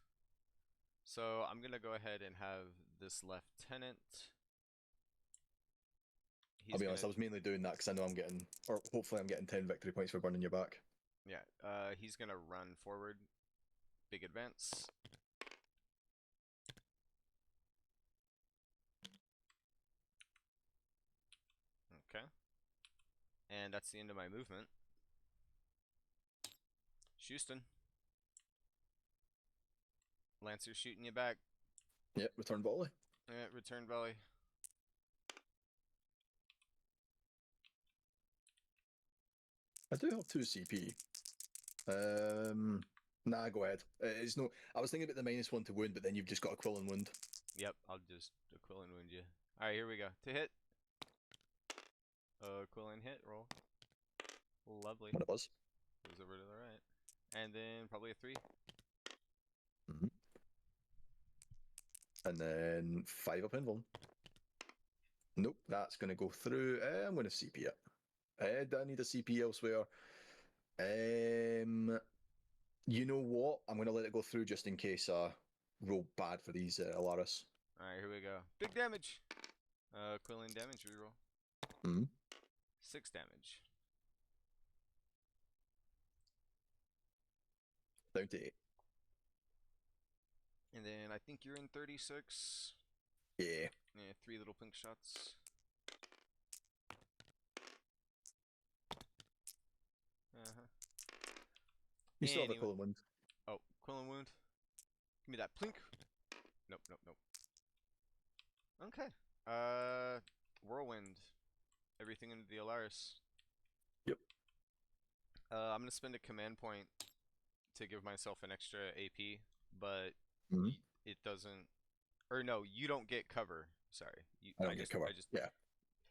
So I'm gonna go ahead and have this lieutenant. I'll be honest, I was mainly doing that because I know I'm getting, or hopefully I'm getting 10 victory points for burning your back. Yeah. He's gonna run forward. Big advance. Okay. And that's the end of my movement. Houston. Lancer shooting you back. Yep, return volley. Yeah, return volley. I do have 2 CP. Nah, go ahead. It's no. I was thinking about the -1 to wound, but then you've just got a quill and wound. Yep, I'll just quill and wound you. Alright, here we go. To hit. Quill and hit. Roll. Lovely. What it was. Goes over to the right. And then probably a 3. And then 5 up invuln. Nope, that's going to go through. I'm going to CP it. Do I need a CP elsewhere? You know what? I'm going to let it go through just in case I roll bad for these Alaris. Alright, here we go. Big damage! Quilling damage reroll. Hmm. 6 damage. Down to 8. And then I think you're in 36. Yeah. Yeah, 3 little pink shots. Uh-huh. You still have a Anyway. Quillen Wound. Oh, Quilling Wound. Give me that plink. Nope, nope, nope. Okay. Whirlwind. Everything into the Alaris. Yep. I'm gonna spend a command point to give myself an extra AP, but Mhm. it doesn't. Or no, you don't get cover. Sorry, I don't get cover. Yeah.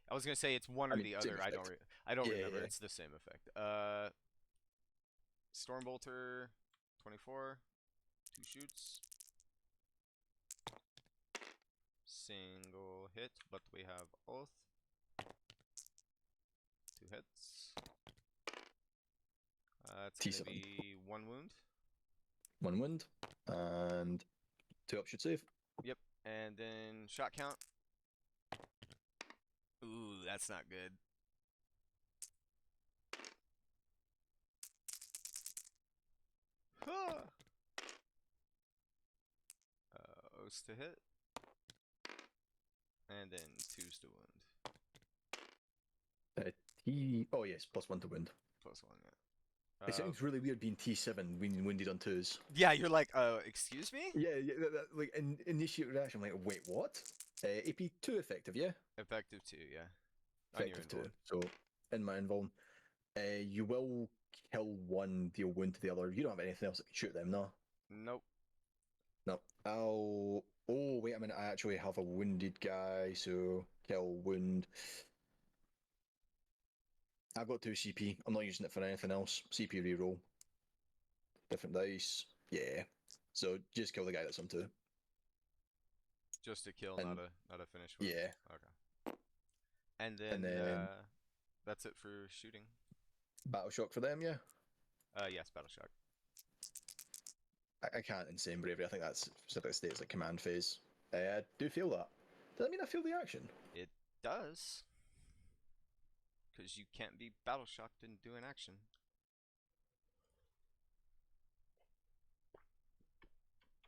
I was gonna say it's one I or mean, the same other. effect. I don't Yeah, remember. yeah. It's the same effect. Stormbolter, 24, 2 shoots, single hit, but we have oath. 2 hits. It's gonna T7. be 1 wound. 1 wound. And 2 up should save. Yep, and then shot count. Ooh, that's not good. Huh. O's to hit. And then 2's to wound. Oh yes, +1 to wound. +1, yeah. It sounds really weird being T7 when wounded on 2s. Yeah, you're like, excuse me? Yeah, like initiate reaction. I'm like, wait, what? AP 2 effective, yeah? Effective 2, yeah. Effective 2. On your invuln. So, in my invuln, you will kill one, deal wound to the other. You don't have anything else that can shoot them, no? Nope. No. Oh, wait a minute. I actually have a wounded guy, so kill, wound. I've got 2 CP. I'm not using it for anything else. CP reroll. Different dice. Yeah. So just kill the guy that's on 2. Just a kill, And not a finish wound. yeah. Okay. And And then then that's it for shooting. battle shock for them, yeah. Yes, battle shock. I can't insane bravery. I think that's specific states like command phase. I do feel that. Does that mean I feel the action? It does. Because you can't be battle shocked and do an action.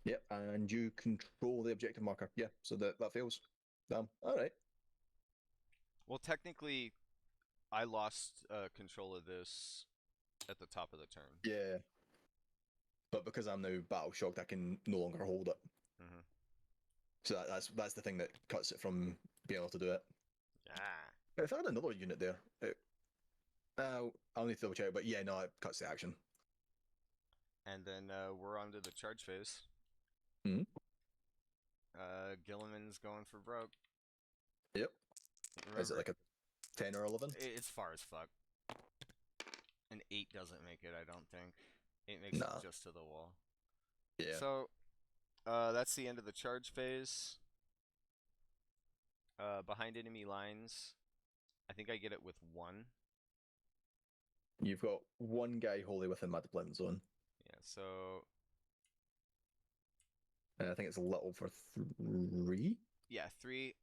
Yep, and you control the objective marker. Yeah, so that fails. Damn. All right. Well, technically, I lost control of this at the top of the turn. Yeah. But because I'm now battle shocked, I can no longer hold it. Mm-hmm. So that's the thing that cuts it from being able to do it. Ah. But if I had another unit there, I'll need to double check. But yeah, no, it cuts the action. And then we're on to the charge phase. Hmm. Gilliman's going for broke. Yep. Remember, Is it like a 10 or 11? it's far as fuck. An 8 doesn't make it, I don't think. 8 makes Nah. it just to the wall. Yeah. So, that's the end of the charge phase. Behind enemy lines, I think I get it with 1. You've got 1 guy wholly within my deployment zone. Yeah, so... I think it's a little for 3. Yeah, 3.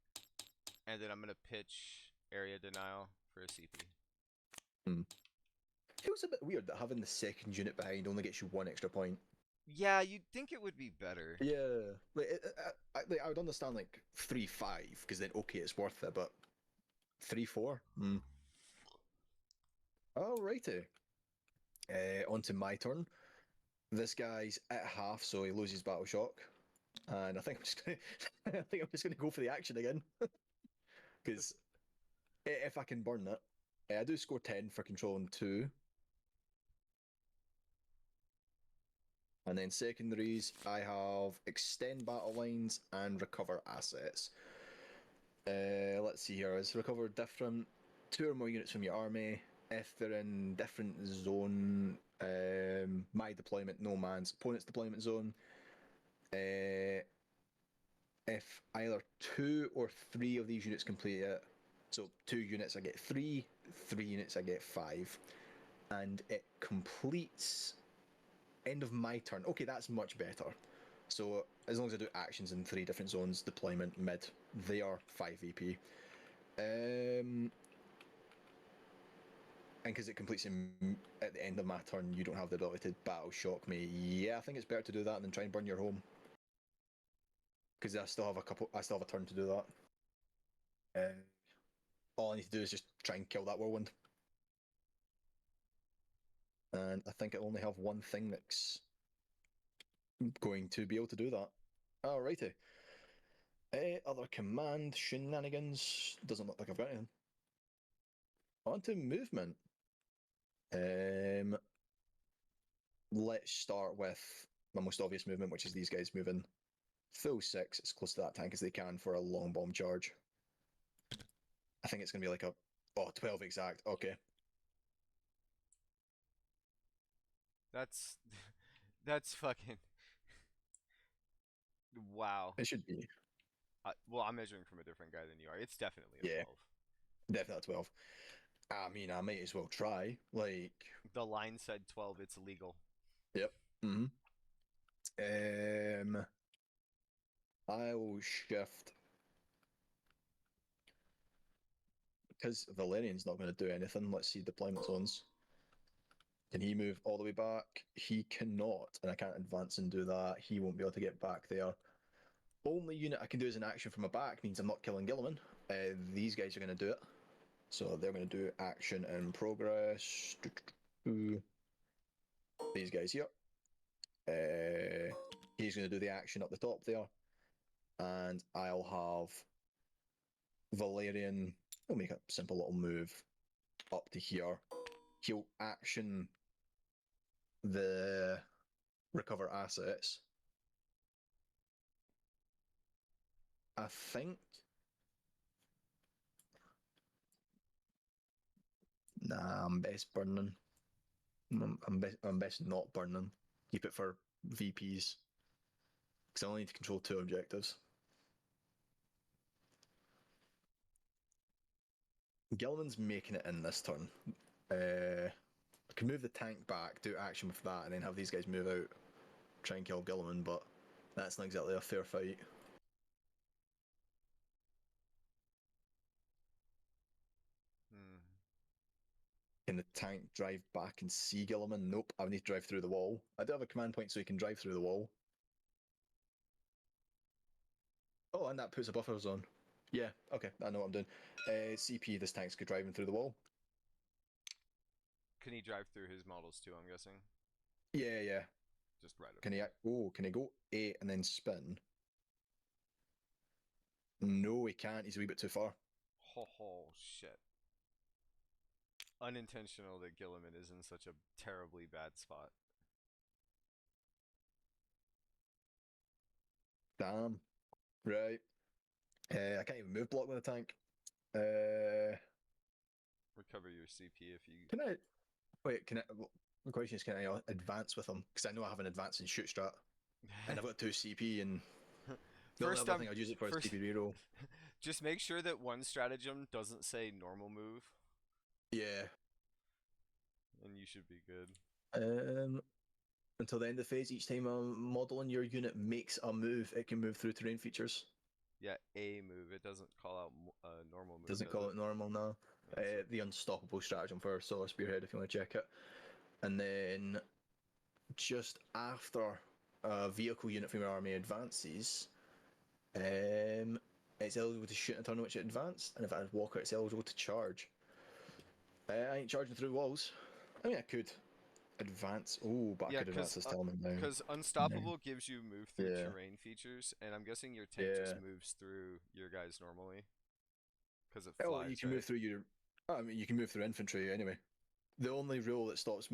And then I'm going to pitch area denial for a CP. Feels a bit weird that having the second unit behind only gets you 1 extra point. Yeah, you'd think it would be better. Yeah, I would understand like 3-5 because then okay, it's worth it, but 3-4. Alrighty. On to my turn. This guy's at half, so he loses battle shock, and I think I'm just gonna, I think I'm just gonna go for the action again, because if I can burn it, I do score 10 for controlling 2. And then secondaries, I have extend battle lines and recover assets. Let's see here. Is recover different 2 or more units from your army if they're in different zone. My deployment, no man's opponent's deployment zone. if either 2 or 3 of these units complete it, so 2 units I get 3, 3 units I get 5, and it completes end of my turn. Okay, that's much better. So as long as I do actions in 3 different zones, deployment, mid, they are 5 VP. And because it completes at the end of my turn, you don't have the ability to battle shock me. Yeah, I think it's better to do that than try and burn your home. Because I still have a turn to do that. All I need to do is just try and kill that whirlwind. And I think I only have one thing that's going to be able to do that. Alrighty. Other command shenanigans. Doesn't look like I've got anything. On to movement. Let's start with my most obvious movement, which is these guys moving full 6 as close to that tank as they can for a long bomb charge. I think it's going to be like 12 exact. Okay. That's fucking wow. It should be. Well, I'm measuring from a different guy than you are. It's definitely a Yeah, 12. definitely 12. I mean, I might as well try. Like, The line said 12. It's illegal. yep. I will shift because Valerian's not going to do anything. Let's see deployment zones. Can he move all the way back? He cannot, and I can't advance and do that. He won't be able to get back there. Only unit I can do as an action from my back means I'm not killing Gilliman. These guys are going to do it. So they're going to do action in progress. These guys here. He's going to do the action up the top there. And I'll have Valerian. He'll make a simple little move up to here. He'll action the recover assets. I think. Nah, I'm best burning. I'm best not burning. Keep it for VPs. Because I only need to control 2 objectives. Gilman's making it in this turn. I can move the tank back, do action with that, and then have these guys move out, try and kill Gilliman, but that's not exactly a fair fight. Can the tank drive back and see Gilliman? Nope, I need to drive through the wall. I do have a command point so he can drive through the wall. Oh, and that puts a buffer zone. Yeah, okay, I know what I'm doing. CP, this tank's driving through the wall. Can he drive through his models too, I'm guessing? Yeah. Just right up. Can he go 8 and then spin? No, he can't. He's a wee bit too far. Oh, shit. Unintentional that Gilliman is in such a terribly bad spot. Damn. Right. I can't even move block with a tank. Recover your CP if you... Can I... Wait, can I... The question is, can I advance with him? Because I know I have an advance and shoot strat. And I've got 2 CP and... The only other thing I'd use it for is CP reroll. Just make sure that one stratagem doesn't say normal move. Yeah. And you should be good. Until the end of the phase, each time a model in your unit makes a move, it can move through terrain features. Yeah, a move. It doesn't call out normal move. Doesn't call it normal now. The unstoppable stratagem for Solar Spearhead, if you want to check it. And then just after a vehicle unit from your army advances, it's eligible to shoot in a turn in which it advanced, and if it has Walker, it's eligible to charge. I ain't charging through walls. I mean, I could advance. Oh, but I could advance this Talman now. Because Unstoppable gives you move through terrain features, and I'm guessing your tank just moves through your guys normally. Because it flies, you can move through your... I mean, you can move through infantry anyway. The only rule that stops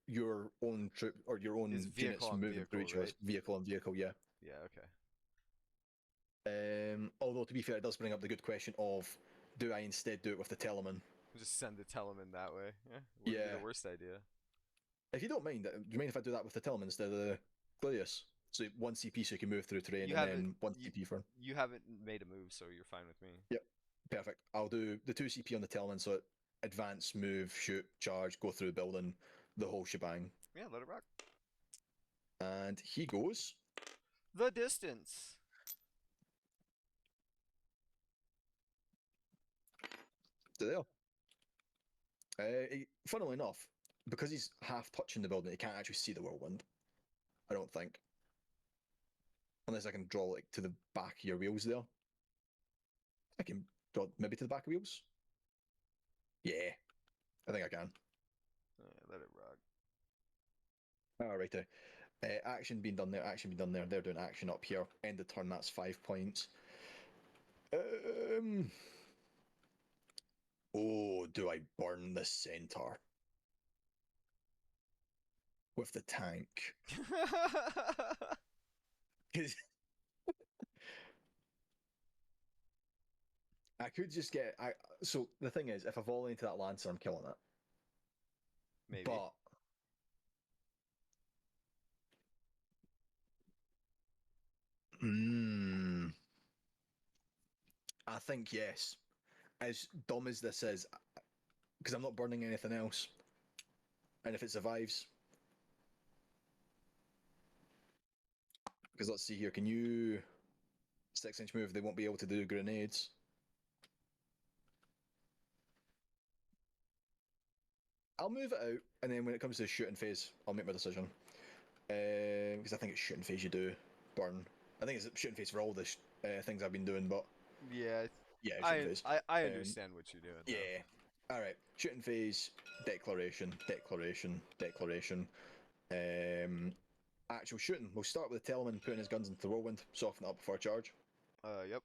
your own troop or your own units from moving through each other is vehicle on vehicle, yeah. Yeah, okay. Although, to be fair, it does bring up the good question of, do I instead do it with the Teleman? Just send the Teleman that way. Yeah, wouldn't be the worst idea. If you don't mind, do you mind if I do that with the Teleman instead of the Gladius? So 1 CP so you can move through terrain, You and haven't then 1 you CP for. you haven't made a move, so you're fine with me. Yep, perfect. I'll do the 2 CP on the Tellman, so advance, move, shoot, charge, go through the building, the whole shebang. Yeah, let it rock. And he goes The distance. to there. Funnily enough, because he's half touching the building, he can't actually see the whirlwind. I don't think. Unless I can draw like to the back of your wheels there. I can draw maybe to the back of wheels. Yeah, I think I can. Let it rock. Alrighty. Action being done there, action being done there. They're doing action up here. End of turn, that's 5 points. Oh, do I burn the centaur with the tank? I could just get. So the thing is, if I volley into that lancer, I'm killing it. Maybe. But I think yes. As dumb as this is, because I'm not burning anything else, and if it survives, because let's see here, can you 6-inch move? They won't be able to do grenades. I'll move it out, and then when it comes to the shooting phase, I'll make my decision. Because I think it's shooting phase you do burn. I think it's shooting phase for all the things I've been doing, but Yeah, yeah, shooting I phase. I, I understand what you're doing. Yeah. All right. Shooting phase, declaration, declaration, declaration. Actual shooting. We'll start with the Tellerman putting his guns into the whirlwind, soften it up before charge. Yep.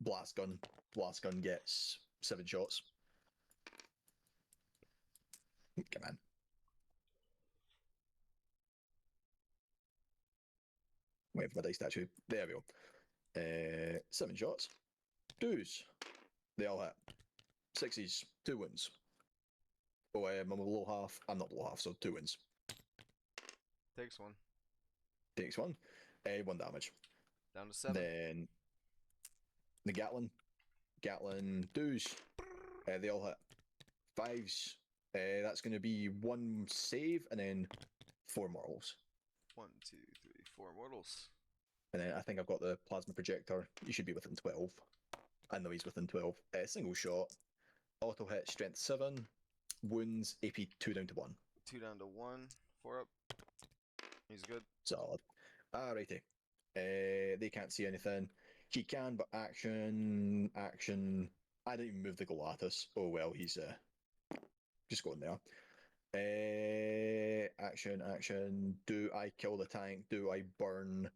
Blast gun. Blast gun gets 7 shots. Come on. Wait for my dice statue. There we go. 7 shots. 2s. They all hit. 6s. 2 wins. Oh, I'm below half. I'm not below half, so 2 wins. Takes one. Takes 1. 1 damage. Down to 7. Then the Gatlin. Gatlin 2s. They all hit. 5s. That's going to be 1 save and then 4 mortals. 1, 2, 3, 4 mortals. And then I think I've got the plasma projector. You should be within 12. I know he's within 12. Single shot. Auto hit, strength 7. Wounds, AP 2 down to 1. 2 down to 1. 4 up. He's good. Solid. Alrighty. They can't see anything. He can, but action. I didn't even move the Gladius. Oh well, he's just going there. Action. Do I kill the tank? Do I burn?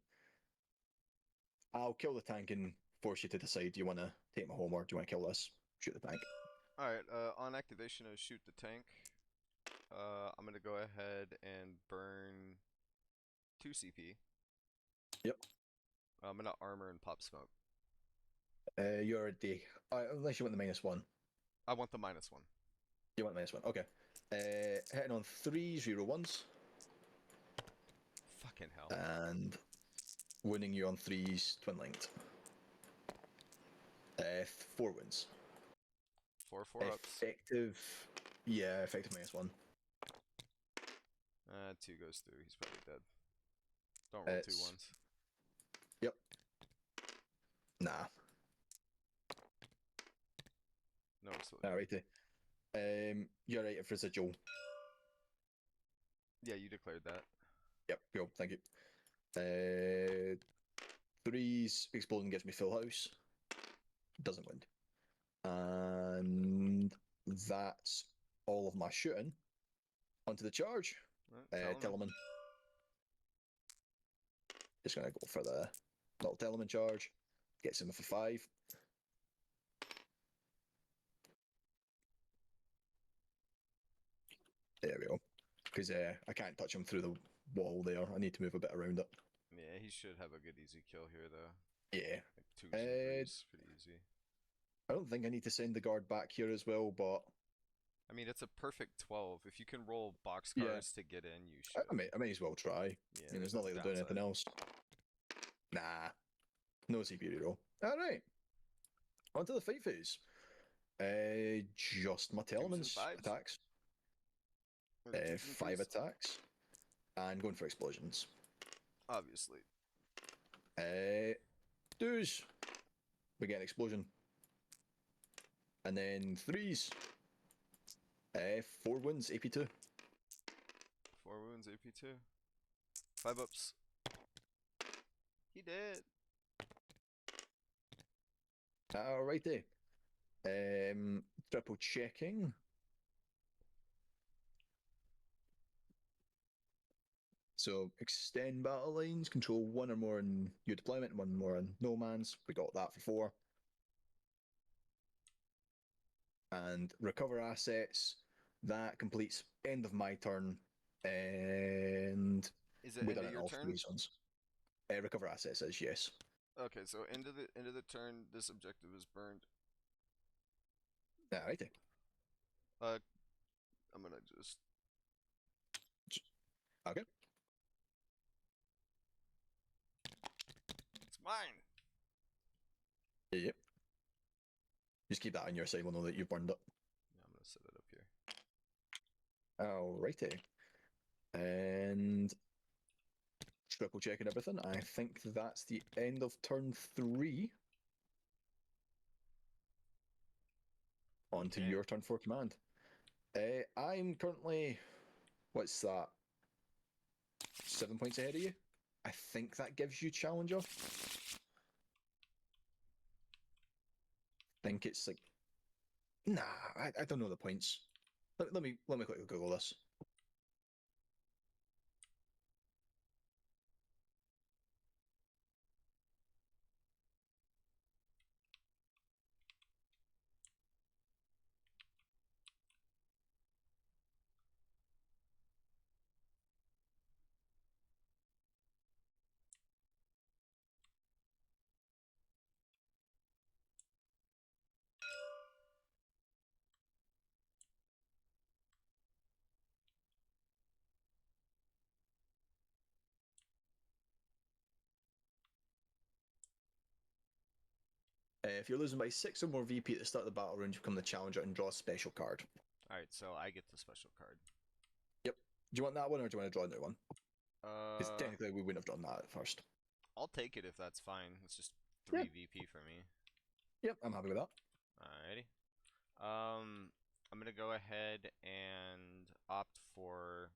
I'll kill the tank and force you to decide. Do you want to take my home or do you want to kill this? Shoot the tank. Alright, on activation of shoot the tank, I'm gonna go ahead and burn 2 CP. Yep. I'm gonna armor and pop smoke. You're a D. Unless you want the -1. I want the -1. You want the -1. Okay. Hitting on 3s, reroll 1s. Fucking hell. And winning you on 3s, twin linked. 4 wins. 4 4-ups. Effective. Yeah, effective -1. 2 goes through. He's probably dead. Don't roll 2 ones. Yep. Nah. No, it's Alrighty. You're right for residual. Yeah, you declared that. Yep, cool, thank you. 3s, exploding gets me full house. Doesn't win. And that's all of my shooting. Onto the charge. Telemann. Just gonna go for the little Telemann charge. Gets him with a 5. There we go. Because I can't touch him through the wall there. I need to move a bit around it. Yeah, he should have a good easy kill here, though. Yeah. Like 2s and 3s, pretty easy. I don't think I need to send the guard back here as well, but I mean, it's a perfect 12. If you can roll Yeah. boxcars to get in, you should. I may as well try. Yeah, I mean, there's it's not no like they're doing downside. anything else. Nah, no CP roll. All right, on to the fight phase. Just my Twos and elements fives? attacks. Or twos and 5 threes? attacks, and going for explosions. Obviously. Twos, we get an explosion, and then threes. 4 wounds, AP2. 4 wounds, AP2. 5 ups. He did. Alrighty. Triple checking. So extend battle lines, control 1 or more in your deployment, 1 more in no man's. We got that for 4. And recover assets. That completes end of my turn, and Is it we end done of it in your all turn? 3 zones. Recover assets is yes. Okay, so end of the turn, this objective is burned. Alrighty. I'm gonna just Okay. it's mine. Yep. Just keep that on your side. We'll know that you've burned it. Yeah, I'm gonna set it up here. Alrighty. And triple checking everything. I think that's the end of turn 3. On to Okay. your turn 4 command. I'm currently, what's that? 7 points ahead of you. I think that gives you challenger. I think it's like, nah, I don't know the points. Let me quickly Google this. If you're losing by 6 or more VP at the start of the battle round, you become the challenger and draw a special card. Alright, so I get the special card. Yep. Do you want that one or do you want to draw another one? Because Uh, technically we wouldn't have done that at first. I'll take it if that's fine. It's just 3 Yep. VP for me. Yep, I'm happy with that. Alrighty. I'm gonna go ahead and opt for.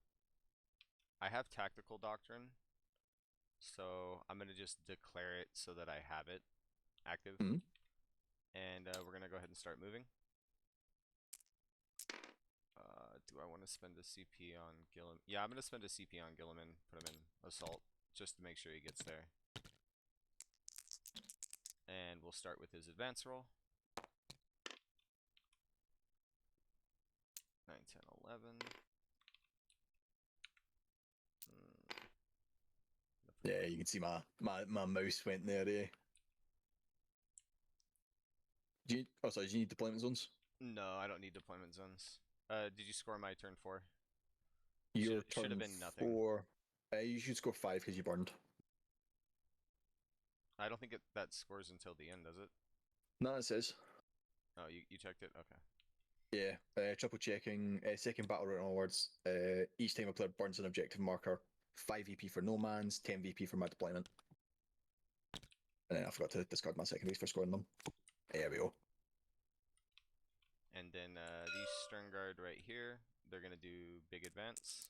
I have Tactical Doctrine, so I'm gonna just declare it so that I have it active. Mhm. And we're gonna go ahead and start moving. Do I want to spend a CP on Gilliman? Yeah, I'm gonna spend a CP on Gilliman. Put him in assault just to make sure he gets there. And we'll start with his advance roll. 9, 10, 11. Yeah, you can see my mouse went there. Sorry, do you need deployment zones? No, I don't need deployment zones. Did you score my turn 4? Your Should have turn been nothing. 4. You should score 5 because you burned. I don't think that scores until the end, does it? No, it says. Oh, you checked it? Okay. Yeah, triple checking. Second battle round onwards. Each time a player burns an objective marker, 5 VP for no man's, 10 VP for my deployment. And then I forgot to discard my secondaries for scoring them. There we go. And then these Stern Guard right here, they're going to do big advance.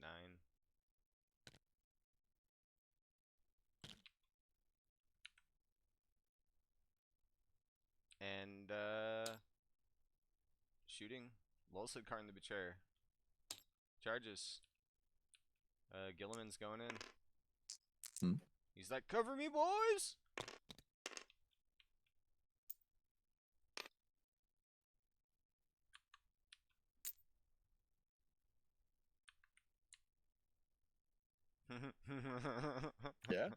9. And shooting. Lulcid Karn the Betrayer. Charges. Gilliman's going in. Hmm. He's like, cover me, boys! Yeah?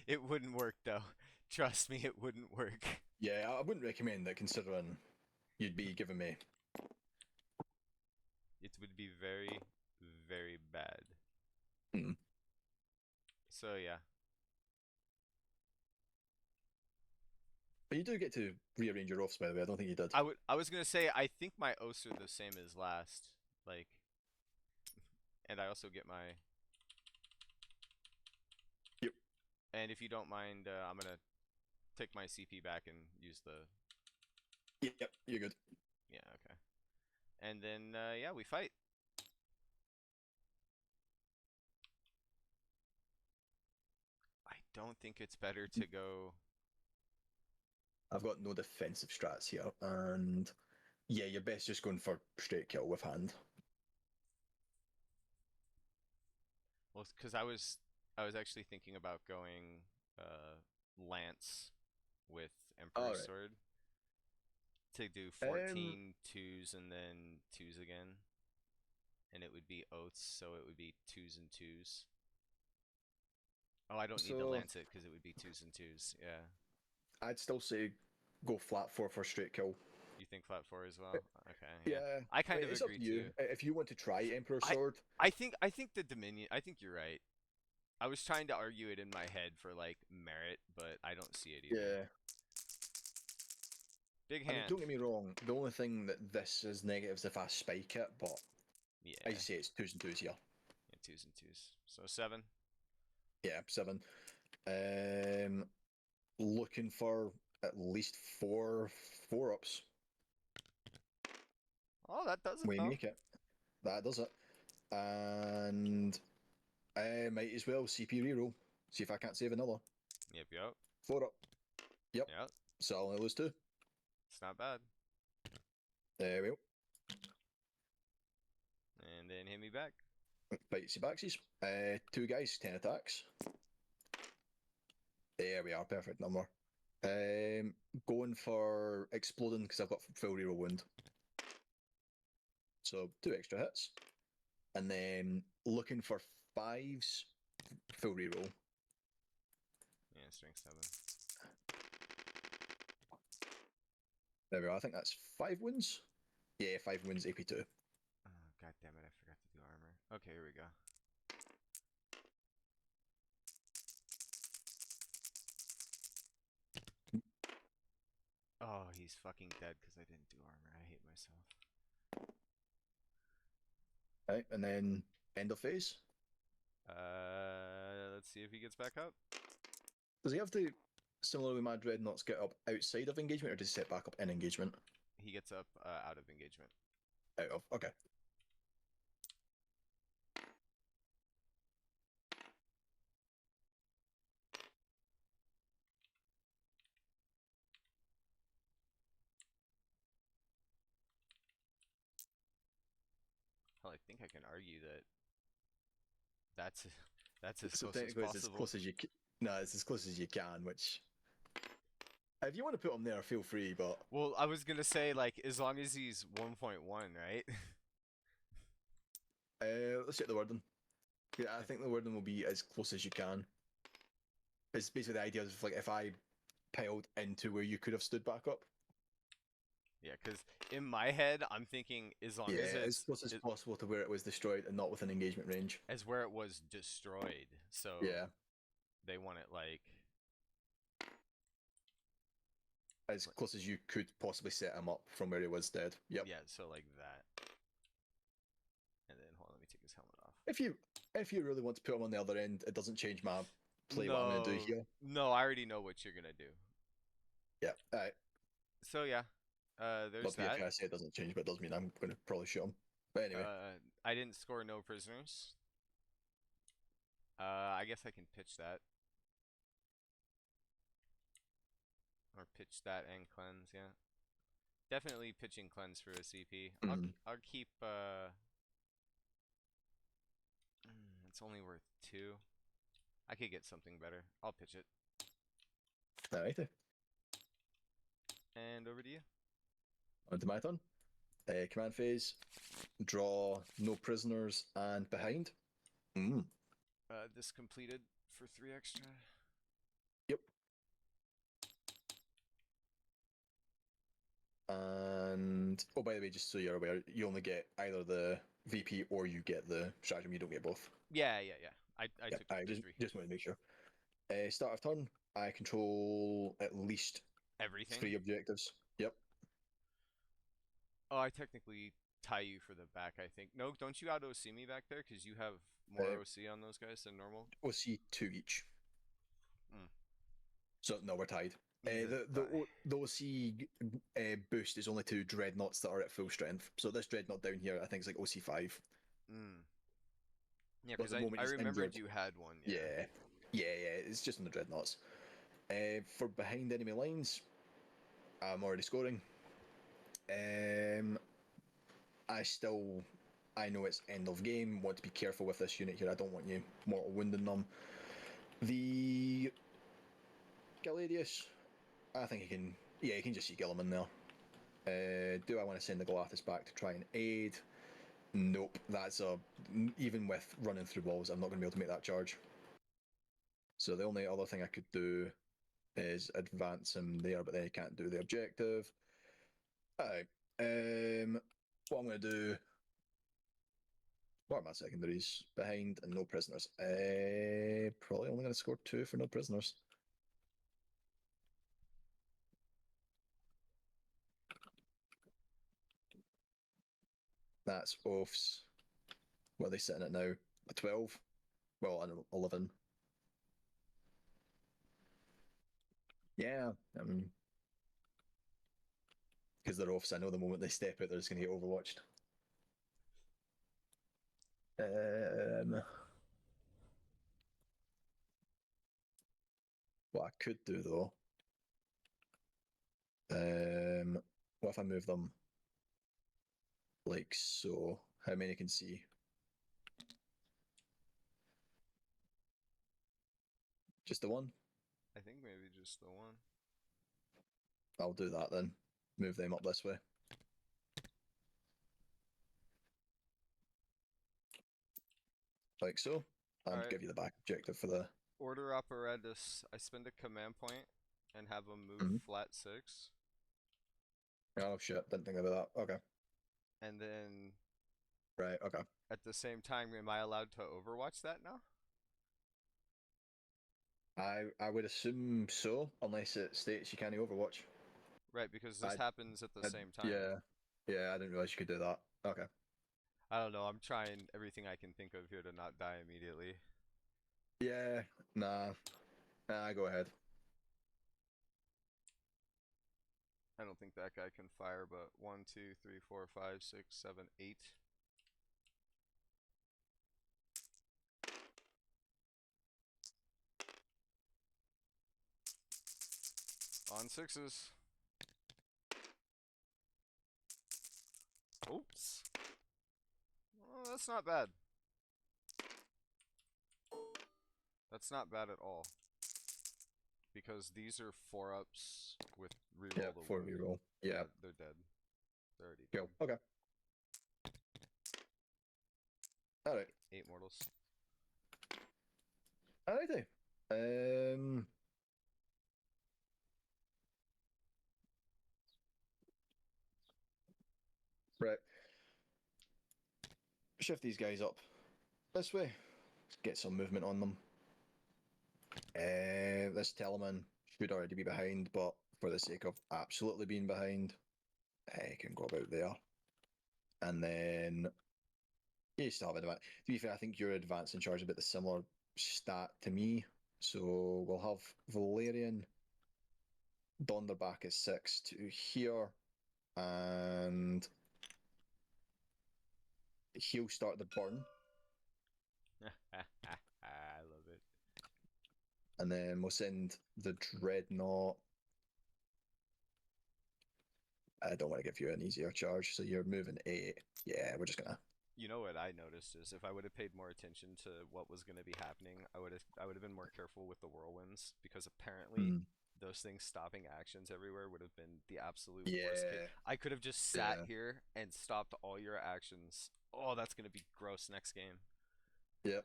it wouldn't work though. Trust me, it wouldn't work. Yeah, I wouldn't recommend it considering you'd be giving me. It would be very, very bad. Hmm. So yeah. But you do get to rearrange your offs, by the way. I don't think you did. I was gonna say I think my oaths are the same as last. Like, and I also get my. Yep. And if you don't mind, I'm gonna take my CP back and use the. Yep, you're good. Yeah, okay. And then yeah, we fight. I don't think it's better to go. I've got no defensive strats here, and yeah, you're best just going for straight kill with hand. Well, because I was actually thinking about going lance with All Emperor's right. Sword to do Um. 14 twos and then twos again, and it would be oaths, so it would be twos and twos. Oh, I don't need to So lance it because it would be twos and twos. Yeah. I'd still say go flat four for straight kill. You think flat four as well? Okay, yeah. Yeah, I kind of it's up agree to you. too. If you want to try Emperor's I Sword, I think the Dominion. I think you're right. I was trying to argue it in my head for like merit, but I don't see it either. yeah. Big I mean, hand. don't get me wrong. The only thing that this is negative is if I spike it, but Yeah. as you say, it's twos and twos here. Yeah, twos and twos. So 7. Yeah, 7. Um, looking for at least four ups. Oh, that does it We though. make it. That does it. And I might as well CP reroll. See if I can't save another. Yep, yep, 4 up. Yep. yep. So I'll only lose 2. It's not bad. There we go. And then hit me back. Bitesy backsies. 2 guys, 10 attacks. There we are, perfect number. Going for exploding because I've got full reroll wound. So 2 extra hits. And then looking for 5s, full reroll. Yeah, strength 7. There we are, I think that's 5 wounds. Yeah, 5 wounds, AP2. Oh, God damn it, I forgot to do armor. Okay, here we go. Oh, he's fucking dead because I didn't do armor. I hate myself. Right, and then end of phase. Let's see if he gets back up. Does he have to, similar with my dreadnoughts, get up outside of engagement, or does he set back up in engagement? He gets up out of engagement. Out of, okay. Hell, I think I can argue that that's that's as So close as technically, it's as possible. close as you can. No, it's as close as you can. Which, if you want to put him there, feel free. But Well, I was gonna say like as long as he's 1.1, right? let's get the wording. Yeah, I think the wording will be as close as you can. It's basically the idea of like if I piled into where you could have stood back up. Yeah, because in my head, I'm thinking as long Yeah, as as close as possible to where it was destroyed and not within engagement range. as where it was destroyed. So Yeah, they want it like as close as you could possibly set him up from where he was dead. Yep. yeah, so like that. And then hold on, let me take his helmet off. If you really want to put him on the other end, it doesn't change my play what I'm going to do No, here. no, I already know what you're gonna do. Yeah, alright. So yeah, there's Not that. PFS, it doesn't change, but it does mean I'm going to probably shoot him. But anyway, I didn't score no prisoners. I guess I can pitch that. Or pitch that and cleanse, yeah. Definitely pitching cleanse for a CP. I'll keep it's only worth 2. I could get something better. I'll pitch it. alright. And over to you. On to my turn. Command phase, draw no prisoners and behind. This completed for 3 extra. Yep. And oh, by the way, just so you're aware, you only get either the VP or you get the stratagem. You don't get both. Yeah. I Yeah, took I victory. just want to make sure. Start of turn, I control at least Everything. 3 objectives. Yep. Oh, I technically tie you for the back, I think. No, don't you out OC me back there? Because you have more Uh, OC on those guys than normal. OC 2 each. Mm. So no, we're tied. Neither The OC boost is only to dreadnoughts that are at full strength. So this dreadnought down here, I think, is like OC 5. Mm. Yeah, But at because the moment I he's remembered injured. you had one. Yeah, yeah. It's just on the dreadnoughts. For behind enemy lines, I'm already scoring. I know it's end of game. Want to be careful with this unit here. I don't want you mortal wounding them. The Gladius, I think he can. Yeah, he can just see Gilliman there. Do I want to send the Gladius back to try and aid? Nope. That's a even with running through walls, I'm not going to be able to make that charge. So the only other thing I could do is advance him there, but then he can't do the objective. Alright. What I'm going to do. What are my secondaries? Behind and no prisoners. Probably only going to score 2 for no prisoners. That's oaths. What are they sitting at now? A 12? Well, an 11. Yeah, I mean, because they're oaths, I know the moment they step out, they're just going to get overwatched. What I could do though, what if I move them like so? How many can see? Just the one? I think maybe just the one. I'll do that then. Move them up this way. Like so. And Alright. give you the back objective for the. Order apparatus. I spend a command point and have them move flat 6. Oh shit, didn't think about that. Okay. And then Right, okay. at the same time, am I allowed to overwatch that now? I would assume so, unless it states you can't overwatch. Right, because this I, happens at the same time. Yeah. Yeah, I didn't realize you could do that. Okay. I don't know. I'm trying everything I can think of here to not die immediately. Yeah, nah. Nah, go ahead. I don't think that guy can fire, but 1, 2, 3, 4, 5, 6, 7, 8. On 6s. Oops. Oh, that's not bad. That's not bad at all. Because these are 4-ups with reroll Yeah, the 4 wound. reroll. Yeah. They're dead. They're already Go. dead. Okay. Alright. 8 mortals. Alrighty. Right. Shift these guys up this way. Get some movement on them. This Telemann should already be behind, but for the sake of absolutely being behind, I can go about there. And then you still have advance. To be fair, I think your advance in charge is a bit the similar stat to me. So we'll have Valerian Donder back at 6 to here, and he'll start the burn. I love it. And then we'll send the Dreadnought. I don't want to give you an easier charge, so you're moving 8. Yeah, we're just gonna. You know what I noticed is if I would have paid more attention to what was going to be happening, I would have been more careful with the whirlwinds because apparently those things stopping actions everywhere would have been the absolute worst case. I could have just sat here and stopped all your actions. Oh, that's going to be gross next game. Yep.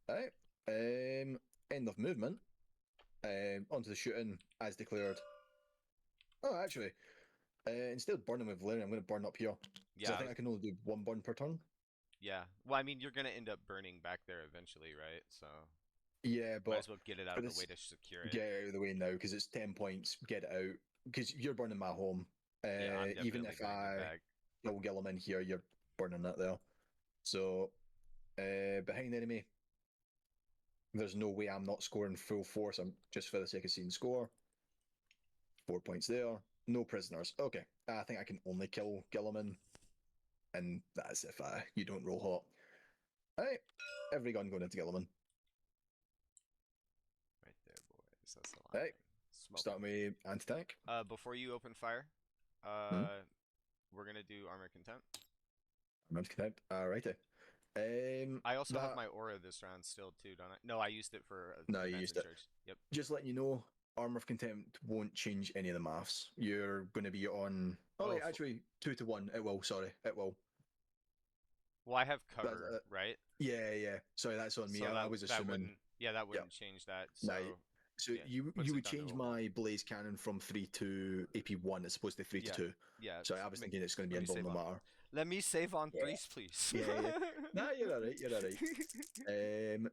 Alright. End of movement. Onto the shooting as declared. Oh, actually, Instead of burning with Valerian, I'm going to burn up here. Because Yeah, I think I can only do one burn per turn. yeah. Well, I mean, you're gonna end up burning back there eventually, right? So Yeah, might but as well get it out for of the way this, to secure it. get it out of the way now because it's 10 points. Get it out because you're burning my home. Yeah, I'm Even definitely if burning it I back. kill Gillum in here, you're burning it there. So behind the enemy, there's no way I'm not scoring full force. I'm just for the sake of seeing score. 4 points there. No prisoners. Okay, I think I can only kill Gilliman, and that's if you don't roll hot. All right, every gun going into Gilliman. Right there, boys. That's the All line. right, Smoke 'em. start with anti-tank. Before you open fire, Hmm? we're gonna do armor contempt. I'm contempt. All righty. I also have That my aura this round still too, don't I? No, I used it for no, you advance used and it. charge. Yep. Just letting you know, Armor of Contempt won't change any of the maths. You're going to be on. Oh Oh, wait, actually, 2 to 1. It will. Sorry, it will. well, I have That's, cover, right? yeah, yeah. Sorry, that's on me. So I was that assuming. wouldn't, yeah, that Yeah. wouldn't change that. Nah, So so yeah, puts you it would down to change a my blaze cannon from 3 to AP 1 as opposed to three to yeah, two. yeah. Sorry, I was thinking it's going to be Let me invuln save no on. matter. Let me save on Yeah, threes, please. yeah, yeah. Nah, you're alright. You're alright.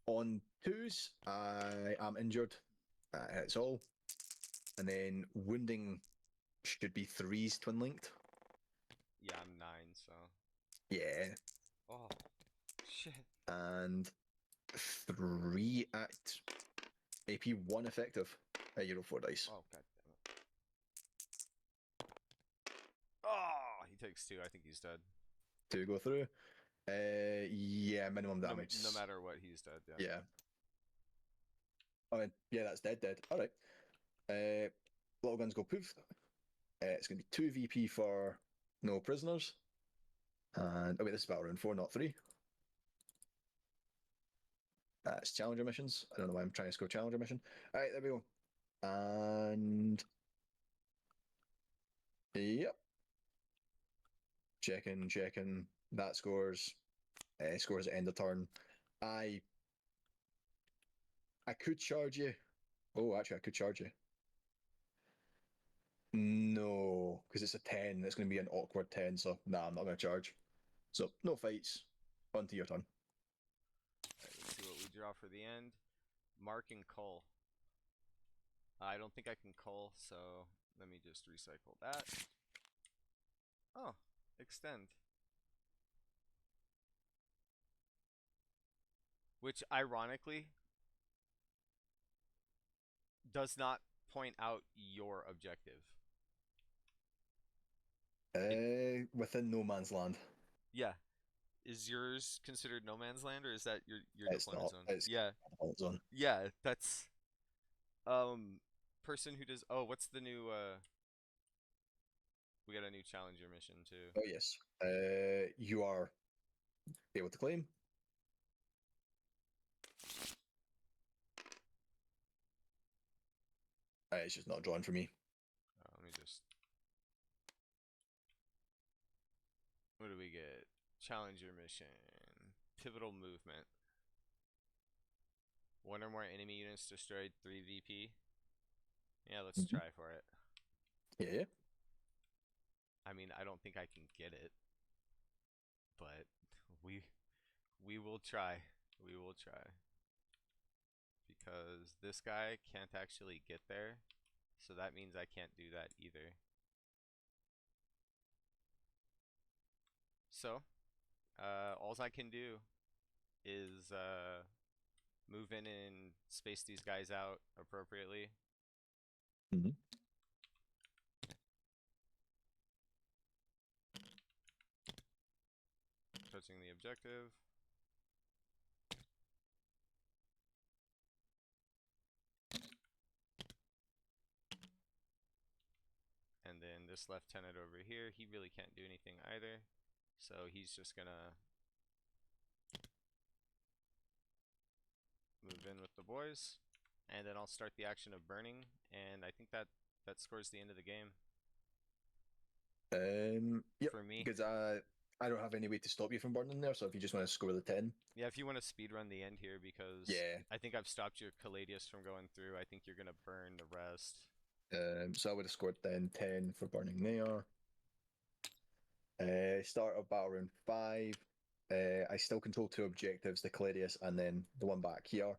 On twos, I am injured. It's all, and then wounding should be threes twin linked. Yeah, I'm 9, so. Yeah, Oh, shit. and 3 at AP 1 effective. Euro 4 dice Oh, god damn it. Oh, he takes 2. I think he's dead. to go through. Yeah, minimum No, damage. no matter what, he's dead. Yeah. Yeah. Oh, yeah, that's dead. All right. Little guns go poof. It's going to be 2 VP for no prisoners. And oh wait, this is battle round 4, not 3. It's challenger missions. I don't know why I'm trying to score challenger mission. All right, there we go. And yep, checking. That scores. Scores at end of turn. I could charge you. Oh, actually, I could charge you. No, because it's a 10. It's going to be an awkward 10. So nah, I'm not going to charge. So no fights. On to your turn. Alright, let's see what we draw for the end. Mark and cull. I don't think I can cull, so let me just recycle that. Oh, extend. Which, ironically, does not point out your objective. Within no man's land. Yeah. Is yours considered no man's land, or is that your It's deployment not. zone? It's Yeah. default zone. Yeah, that's person who does what's the new we got a new challenger mission too. Oh yes. You are able to claim. It's just not drawn for me. Let me just what do we get? Challenger mission. Pivotal movement. 1 or more enemy units destroyed, 3 VP. Yeah, let's try for it. Yeah. I mean, I don't think I can get it, but we will try. We will try. Because this guy can't actually get there, so that means I can't do that either. So, all I can do is move in and space these guys out appropriately. Mm-hmm. Touching the objective. And then this lieutenant over here, he really can't do anything either. So he's just gonna move in with the boys. And then I'll start the action of burning. And I think that scores the end of the game. Yep. For me. Because I don't have any way to stop you from burning there. So if you just want to score the 10. Yeah, if you want to speedrun the end here, because Yeah. I think I've stopped your Gladius from going through. I think you're gonna burn the rest. So I would have scored then 10 for burning there. Start of battle round 5. I still control 2 objectives, the Gladius and then the one back here.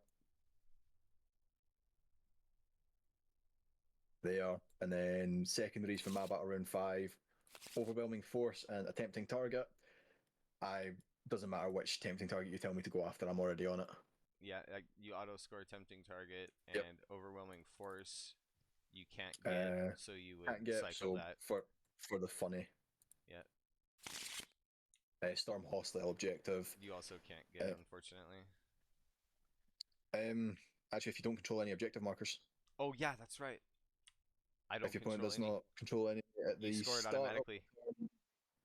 There. And then secondaries for my battle round 5. Overwhelming force and a tempting target. Doesn't matter which tempting target you tell me to go after, I'm already on it. Yeah, you auto score tempting target and Yep. overwhelming force you can't get, so you would Can't get, cycle so that. for the funny. Yeah. Storm hostile objective. You also can't get, unfortunately. Actually, if you don't control any objective markers. Oh yeah, that's right. I don't If your opponent control does any. not control any at You the score it start automatically.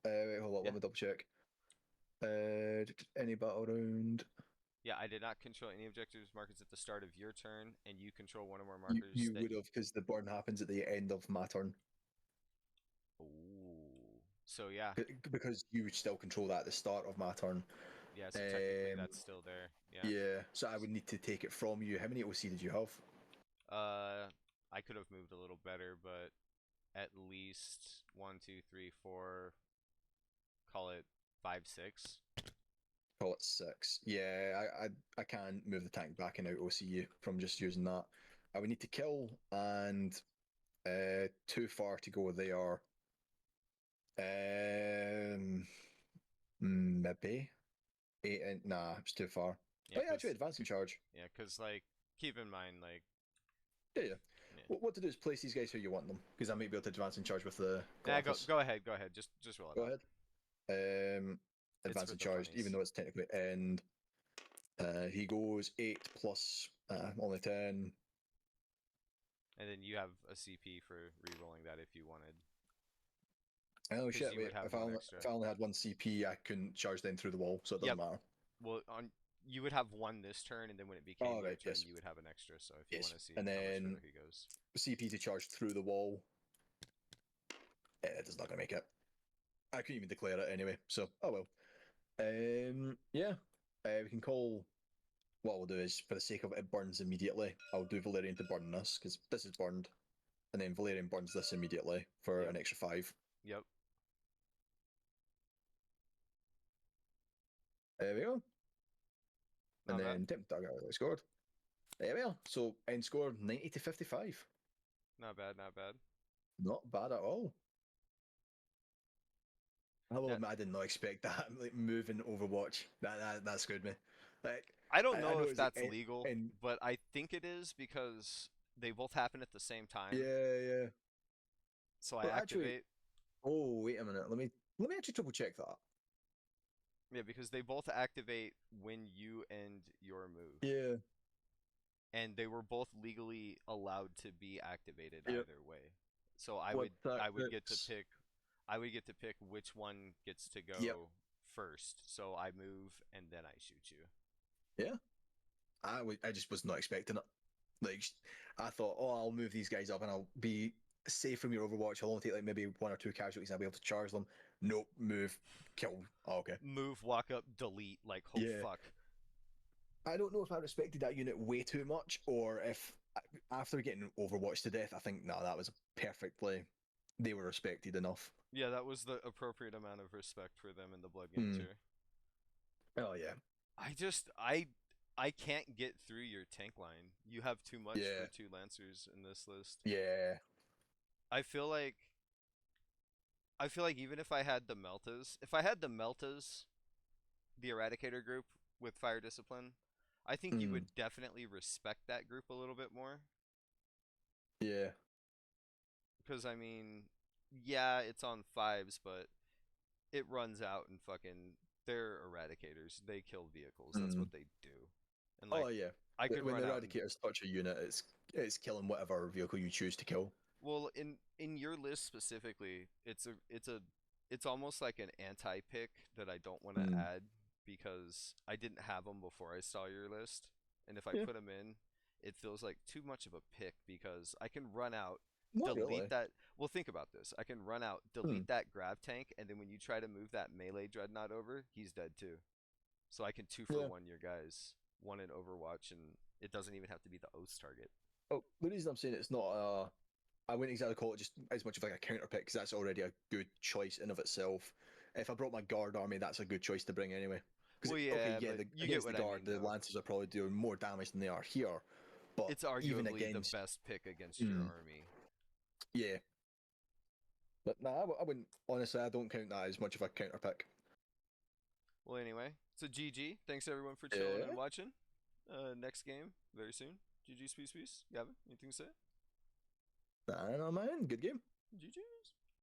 wait, hold on, Yeah. let me double check. Any battle round. Yeah, I did not control any objectives markers at the start of your turn, and you control one or more markers. You would have, because the burn happens at the end of my turn. Ooh. So yeah. Because you would still control that at the start of my turn. Yeah, so technically that's still there. Yeah. Yeah, so I would need to take it from you. How many OC did you have? I could have moved a little better, but at least 1, 2, 3, 4. Call it 5, 6. Call it 6. Yeah, I can't move the tank back and out OCU from just using that. I would need to kill, and too far to go there. Maybe 8. Nah, it's too far. Yeah, actually, advancing charge. Yeah, because like keep in mind like. Yeah. What to do is place these guys who you want them, because I might be able to advance in charge with the. Nah, go ahead. Just roll it. Go ahead. Advance in charge, even though it's technically end. He goes 8 plus only 10. And then you have a CP for re-rolling that if you wanted. Oh shit! Wait, if I only had 1 CP, I couldn't charge them through the wall, so it doesn't matter. Well, you would have 1 this turn, and then when it became your turn, you would have an extra. So if you want to see and how then much further he goes, CP to charge through the wall. It is not gonna make it. I couldn't even declare it anyway, so oh well. Yeah, we can call. What we'll do is, for the sake of it burns immediately, I'll do Valerian to burn this, because this is burned, and then Valerian burns this immediately for an extra 5. Yep. There we go. Not and then temp target scored. There we are. So end score 90 to 55. Not bad, not bad. Not bad at all. I did not expect that. Like moving Overwatch, that scared me. Like I don't know if that's legal, but I think it is because they both happen at the same time. Yeah. So I activate. Oh wait a minute. Let me actually double check that. Yeah, because they both activate when you end your move. Yeah. And they were both legally allowed to be activated either way. So I would get to pick which one gets to go first. So I move and then I shoot you. Yeah. I just was not expecting it. Like I thought, I'll move these guys up and I'll be safe from your Overwatch. I'll only take like maybe 1 or 2 casualties and I'll be able to charge them. Nope, move, kill. Oh, okay. Move, walk up, delete, like fuck. I don't know if I respected that unit way too much, or if after getting Overwatched to death, I think that was perfectly. They were respected enough. Yeah, that was the appropriate amount of respect for them in the Blood game too. Oh yeah. I can't get through your tank line. You have too much for 2 Lancers in this list. Yeah. I feel like even if I had the Meltas, the Eradicator group with Fire Discipline, I think you would definitely respect that group a little bit more. Yeah. Because, I mean, yeah, it's on 5s, but it runs out and fucking... They're Eradicators. They kill vehicles. That's what they do. And like, I could when run the out Eradicators touch a unit, it's killing whatever vehicle you choose to kill. Well, in your list specifically, it's almost like an anti-pick that I don't want to add because I didn't have them before I saw your list, and if I put them in, it feels like too much of a pick because I can run out, delete that. Well, think about this. I can run out, delete that grab tank, and then when you try to move that melee dreadnought over, he's dead too. So I can 2-for-1 your guys, 1 in Overwatch, and it doesn't even have to be the Oaths target. Oh, the reason I'm saying it's not I wouldn't exactly call it just as much of like a counter pick because that's already a good choice in of itself. If I brought my guard army, that's a good choice to bring anyway. Because Well, okay, yeah, yeah, but you get against the what I guard, mean, the though. lancers are probably doing more damage than they are here. But It's even arguably the against, best pick against your army. yeah. But nah, I wouldn't. Honestly, I don't count that as much of a counter pick. Well, anyway, so GG. Thanks everyone for chilling and Yeah. watching. Next game very soon. GG, peace. Gavin, anything to say? Nah, man, good game. GG's.